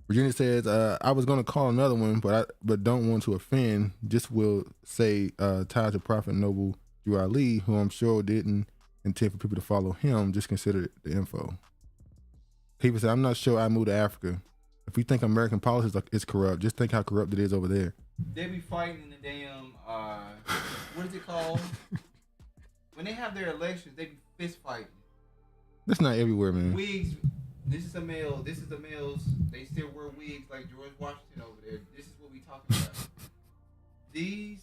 Virginia says, I was going to call another one, but don't want to offend. Just will say tied to Prophet Noble Drew Ali, who I'm sure didn't intend for people to follow him. Just consider the info. People say, I'm not sure I moved to Africa. If we think American politics is corrupt, just think how corrupt it is over there. They be fighting in the damn, what is it called? When they have their elections, they be fist fighting. That's not everywhere, man. Wigs. This is a male. This is the males. They still wear wigs like George Washington over there. This is what we talking about. These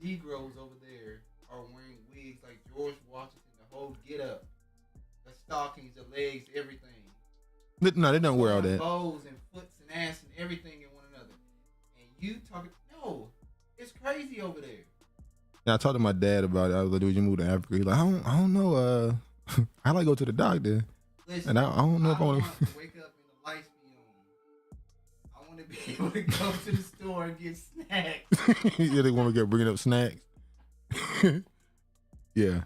Negroes over there are wearing wigs like George Washington. The whole get up, the stockings, the legs, everything. No, they don't wear all that. Bows and foots and ass and everything in one another. And you talking? No, it's crazy over there. Yeah, I talked to my dad about it. I was like, "Dude, you move to Africa?" He's like, "I don't know. I like to go to the doctor." Listen, and I don't know if I want to wake up and the lights be on. I want to be able to go to the store and get snacks. Yeah, they want to get bringing up snacks. Yeah.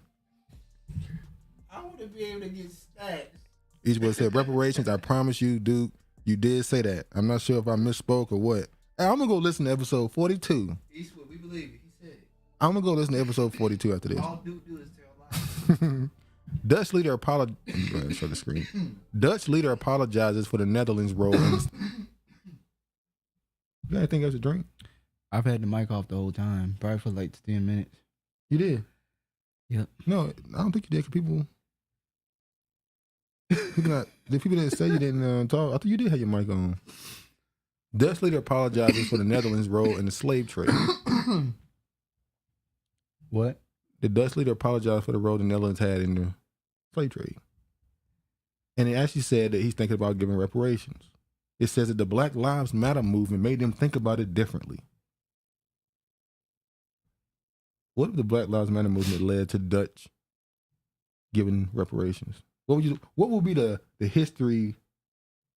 I want to be able to get snacks. Each one said, reparations, I promise you, Duke, you did say that. I'm not sure if I misspoke or what. Hey, I'm going to go listen to episode 42. Eastwood, we believe it. He said it. I'm going to go listen to episode 42 after this. All Duke do is tell lies. Dutch leader show the screen. Dutch leader apologizes for the Netherlands role in you got anything else to drink? I've had the mic off the whole time, probably for like 10 minutes. You did? Yep. No, I don't think you did. Cause people didn't say you didn't talk. I thought you did have your mic on. Dutch leader apologizes for the Netherlands' role in the slave trade. What? The Dutch leader apologized for the role the Netherlands had in the slave trade. And he actually said that he's thinking about giving reparations. It says that the Black Lives Matter movement made them think about it differently. What if the Black Lives Matter movement led to Dutch giving reparations? What would be the history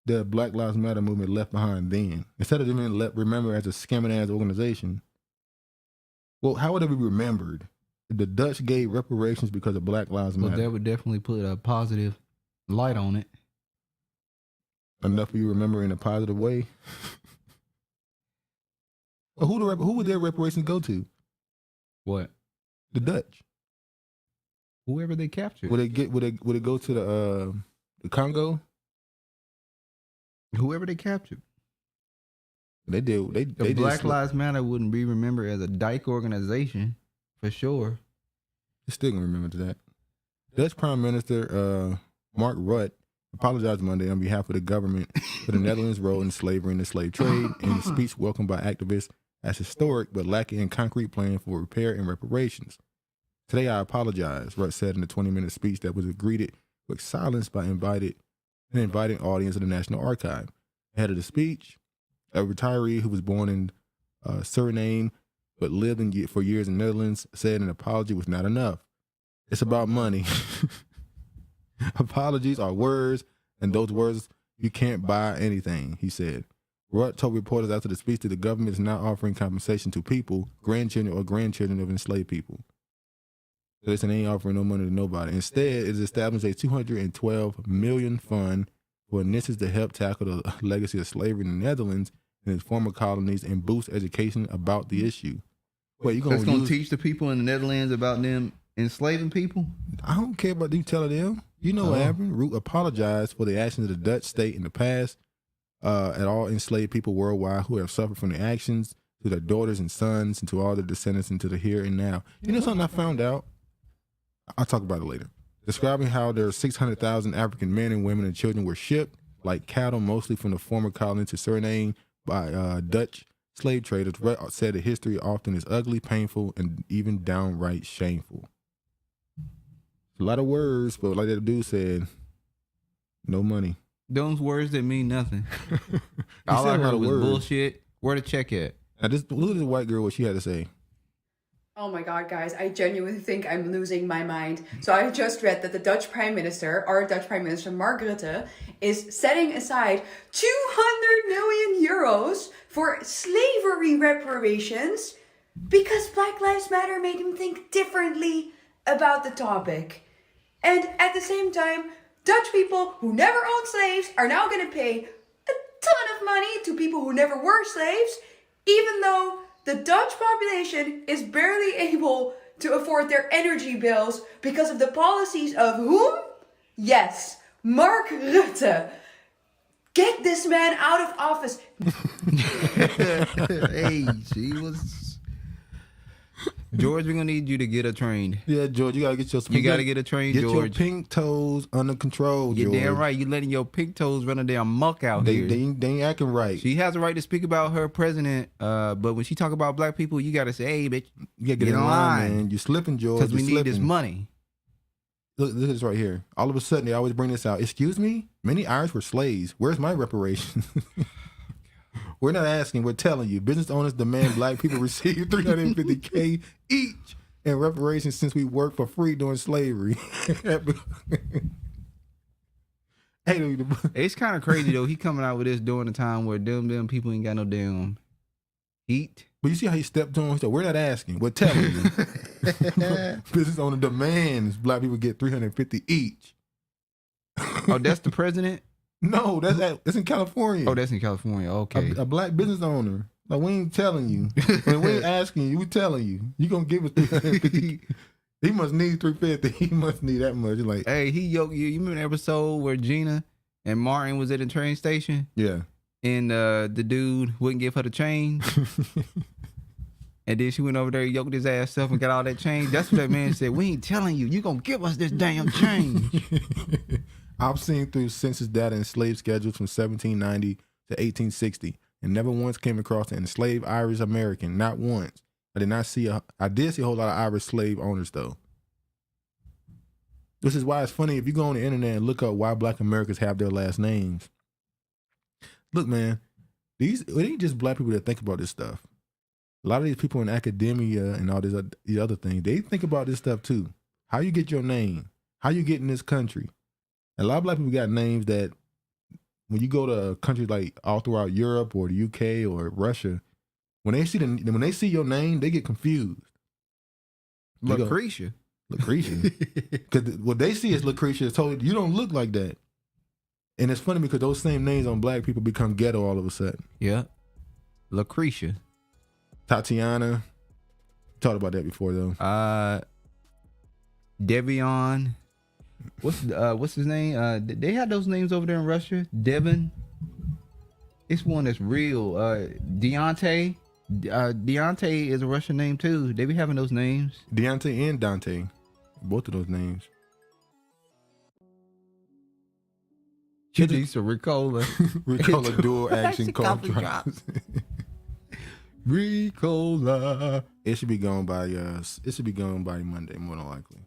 the Black Lives Matter movement left behind then? Instead of them being remembered as a scamming ass organization, well, how would it be remembered if the Dutch gave reparations because of Black Lives Matter? Well, that would definitely put a positive light on it. Enough for you to remember in a positive way. Well, who would their reparations go to? What? The Dutch. Whoever they captured. Would it go to the Congo? Whoever they captured. They did. The Black Lives Matter wouldn't be remembered as a dyke organization, for sure. They're still gonna remember that. Dutch Prime Minister Mark Rutte apologized Monday on behalf of the government for the Netherlands' role in slavery and the slave trade, in a speech welcomed by activists as historic but lacking in concrete plan for repair and reparations. Today I apologize, Rutte said in a 20-minute speech that was greeted with silence by an inviting audience of the National Archive. Ahead of the speech, a retiree who was born in Suriname but lived for years in the Netherlands said an apology was not enough. It's about money. Apologies are words, and those words, you can't buy anything, he said. Rudd told reporters after the speech that the government is not offering compensation to people, grandchildren or grandchildren of enslaved people. So they ain't offering no money to nobody. Instead, it has established a $212 million fund for initiatives to help tackle the legacy of slavery in the Netherlands and its former colonies and boost education about the issue. Wait, you going to teach the people in the Netherlands about them enslaving people? I don't care about you telling them. You know what happened. Root apologized for the actions of the Dutch state in the past at all enslaved people worldwide who have suffered from the actions, to their daughters and sons, and to all their descendants into the here and now. You know something I found out? I'll talk about it later. Describing how there are 600,000 African men and women and children were shipped like cattle, mostly from the former colony to Suriname by Dutch slave traders, said that history often is ugly, painful, and even downright shameful. A lot of words, but like that dude said, no money. Those words that mean nothing. All I heard was bullshit. Where the check at? Now, look at the white girl, what she had to say. Oh my God, guys, I genuinely think I'm losing my mind. So I just read that the Dutch Prime Minister, our Dutch Prime Minister, Mark Rutte, is setting aside 200 million euros for slavery reparations because Black Lives Matter made him think differently about the topic. And at the same time, Dutch people who never owned slaves are now going to pay a ton of money to people who never were slaves, even though the Dutch population is barely able to afford their energy bills because of the policies of whom? Yes, Mark Rutte. Get this man out of office. Hey, she was... George, we're going to need you to get her trained. Yeah, George, you got to get your... You got to get her trained, George. Get your pink toes under control, George. You're damn right. You're letting your pink toes run a damn muck out here. They ain't acting right. She has a right to speak about her president, but when she talk about black people, you got to say, hey, bitch, you got to get in line, man. You're slipping, George. Because we need this money. Look, this right here. All of a sudden, they always bring this out. Excuse me? Many Irish were slaves. Where's my reparations? We're not asking. We're telling you. Business owners demand black people receive $350K each in reparations since we worked for free during slavery. It's kind of crazy, though. He coming out with this during the time where them people ain't got no damn heat. But you see how he stepped on? He said, we're not asking. We're telling you. Business owner demands black people get $350 each. Oh, that's the president? No, that's in California. Oh, that's in California. Okay. A black business owner. Like, we ain't telling you. We ain't asking you. We telling you. You gonna give us $350. He must need $350. He must need that much. Like, hey, he yoked you. You remember the episode where Gina and Martin was at the train station? Yeah. And the dude wouldn't give her the change. And then she went over there, yoked his ass up and got all that change. That's what that man said. We ain't telling you. You gonna give us this damn change. I've seen through census data and slave schedules from 1790 to 1860 and never once came across an enslaved Irish American. Not once. I did see a whole lot of Irish slave owners, though. This is why it's funny if you go on the internet and look up why black Americans have their last names. Look, man, it ain't just black people that think about this stuff. A lot of these people in academia and all these other things, they think about this stuff too. How you get your name? How you get in this country? A lot of black people got names that when you go to countries like all throughout Europe or the UK or Russia, when they see your name, they get confused. Lucretia. Because what they see is Lucretia is totally, you don't look like that. And it's funny because those same names on black people become ghetto all of a sudden. Yeah. Lucretia. Tatiana. Talked about that before though. Devion. What's his name? They had those names over there in Russia. Devin. It's one that's real. Deontay. Deontay is a Russian name too. They be having those names. Deontay and Dante. Both of those names. She needs some Ricola. Ricola dual action cough drops. Ricola. It should be gone by Monday, more than likely.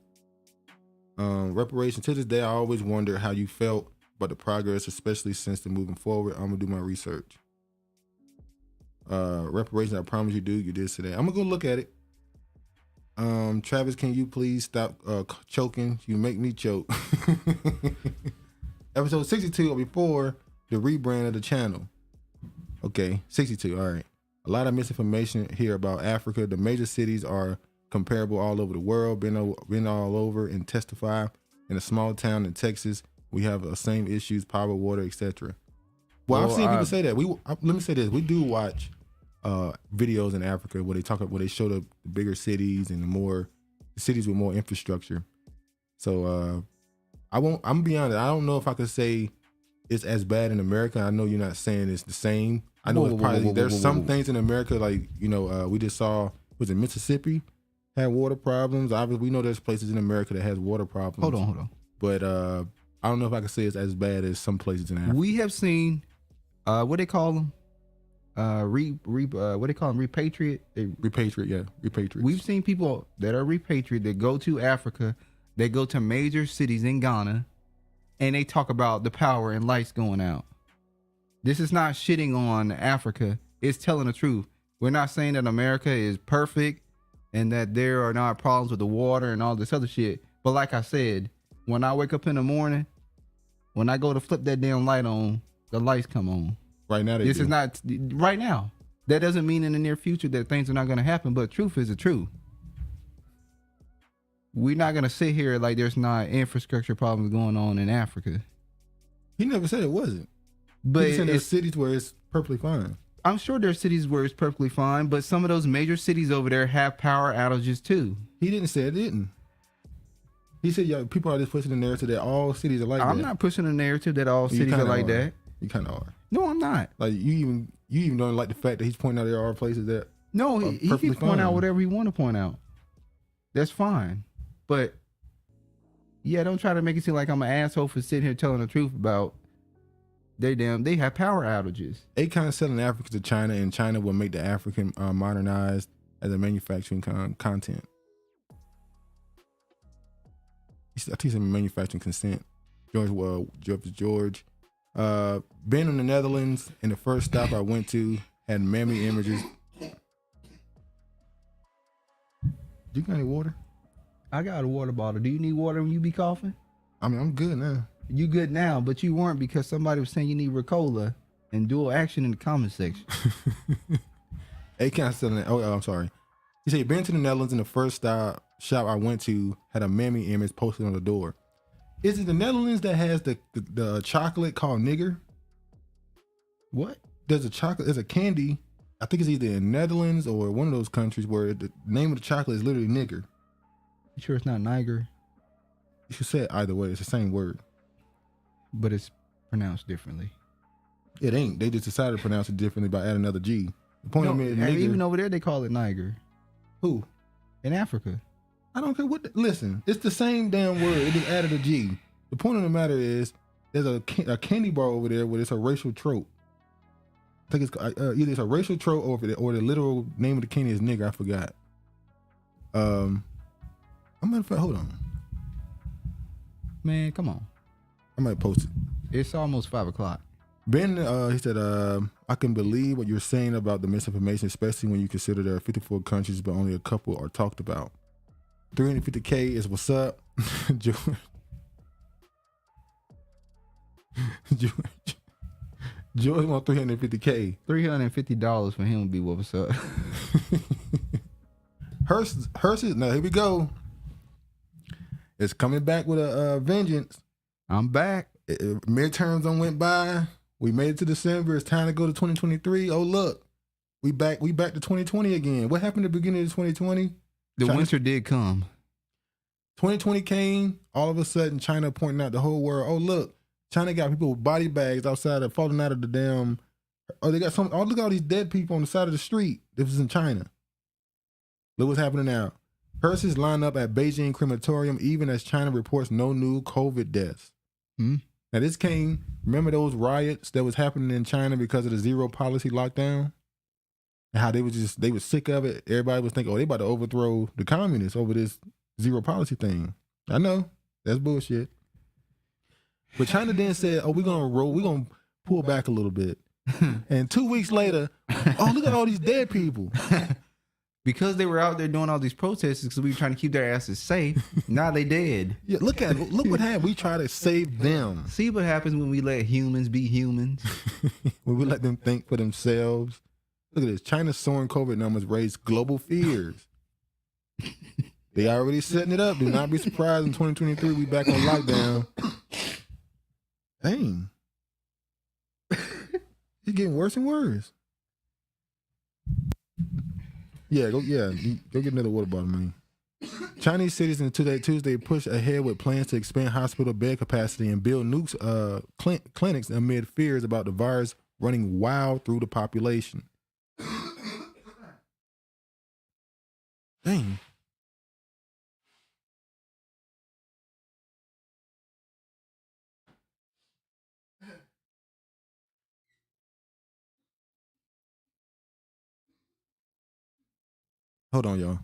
Reparations. To this day, I always wonder how you felt about the progress, especially since the moving forward. I'm gonna do my research. Reparations, I promise you did today. I'm gonna go look at it. Travis, can you please stop choking? You make me choke. Episode 62 or before the rebrand of the channel. Okay, 62. All right. A lot of misinformation here about Africa. The major cities are comparable all over the world. Been all over and testify. In a small town in Texas, we have the same issues: power, water, etc. Well, I've seen people say that. Let me say this: we do watch videos in Africa where they show the bigger cities and the cities with more infrastructure. So I'm gonna be honest. I don't know if I could say it's as bad in America. I know you're not saying it's the same. I know there's some things in America, like, we just saw, was it Mississippi had water problems. Obviously, we know there's places in America that has water problems. Hold on. But I don't know if I can say it's as bad as some places in Africa. We have seen, what they call them? What they call them? Repatriate? Repatriates. We've seen people that are repatriate that go to Africa, they go to major cities in Ghana, and they talk about the power and lights going out. This is not shitting on Africa. It's telling the truth. We're not saying that America is perfect and that there are not problems with the water and all this other shit. But like I said, when I wake up in the morning, when I go to flip that damn light on, the lights come on. Right now, this is not right now. That doesn't mean in the near future that things are not going to happen, but truth is the truth. We're not going to sit here like there's not infrastructure problems going on in Africa. He never said it wasn't. But there's cities where it's perfectly fine. I'm sure there's cities where it's perfectly fine, but some of those major cities over there have power outages too. He didn't say it didn't. He said, people are just pushing the narrative that all cities are like that. I'm not pushing the narrative that all cities are like that. You kind of are. No, I'm not. Like you even don't like the fact that he's pointing out there are places that. No, he can point out whatever he want to point out. That's fine, but yeah, don't try to make it seem like I'm an asshole for sitting here telling the truth about. They have power outages. Akon selling Africa to China, and China will make the African modernized as a manufacturing content. I think it's manufacturing consent. George. Been in the Netherlands, and the first stop I went to had mammy images. You got any water? I got a water bottle. Do you need water when you be coughing? I mean, I'm good now. You good now, but you weren't because somebody was saying you need Ricola and dual action in the comment section. Akon selling. I'm sorry. He said, been to the Netherlands, and the first shop I went to had a mammy image posted on the door. Is it the Netherlands that has the chocolate called nigger? What? There's a candy. I think it's either in Netherlands or one of those countries where the name of the chocolate is literally nigger. You sure it's not Niger? You should say it either way. It's the same word. But it's pronounced differently. It ain't. They just decided to pronounce it differently by adding another G. The point of it, even over there, they call it Niger. Who? In Africa. I don't care what. Listen, it's the same damn word. It just added a G. The point of the matter is, there's a candy bar over there where it's a racial trope. I think it's either it's a racial trope or the literal name of the candy is nigger. I forgot. I'm gonna hold on. Man, come on. I might post it. It's almost 5 o'clock. Ben, he said, I can believe what you're saying about the misinformation, especially when you consider there are 54 countries, but only a couple are talked about. 350K is what's up. George want 350K. $350 for him would be what's up. Hearst is, now here we go. It's coming back with a vengeance. I'm back. Midterms done went by. We made it to December. It's time to go to 2023. Oh, look. We back to 2020 again. What happened at the beginning of 2020? The winter did come. 2020 came. All of a sudden, China pointing out the whole world. Oh, look. China got people with body bags outside of falling out of the damn. Oh, they got some. Oh, look at all these dead people on the side of the street. This was in China. Look what's happening now. Hearses line up at Beijing crematorium even as China reports no new COVID deaths. Now this came, remember those riots that was happening in China because of the zero policy lockdown? And how they were sick of it. Everybody was thinking, oh, they about to overthrow the communists over this zero policy thing. I know, that's bullshit. But China then said, oh, we're gonna pull back a little bit. And 2 weeks later, oh, look at all these dead people. Because they were out there doing all these protests because we were trying to keep their asses safe. Now they dead. Yeah, look what happened. We try to save them. See what happens when we let humans be humans. When we let them think for themselves. Look at this. China's soaring COVID numbers raise global fears. They already setting it up. Do not be surprised in 2023 we back on lockdown. Dang. It's getting worse and worse. Go get another water bottle, man. Chinese citizens Tuesday push ahead with plans to expand hospital bed capacity and build clinics amid fears about the virus running wild through the population. Dang. Hold on, y'all.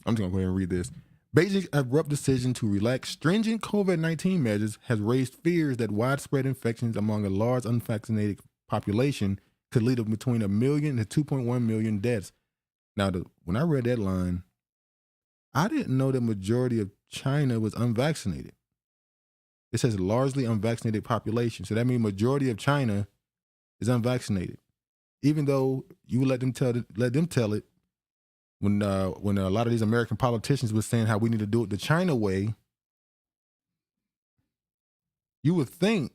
I'm just going to go ahead and read this. Beijing's abrupt decision to relax stringent COVID-19 measures has raised fears that widespread infections among a large unvaccinated population could lead to between 1 million and 2.1 million deaths. Now, when I read that line, I didn't know the majority of China was unvaccinated. It says largely unvaccinated population. So that means majority of China is unvaccinated. Even though you let them tell it, when a lot of these American politicians were saying how we need to do it the China way, you would think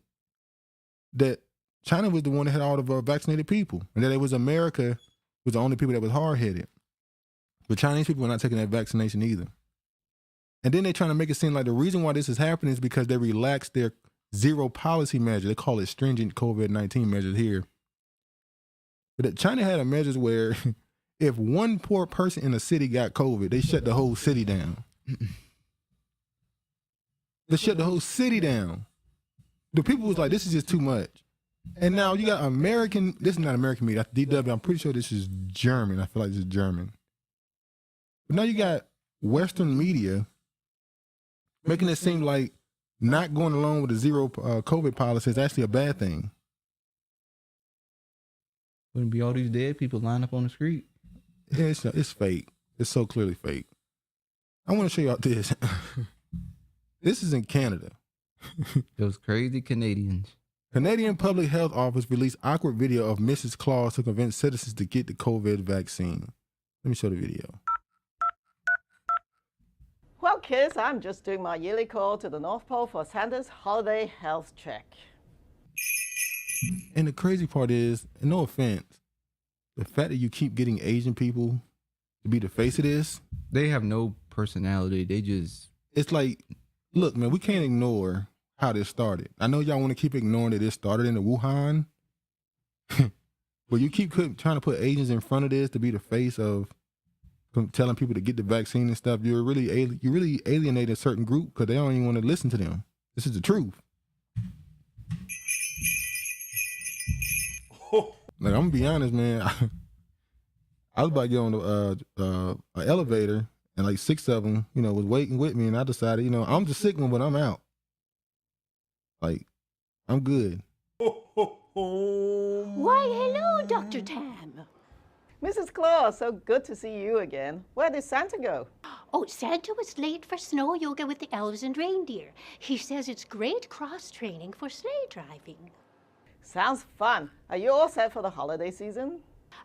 that China was the one that had all the vaccinated people, and that it was America was the only people that was hard-headed. But Chinese people were not taking that vaccination either. And then they're trying to make it seem like the reason why this is happening is because they relaxed their zero policy measure. They call it stringent COVID-19 measures here. But China had a measures where if one poor person in a city got COVID, they shut the whole city down. They shut the whole city down. The people was like, this is just too much. And now you got American, this is not American media, DW, I'm pretty sure this is German. I feel like this is German. But now you got Western media making it seem like not going along with the zero COVID policy is actually a bad thing. Wouldn't be all these dead people lined up on the street. Yeah, it's fake. It's so clearly fake. I want to show y'all this. This is in Canada. Those crazy Canadians. Canadian Public Health Office released awkward video of Mrs. Claus to convince citizens to get the COVID vaccine. Let me show the video. Well, kids, I'm just doing my yearly call to the North Pole for Santa's holiday health check. And the crazy part is, and no offense, the fact that you keep getting Asian people to be the face of this. They have no personality. They just... It's like, look, man, we can't ignore how this started. I know y'all want to keep ignoring that it started in the Wuhan. But you keep trying to put Asians in front of this to be the face of telling people to get the vaccine and stuff. You're really alienating a certain group because they don't even want to listen to them. This is the truth. Like, I'm gonna be honest, man. I was about to get on an elevator, and like 6 of them, was waiting with me, and I decided, I'm the sick one, but I'm out. Like, I'm good. Why, hello, Dr. Tam. Mrs. Claus, so good to see you again. Where did Santa go? Oh, Santa was late for snow yoga with the elves and reindeer. He says it's great cross-training for sleigh driving. Sounds fun. Are you all set for the holiday season?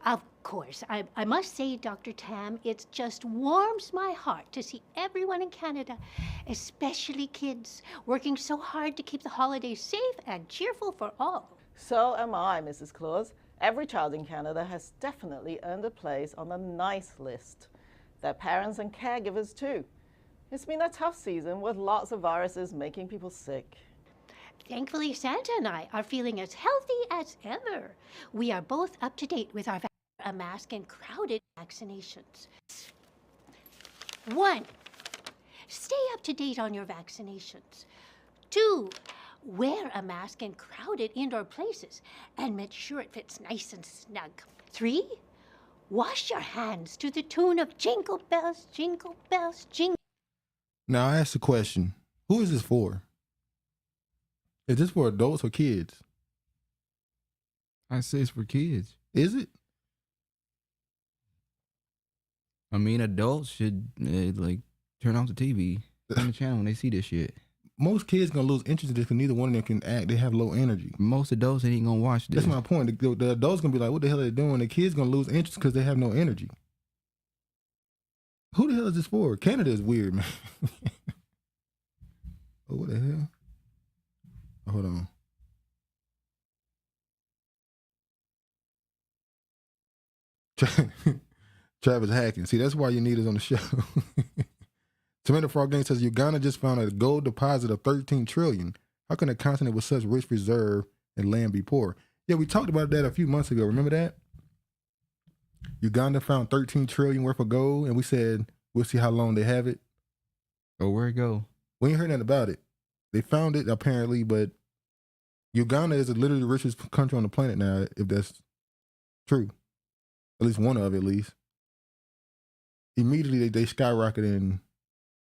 Of course. I must say, Dr. Tam, it just warms my heart to see everyone in Canada, especially kids, working so hard to keep the holidays safe and cheerful for all. So am I, Mrs. Claus. Every child in Canada has definitely earned a place on the nice list. Their parents and caregivers, too. It's been a tough season with lots of viruses making people sick. Thankfully, Santa and I are feeling as healthy as ever. We are both up to date with our a mask and crowded vaccinations. 1, stay up to date on your vaccinations. 2, wear a mask in crowded indoor places and make sure it fits nice and snug. 3, wash your hands to the tune of jingle bells, jingle bells, jingle. Now I ask the question: who is this for? Is this for adults or kids? I say it's for kids. Is it? I mean, adults should like turn off the TV, turn the channel when they see this shit. Most kids gonna lose interest in this because neither one of them can act. They have low energy. Most adults ain't gonna watch this. That's my point. The adults gonna be like, "What the hell are they doing?" The kids gonna lose interest because they have no energy. Who the hell is this for? Canada is weird, man. Oh, what the hell? Oh, hold on. Travis hacking. See, that's why you need us on the show. Tomato Frog Gang says Uganda just found a gold deposit of 13 trillion. How can a continent with such rich reserve and land be poor? Yeah, we talked about that a few months ago. Remember that? Uganda found 13 trillion worth of gold, and we said we'll see how long they have it. Oh, where it go? We ain't heard nothing about it. They found it apparently, but Uganda is literally the richest country on the planet now, if that's true. At least one of it, at least. Immediately they skyrocket in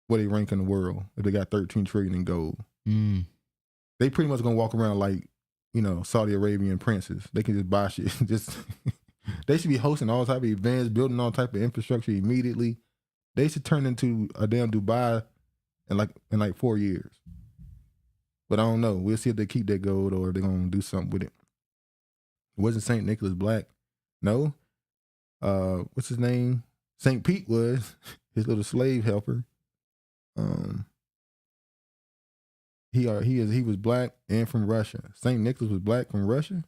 where they rank in the world if they got 13 trillion in gold. They pretty much gonna walk around like, you know, Saudi Arabian princes. They can just buy shit. Just they should be hosting all type of events, building all type of infrastructure immediately. They should turn into a damn Dubai in like 4 years. But I don't know. We'll see if they keep that gold or if they're gonna do something with it. Wasn't St. Nicholas black? No. What's his name? St. Pete was his little slave helper. He was black and from Russia. St. Nicholas was black from Russia.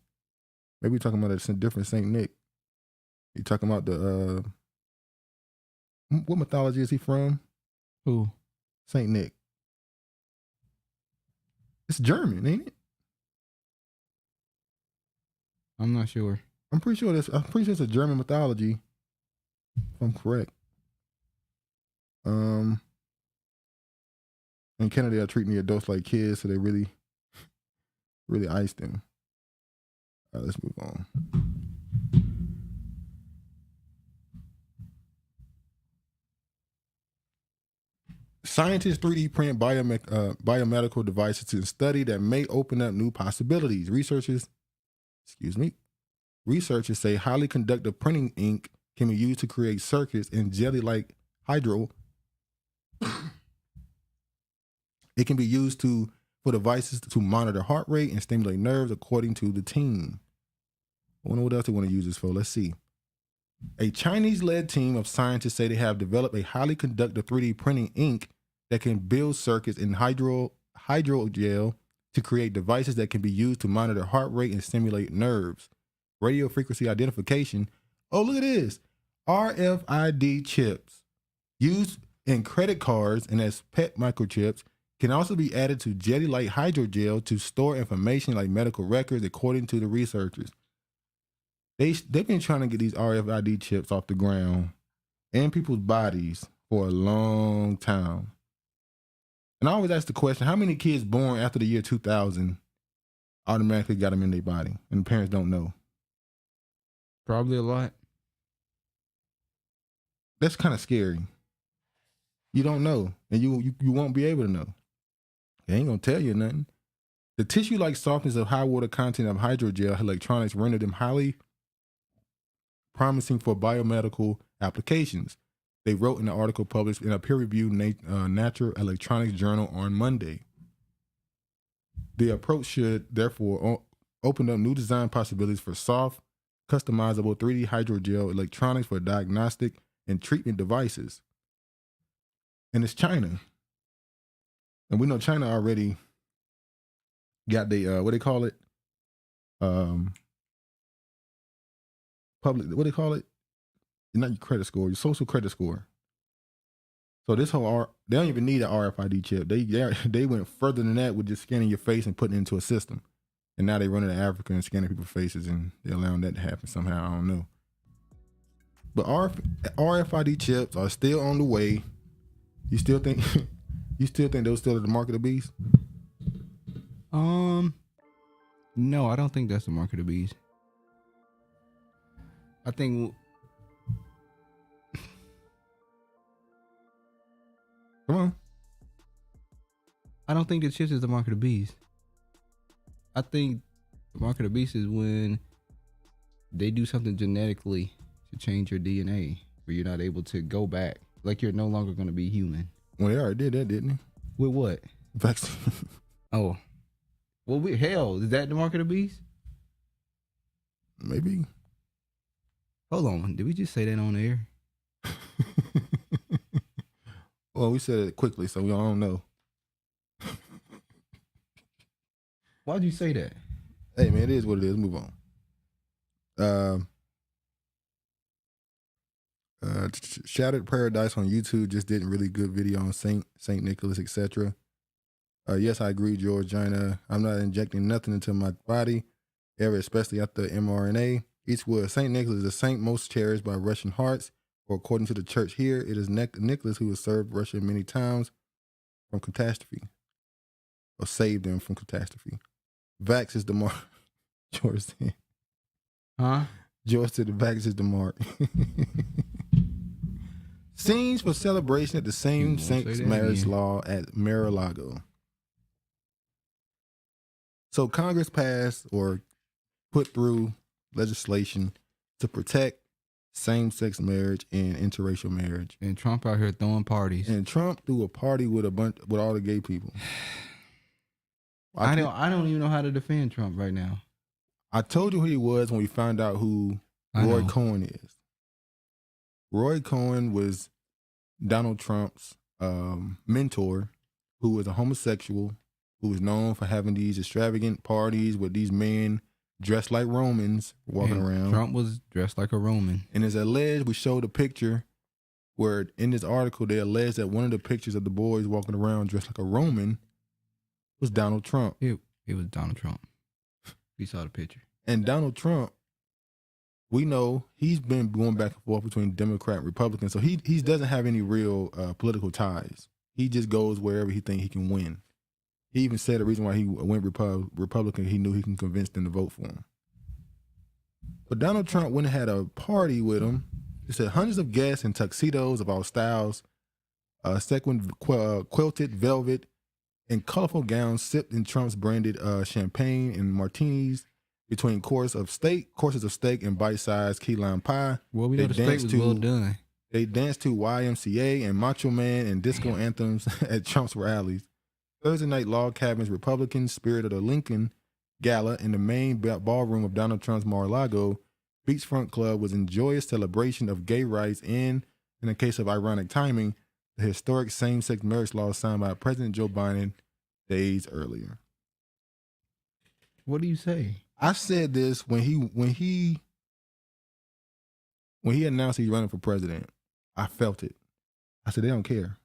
Maybe we're talking about a different St. Nick. You talking about the what mythology is he from? Who? St. Nick. It's German, ain't it? I'm not sure. I'm pretty sure it's a German mythology, if I'm correct. In Canada, they are treating the adults like kids, so they really ice them. All right, let's move on. Scientists 3D print biomedical devices to study that may open up new possibilities. Researchers say highly conductive printing ink can be used to create circuits in jelly-like hydro. It can be used for devices to monitor heart rate and stimulate nerves, according to the team. I wonder what else they want to use this for. Let's see. A Chinese-led team of scientists say they have developed a highly conductive 3D printing ink that can build circuits in hydrogel to create devices that can be used to monitor heart rate and stimulate nerves. Radio frequency identification. Oh, look at this. RFID chips used in credit cards and as pet microchips can also be added to jelly-like hydrogel to store information like medical records, according to the researchers. They've been trying to get these RFID chips off the ground in people's bodies for a long time. And I always ask the question, how many kids born after the year 2000 automatically got them in their body and the parents don't know? Probably a lot. That's kind of scary. You don't know, and you won't be able to know. They ain't gonna tell you nothing. The tissue-like softness of high water content of hydrogel electronics render them highly promising for biomedical applications, they wrote in an article published in a peer-reviewed Nature Electronics journal on Monday. The approach should therefore open up new design possibilities for soft, customizable 3D hydrogel electronics for diagnostic and treatment devices. And it's China. And we know China already got the, what they call it? Public, what they call it? Not your credit score, your social credit score. So this whole, they don't even need an RFID chip. They went further than that with just scanning your face and putting it into a system. And now they run it in Africa and scanning people's faces and they're allowing that to happen somehow. I don't know. But RFID chips are still on the way. You still think those still at the mark of the beast? No, I don't think that's the mark of the beast. I think. Come on. I don't think the chips is the mark of the beast. I think the mark of the beast is when they do something genetically to change your DNA, where you're not able to go back. Like you're no longer going to be human. Well, they already did that, didn't they? With what? Vaccine. Oh. Well, hell, is that the mark of the beast? Maybe. Hold on. Did we just say that on air? Well, we said it quickly, so we don't know. Why'd you say that? Hey, man, it is what it is. Move on. Shattered Paradise on YouTube just did a really good video on Saint Nicholas, etc. Yes, I agree, Georgina. I'm not injecting nothing into my body, ever, especially after mRNA. Each would. Saint Nicholas is the saint most cherished by Russian hearts, or according to the church here, it is Nicholas who has served Russia many times from catastrophe, or saved them from catastrophe. Vax is the mark. George said. Huh? George said the vax is the mark. Scenes for celebration at the same-sex marriage law at Mar-a-Lago. So Congress passed or put through legislation to protect same-sex marriage and interracial marriage. And Trump out here throwing parties. And Trump threw a party with all the gay people. I don't even know how to defend Trump right now. I told you who he was when we found out who Roy Cohn is. Roy Cohn was Donald Trump's mentor, who was a homosexual, who was known for having these extravagant parties with these men dressed like Romans walking around. Trump was dressed like a Roman. And it's alleged, we showed a picture where in this article they alleged that one of the pictures of the boys walking around dressed like a Roman was Donald Trump. It was Donald Trump. We saw the picture. And Donald Trump, we know he's been going back and forth between Democrat and Republican, so he doesn't have any real political ties. He just goes wherever he thinks he can win. He even said the reason why he went Republican, he knew he can convince them to vote for him. But Donald Trump went and had a party with him. He said hundreds of guests in tuxedos of all styles, sequin quilted velvet, and colorful gowns sipped in Trump's branded champagne and martinis between courses of steak and bite-sized key lime pie. Well, we know the steak was well done. They danced to YMCA and Macho Man and disco anthems at Trump's rallies. Thursday night log cabins, Republicans, Spirit of the Lincoln Gala in the main ballroom of Donald Trump's Mar-a-Lago beachfront club was in joyous celebration of gay rights and, in the case of ironic timing, the historic same-sex marriage law signed by President Joe Biden days earlier. What do you say? I said this when he announced he's running for president. I felt it. I said they don't care.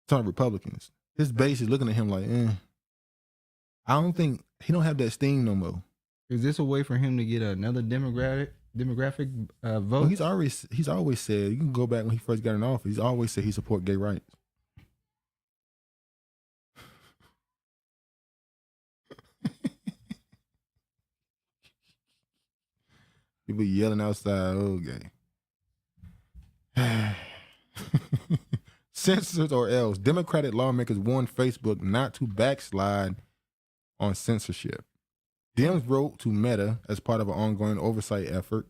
Talking Republicans. His base is looking at him like, I don't think he don't have that sting no more. Is this a way for him to get another demographic vote? Well, he's always said, you can go back when he first got in office, he's always said he support gay rights. People yelling outside, oh, gay. Censored or else. Democratic lawmakers warned Facebook not to backslide on censorship. Dems wrote to Meta as part of an ongoing oversight effort.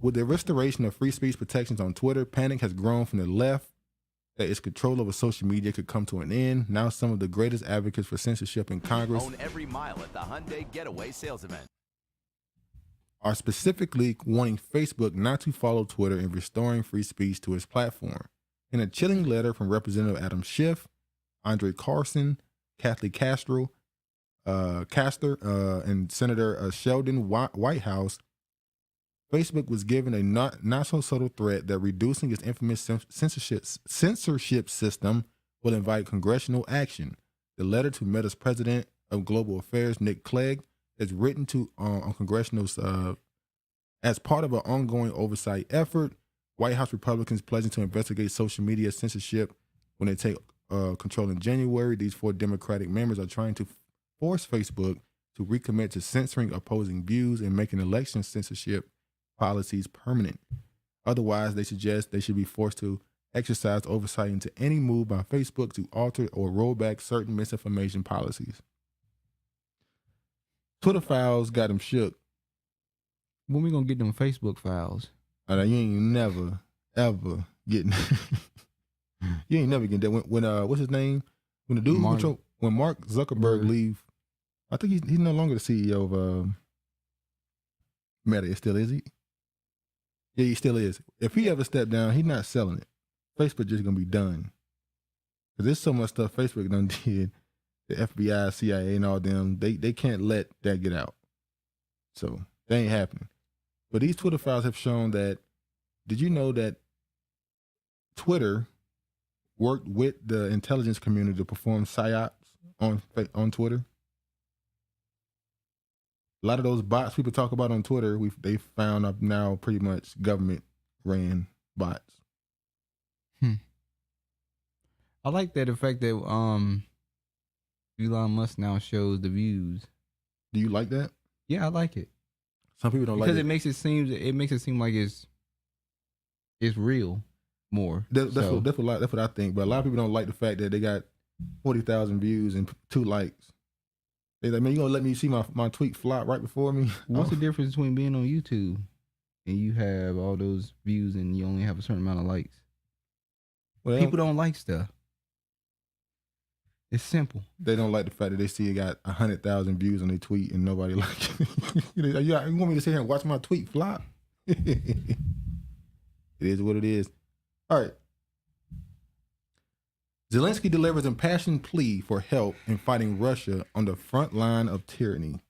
With the restoration of free speech protections on Twitter, panic has grown from the left that its control over social media could come to an end. Now some of the greatest advocates for censorship in Congress own every mile at the Hyundai Getaway sales event. Are specifically wanting Facebook not to follow Twitter in restoring free speech to its platform. In a chilling letter from Representative Adam Schiff, Andre Carson, Kathleen Castor, and Senator Sheldon Whitehouse, Facebook was given a not so subtle threat that reducing its infamous censorship system will invite congressional action. The letter to Meta's president of global affairs, Nick Clegg, is written to on congressional as part of an ongoing oversight effort. White House Republicans pledging to investigate social media censorship when they take control in January. These 4 Democratic members are trying to force Facebook to recommit to censoring opposing views and making election censorship policies permanent. Otherwise, they suggest they should be forced to exercise oversight into any move by Facebook to alter or roll back certain misinformation policies. Twitter files got him shook. When we gonna get them Facebook files? You ain't never, ever getting... You ain't never getting that. When what's his name? When the dude when Mark Zuckerberg leave, I think he's no longer the CEO of Meta. Still is he? Yeah, he still is. If he ever stepped down, he's not selling it. Facebook just gonna be done. Cause there's so much stuff Facebook done did. The FBI, CIA, and all them, they can't let that get out. So that ain't happening. But these Twitter files have shown that. Did you know that Twitter worked with the intelligence community to perform psyops on Twitter? A lot of those bots people talk about on Twitter, they found up now pretty much government ran bots. I like that the fact that Elon Musk now shows the views. Do you like that? Yeah, I like it. Some people don't like it because it makes it seem like it's real more. That's what I think. But a lot of people don't like the fact that they got 40,000 views and 2 likes. They're like, man, you gonna let me see my tweet flop right before me? What's the difference between being on YouTube and you have all those views and you only have a certain amount of likes? Well, people don't like stuff. It's simple. They don't like the fact that they see it got 100,000 views on their tweet and nobody likes it. You want me to sit here and watch my tweet flop? It is what it is. All right. Zelenskyy delivers impassioned plea for help in fighting Russia on the front line of tyranny.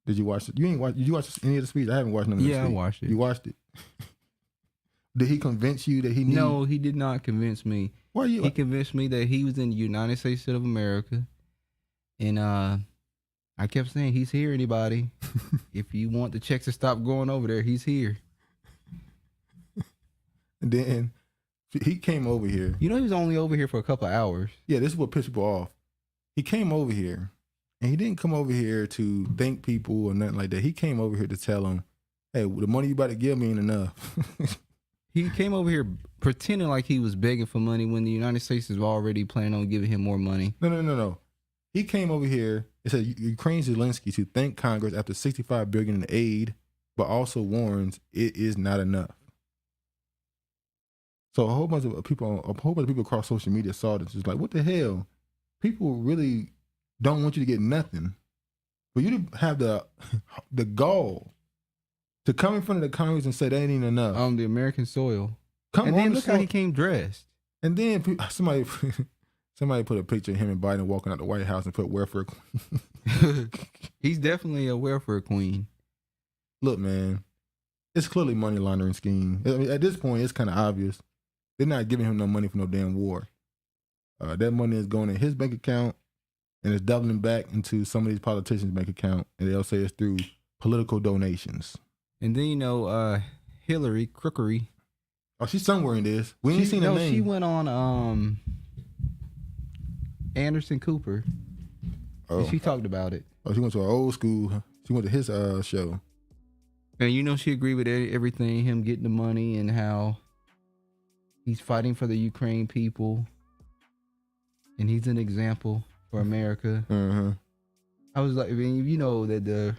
Did you watch it? Did you watch any of the speech? I haven't watched none of the speech. Yeah, I watched it. You watched it? Did he convince you that he needed... No, he did not convince me. Why you... He convinced me that he was in the United States of America. And I kept saying, he's here, anybody. If you want the checks to stop going over there, he's here. And then he came over here. You know, he was only over here for a couple of hours. Yeah, this is what pissed people off. He came over here, and he didn't come over here to thank people or nothing like that. He came over here to tell them, hey, the money you about to give me ain't enough. He came over here pretending like he was begging for money when the United States is already planning on giving him more money. No. He came over here and said Ukraine's Zelenskyy to thank Congress after $65 billion in aid, but also warns it is not enough. So a whole bunch of people across social media saw this. It's like, what the hell? People really don't want you to get nothing, but you to have the gall to come in front of the Congress and say that ain't enough on the American soil. And then look how he came dressed. And then somebody put a picture of him and Biden walking out the White House and put welfare queen. He's definitely a welfare queen. Look, man, it's clearly money laundering scheme. I mean, at this point, it's kind of obvious. They're not giving him no money for no damn war. That money is going in his bank account and it's doubling back into some of these politicians' bank account, and they'll say it's through political donations. And then, you know, Hillary Crookery. Oh, she's somewhere in this. We ain't seen her name. She went on Anderson Cooper. Oh. And she talked about it. Oh, she went to an old school. She went to his show. And you know, she agreed with everything, him getting the money and how he's fighting for the Ukraine people. And he's an example for America. Mm-hmm. I was like, I mean, you know that the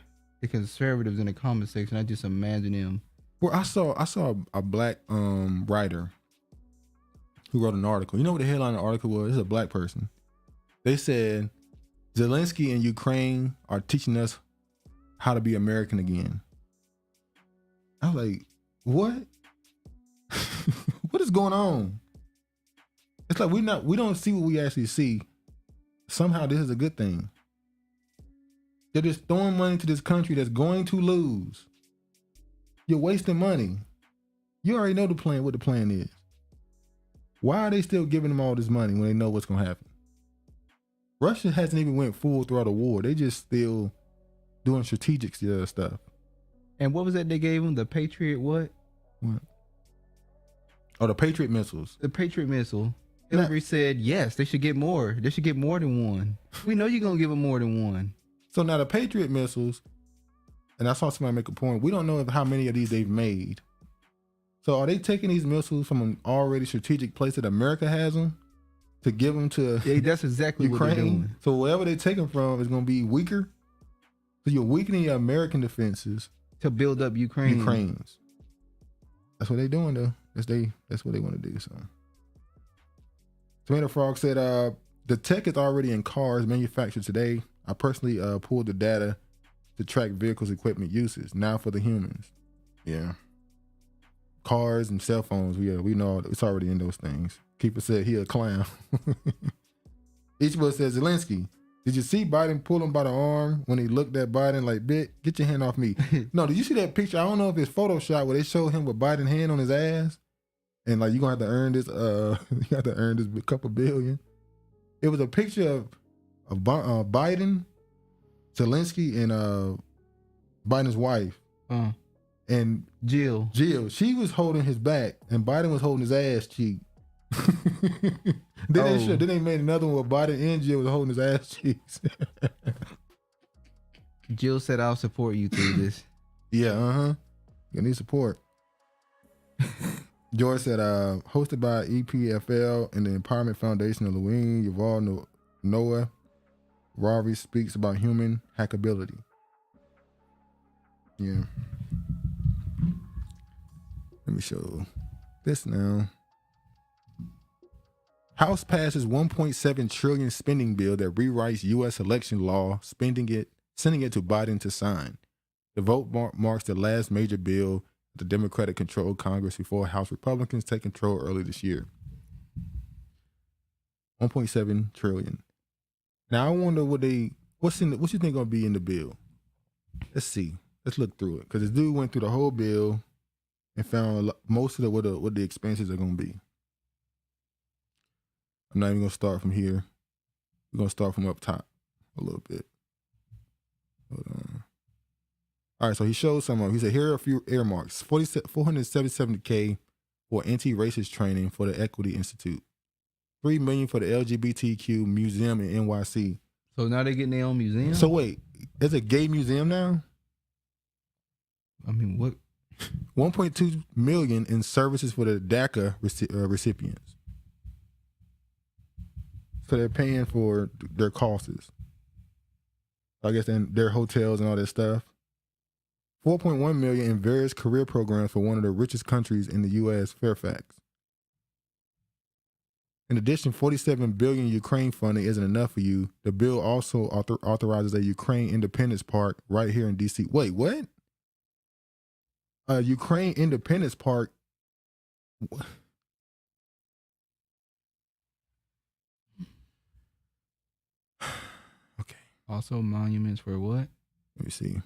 conservatives in the comment section, I just imagine them. Well, I saw a black writer who wrote an article. You know what the headline of the article was? It's a black person. They said, Zelenskyy and Ukraine are teaching us how to be American again. I was like, what? What is going on? It's like we don't see what we actually see. Somehow this is a good thing. They're just throwing money to this country that's going to lose. You're wasting money. You already know what the plan is. Why are they still giving them all this money when they know what's going to happen? Russia hasn't even went full throughout the war. They just still doing strategic stuff. And what was that they gave them? The Patriot what? What? Oh, the Patriot missiles. The Patriot missile. Hillary said, yes, they should get more. They should get more than one. We know you're going to give them more than one. So now the Patriot missiles, and I saw somebody make a point, we don't know how many of these they've made. So are they taking these missiles from an already strategic place that America has them to give them to that's exactly Ukraine? what they're doing. So wherever they take them from is going to be weaker. So you're weakening your American defenses to build up Ukraine's. That's what they're doing though. That's what they want to do. So Tomato Frog said, the tech is already in cars manufactured today. I personally pulled the data to track vehicles equipment uses. Now for the humans. Yeah. Cars and cell phones, we know it's already in those things. Keeper said he a clown. Ichibo says, Zelenskyy, did you see Biden pull him by the arm when he looked at Biden like, "Bitch, get your hand off me"? No, did you see that picture? I don't know if it's Photoshop where they showed him with Biden's hand on his ass, and like, you gonna have to earn this. You have to earn this couple billion. It was a picture of Biden, Zelenskyy, and Biden's wife. And Jill, she was holding his back, and Biden was holding his ass cheek. Then they made another one where Biden and Jill was holding his ass cheeks. Jill said, "I'll support you through this." Yeah, you need support. George said, hosted by EPFL and the Empowerment Foundation of Louine Yuval Noah, Ravi speaks about human hackability. Yeah. Let me show this now. House passes 1.7 trillion spending bill that rewrites U.S. election law, sending it to Biden to sign. The vote marks the last major bill the Democratic-controlled Congress before House Republicans take control early this year. 1.7 trillion. Now I wonder what you think gonna be in the bill? Let's see. Let's look through it, because this dude went through the whole bill and found most of what the expenses are gonna be. I'm not even gonna start from here. We're gonna start from up top a little bit. Hold on. All right, so he showed some of them. He said, here are a few earmarks. $477K for anti-racist training for the Equity Institute. $3 million for the LGBTQ museum in NYC. So now they're getting their own museum? So wait, there's a gay museum now? I mean, what? $1.2 million in services for the DACA recipients. So they're paying for their costs. I guess and their hotels and all that stuff. $4.1 million in various career programs for one of the richest countries in the U.S., Fairfax. In addition, $47 billion Ukraine funding isn't enough for you. The bill also authorizes a Ukraine Independence Park right here in D.C. Wait, what? Ukraine Independence Park. Okay. Also monuments for what? Let me see.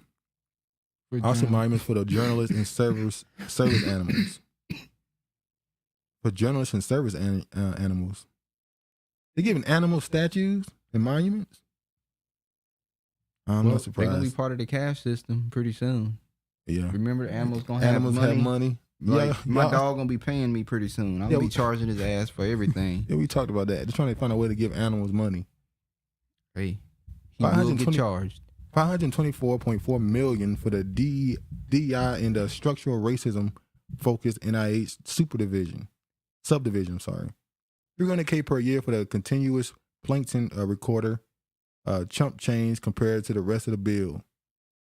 Also monuments for the journalists and service animals. For journalists and service animals. They're giving animal statues and monuments? I'm not surprised. They're going to be part of the cash system pretty soon. Yeah. Remember, the animals going to have money. Animals have money. Like, yeah, my dog going to be paying me pretty soon. I'm going to be charging his ass for everything. Yeah, we talked about that. They're trying to find a way to give animals money. Hey, he will get charged. $524.4 million for the DEI and the structural racism focused NIH subdivision. $300K per year for the continuous plankton recorder, chump change compared to the rest of the bill.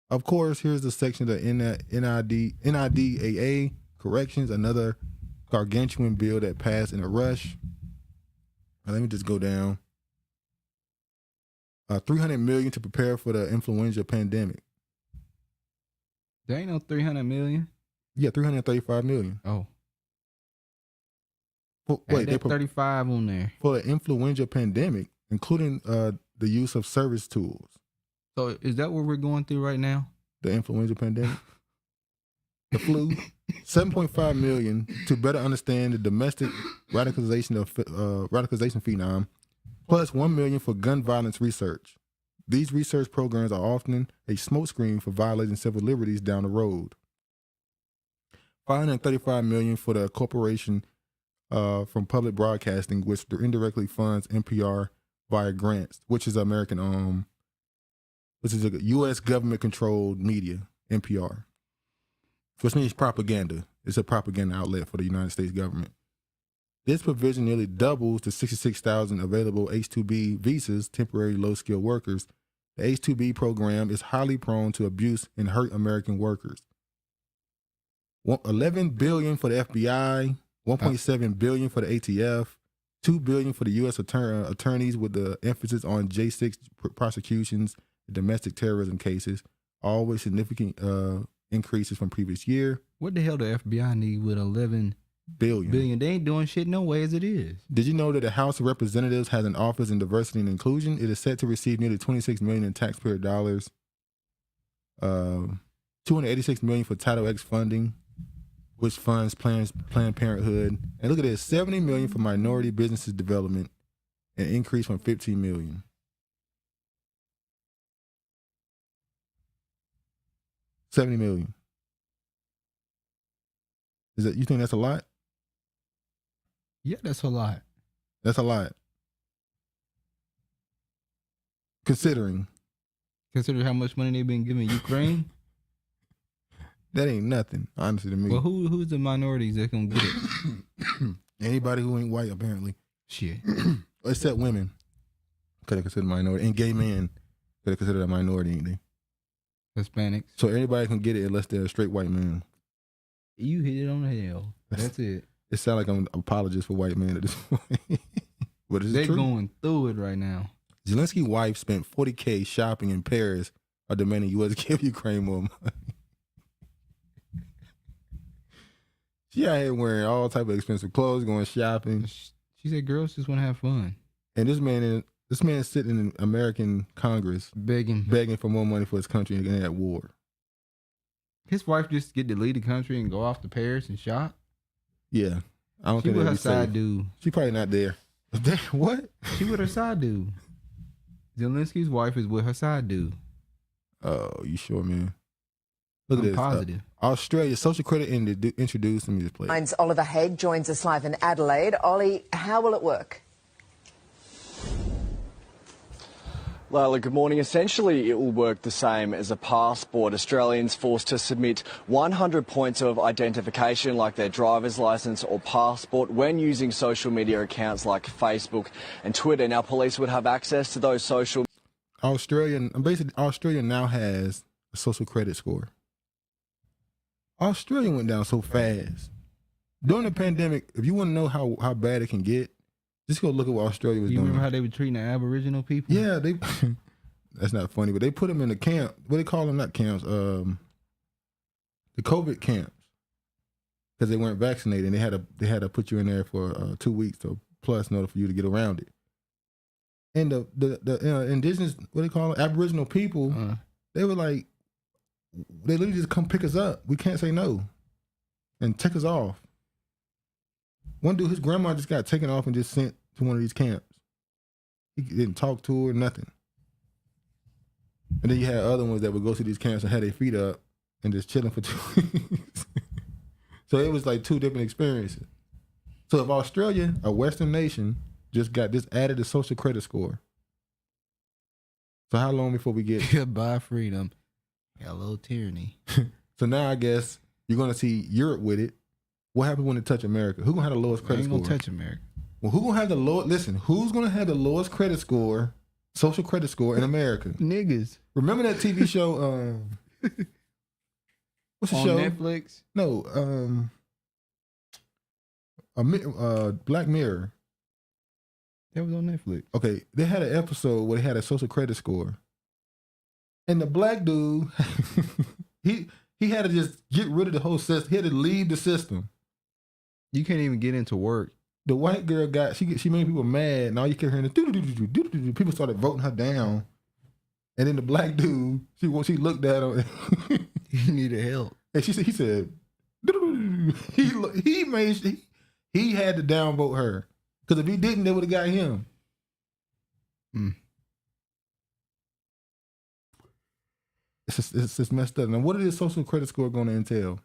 Of course, here's the section of the NIDAA corrections, another gargantuan bill that passed in a rush. Now, let me just go down. $300 million to prepare for the influenza pandemic. There ain't no 300 million. Yeah, $335 million. Oh. Wait, they put 35 on there for the influenza pandemic, including the use of service tools. So is that what we're going through right now? The influenza pandemic, the flu. $7.5 million to better understand the domestic radicalization phenom. Plus $1 million for gun violence research. These research programs are often a smokescreen for violating civil liberties down the road. $535 million for the corporation from public broadcasting, which indirectly funds NPR via grants, which is American which is a U.S. government-controlled media, NPR, which means propaganda. It's a propaganda outlet for the United States government. This provision nearly doubles the 66,000 available H-2B visas, temporary low-skilled workers. The H-2B program is highly prone to abuse and hurt American workers. $11 billion for the FBI, $1.7 billion for the ATF, $2 billion for the U.S. attorneys with the emphasis on J6 prosecutions, domestic terrorism cases, all with significant increases from previous year. What the hell do FBI need with $11 billion? They ain't doing shit no way as it is. Did you know that the House of Representatives has an office in diversity and inclusion? It is set to receive nearly $26 million in taxpayer dollars, $286 million for Title X funding, which funds Planned Parenthood. And look at this, $70 million for minority businesses development, an increase from $15 million. $70 million. Is that, you think that's a lot? Yeah, that's a lot. That's a lot. Considering how much money they've been giving Ukraine. That ain't nothing, honestly, to me. Well, who's the minorities that gonna get it? Anybody who ain't white, apparently. Shit. Except women. Could have considered minority. And gay men could have considered a minority, ain't they? Hispanics. So everybody can get it unless they're a straight white man. You hit it on the head. That's it. It sounds like I'm an apologist for white men at this point. But is it true? They're going through it right now. Zelensky's wife spent $40K shopping in Paris or demanding U.S. give Ukraine more money. She out here wearing all type of expensive clothes, going shopping. She said girls just want to have fun. And this man is sitting in American Congress begging for more money for his country and at war. His wife just get to leave the country and go off to Paris and shop? Yeah. I don't think with her safe. side dude. She probably not there. What? She with her side dude. Zelensky's wife is with her side dude. Oh, you sure, man? Look at this. Positive. Australia social credit introduced. Let me just play. Oliver Haig joins us live in Adelaide. Ollie, how will it work? Lila, good morning. Essentially, it will work the same as a passport. Australians forced to submit 100 points of identification, like their driver's licence or passport, when using social media accounts like Facebook and Twitter. Now, police would have access to those social... Australia now has a social credit score. Australia went down so fast. During the pandemic, if you want to know how bad it can get, just go look at what Australia was doing. You remember how they were treating the Aboriginal people? Yeah, that's not funny, but they put them in the camp. What do they call them? Not camps. The COVID camps, because they weren't vaccinated. And they had to put you in there for 2 weeks or plus in order for you to get around it. And the indigenous, what do they call it? Aboriginal people, they were like, they literally just come pick us up. We can't say no, and take us off. One dude, his grandma just got taken off and just sent to one of these camps. He didn't talk to her, nothing. And then you had other ones that would go to these camps and had their feet up and just chilling for 2 weeks. So it was like two different experiences. So if Australia, a Western nation, just added a social credit score. So how long before we get... Goodbye freedom. Hello tyranny. So now I guess you're going to see Europe with it. What happens when it touch America? Who's going to have the lowest credit score? Ain't going to touch America. Well, who's going to have the lowest... Listen, who's going to have the lowest credit score, social credit score in America? Niggas. Remember that TV show... what's the on show? Netflix? No. Black Mirror. That was on Netflix. Okay, they had an episode where they had a social credit score. And the black dude, he had to just get rid of the whole system. He had to leave the system. You can't even get into work. The white girl she made people mad, and all you kept hearing is people started voting her down. And then the black dude, she looked at him. He needed help. And he said, he had to downvote her. Because if he didn't, they would have got him. It's just messed up. Now, what is social credit score going to entail?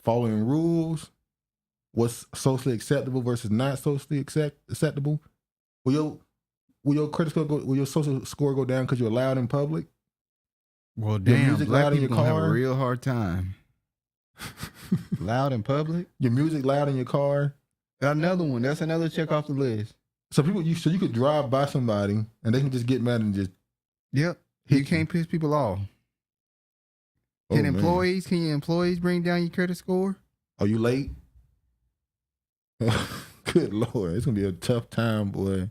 Following rules? What's socially acceptable versus not socially acceptable? Will will your credit score will your social score go down because you're loud in public? Well, Your damn, music black loud in your people gonna have car? a real hard time. Loud in public? Your music loud in your car? Another one. That's another check off the list. So you could drive by somebody and they can just get mad and just Yep. You can't piss people off. Can man. Can your employees bring down your credit score? Are you late? Good Lord. It's gonna be a tough time, boy.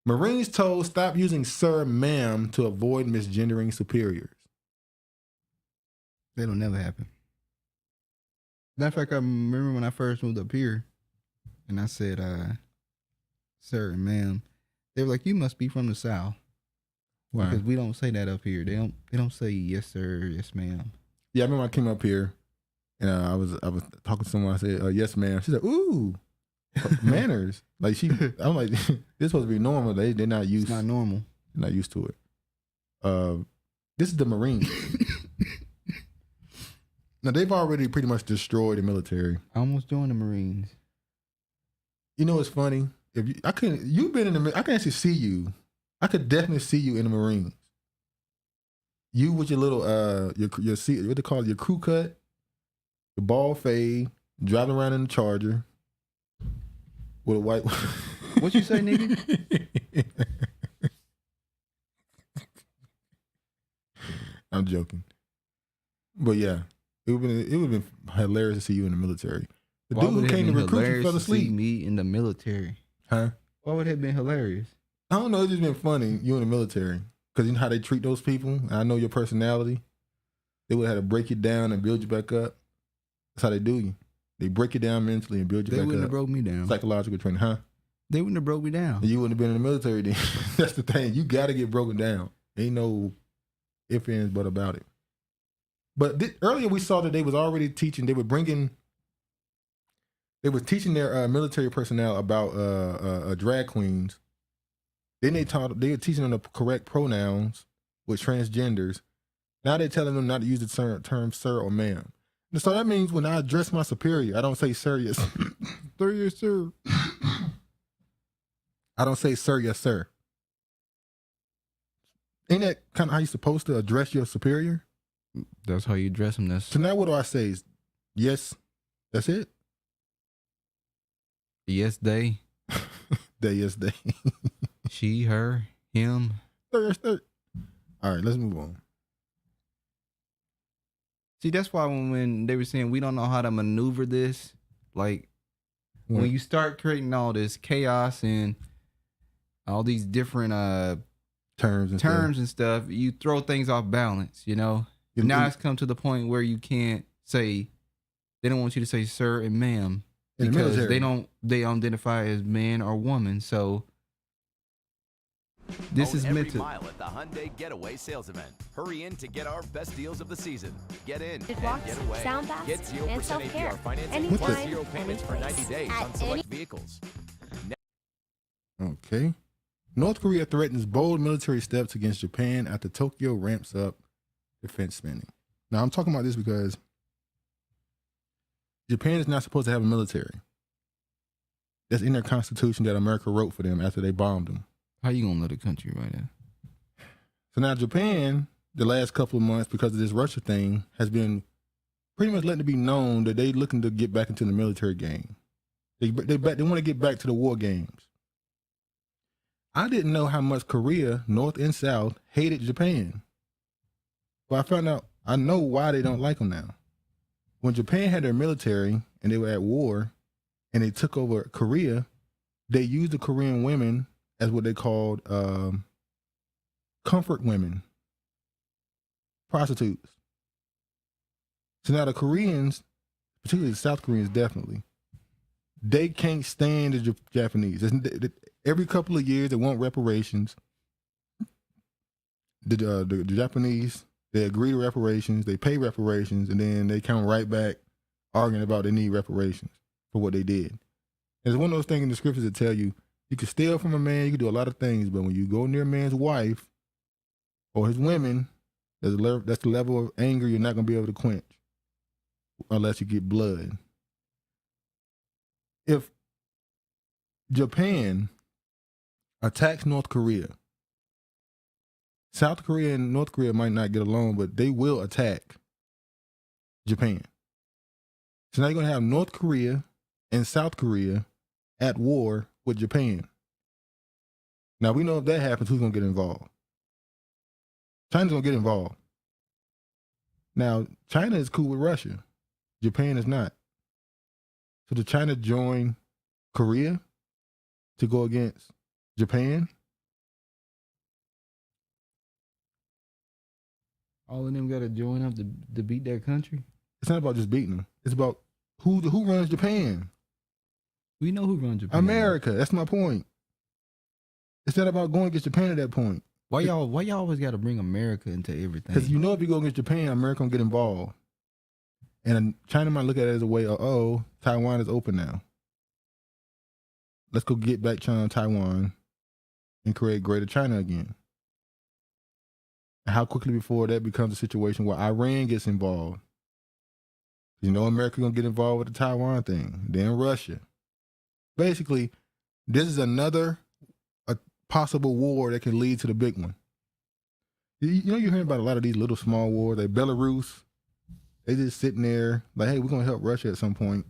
Marines told stop using sir, ma'am to avoid misgendering superiors. That'll never happen. Matter of fact, I remember when I first moved up here and I said, sir and ma'am, they were like, you must be from the South. Why? Because we don't say that up here. They don't say yes, sir, yes, ma'am. Yeah, I remember I came up here and I was talking to someone. I said, yes, ma'am. She said, ooh, manners. Like I'm like, this supposed to be normal. They're not used. It's not normal. They're not used to it. This is the Marines. Now they've already pretty much destroyed the military. I almost joined the Marines. You know what's funny? You've been in the. I can actually see you. I could definitely see you in the Marines. You with your little your what they call it, your crew cut, your ball fade, driving around in the Charger with a white. What you say, nigga? I'm joking, but yeah, it would have been hilarious to see you in the military. The Why dude who would it came to been recruit you hilarious fell to see asleep. me in the military? Huh? Why would it have been hilarious? I don't know. It's just been funny. You in the military because you know how they treat those people. And I know your personality. They would have had to break you down and build you back up. That's how they do you. They break you down mentally and build you They back wouldn't up. have broke me down. Psychological training, huh? They wouldn't have broke me down. You wouldn't have been in the military then. That's the thing. You got to get broken down. Ain't no ifs, ands, but about it. But earlier we saw that they was already teaching. They were teaching their military personnel about drag queens. Then they were teaching them the correct pronouns with transgenders. Now they're telling them not to use the term sir or ma'am. And so that means when I address my superior, I don't say sir, yes, sir, yes, sir. I don't say sir, yes, sir. Ain't that kind of how you're supposed to address your superior? That's how you address them. So now what do I say? Yes, that's it? Yes, they. They, yes, they. She, her, him. Sir, yes, sir. All right, let's move on. See, that's why when they were saying we don't know how to maneuver this, like when you start creating all this chaos and all these different terms and stuff, you throw things off balance, you know? Now it's come to the point where you can't say, they don't want you to say sir and ma'am because they identify as man or woman. So this is meant to. Mile at the Hyundai Getaway Sales Event. Hurry in to get our best deals of the season. Get in It and walks, get away. sound fast, Get 0% and self-care. APR financing Anytime, plus 0 payments for 90 anyplace, days at on select vehicles. Okay. North Korea threatens bold military steps against Japan after Tokyo ramps up defense spending. Now, I'm talking about this because Japan is not supposed to have a military. That's in their constitution that America wrote for them after they bombed them. How you gonna let a country right now? So now Japan, the last couple of months, because of this Russia thing, has been pretty much letting it be known that they looking to get back into the military game. They want to get back to the war games. I didn't know how much Korea, North and South, hated Japan. But I know why they don't like them now. When Japan had their military and they were at war and they took over Korea, they used the Korean women as what they called comfort women, prostitutes. So now the Koreans, particularly the South Koreans definitely, they can't stand the Japanese. Every couple of years they want reparations. The Japanese, they agree to reparations, they pay reparations, and then they come right back arguing about they need reparations for what they did. It's one of those things in the scriptures that tell you can steal from a man, you can do a lot of things, but when you go near a man's wife or his women, that's the level of anger you're not going to be able to quench unless you get blood. If Japan attacks North Korea. South Korea and North Korea might not get along, but they will attack Japan. So now you're going to have North Korea and South Korea at war with Japan. Now, we know if that happens, who's going to get involved? China's going to get involved. Now, China is cool with Russia. Japan is not. So did China join Korea to go against Japan? All of them got to join up to beat their country? It's not about just beating them. It's about who runs Japan. We know who runs Japan. America. That's my point. It's not about going against Japan at that point. Why y'all always got to bring America into everything? Because you know if you go against Japan, America gonna get involved. And China might look at it as a way of, oh, Taiwan is open now. Let's go get back China and Taiwan and create Greater China again. And how quickly before that becomes a situation where Iran gets involved. You know America gonna get involved with the Taiwan thing. Then Russia. Basically, this is another possible war that can lead to the big one. You know you're hearing about a lot of these little small wars. Like Belarus, they just sitting there like, hey, we're gonna help Russia at some point.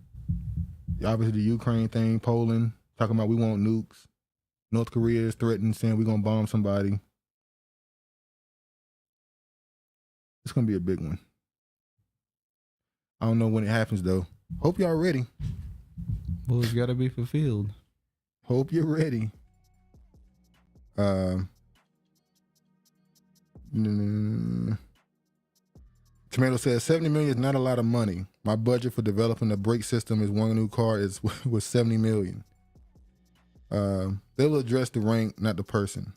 Obviously the Ukraine thing, Poland, talking about we want nukes. North Korea is threatening, saying we're gonna bomb somebody. It's gonna be a big one. I don't know when it happens though. Hope y'all ready. Well, it's gotta be fulfilled. Hope you're ready. Tomato says 70 million is not a lot of money. My budget for developing a brake system is one new car was 70 million. They will address the rank, not the person.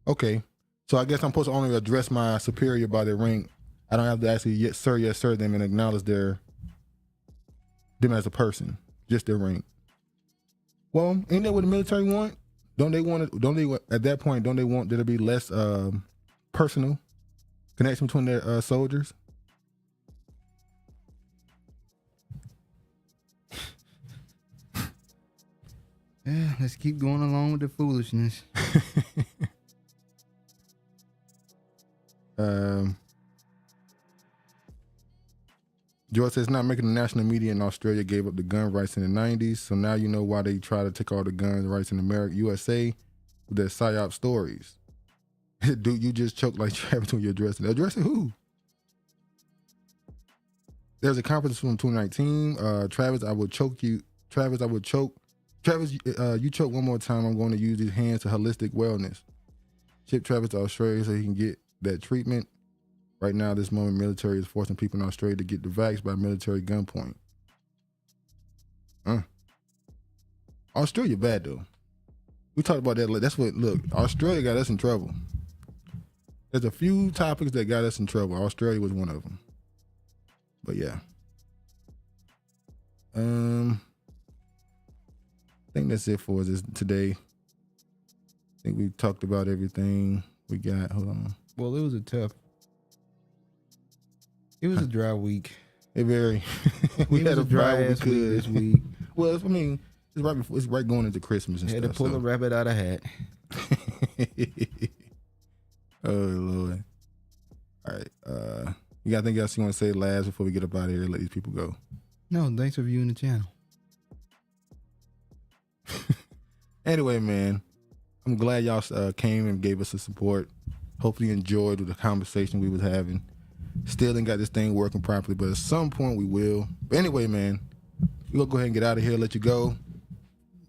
Okay, so I guess I'm supposed to only address my superior by their rank. I don't have to actually yes sir them and acknowledge them as a person, just their rank. Well, ain't that what the military want? Don't they at that point, don't they want there to be less personal connection between their soldiers? Yeah, let's keep going along with the foolishness. George says, not making the national media in Australia gave up the gun rights in the 90s, so now you know why they try to take all the gun rights in America, USA, with their PSYOP stories. Dude, you just choked like Travis when you're addressing it. Addressing who? There's a conference from 2019. Travis, I would choke you. Travis, I would choke. Travis, you choke one more time. I'm going to use these hands to holistic wellness. Ship Travis to Australia so he can get that treatment. Right now, this moment, military is forcing people in Australia to get the vax by military gunpoint. Australia bad, though. We talked about that. That's what, look, Australia got us in trouble. There's a few topics that got us in trouble. Australia was one of them. But yeah. I think that's it for us today. I think we talked about everything we got. Hold on. Well, it was a dry week. It very. We had a dry ass week this week. Well, I mean, it's right going into Christmas and had stuff. To pull a rabbit out of hat. Oh Lord! All right, you got anything else you want to say last before we get up out of here and let these people go? No, thanks for viewing the channel. Anyway, man, I'm glad y'all came and gave us the support. Hopefully you enjoyed the conversation we was having. Still ain't got this thing working properly, but at some point we will. But anyway, man, we're gonna go ahead and get out of here, let you go.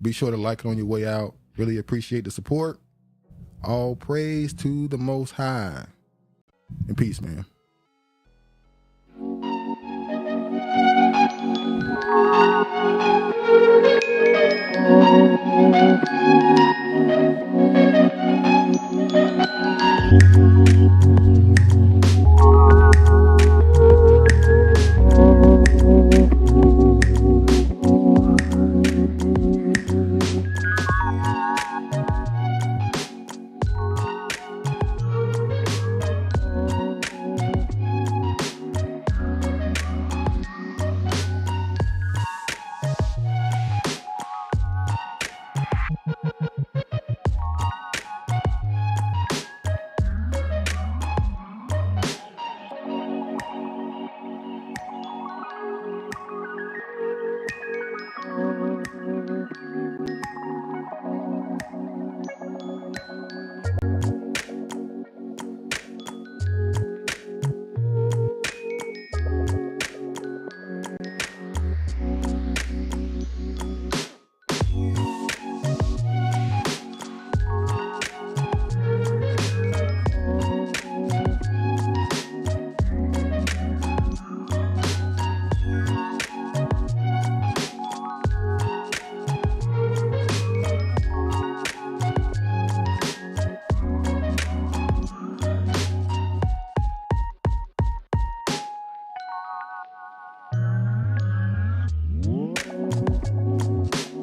Be sure to like it on your way out. Really appreciate the support. All praise to the Most High. And peace, man.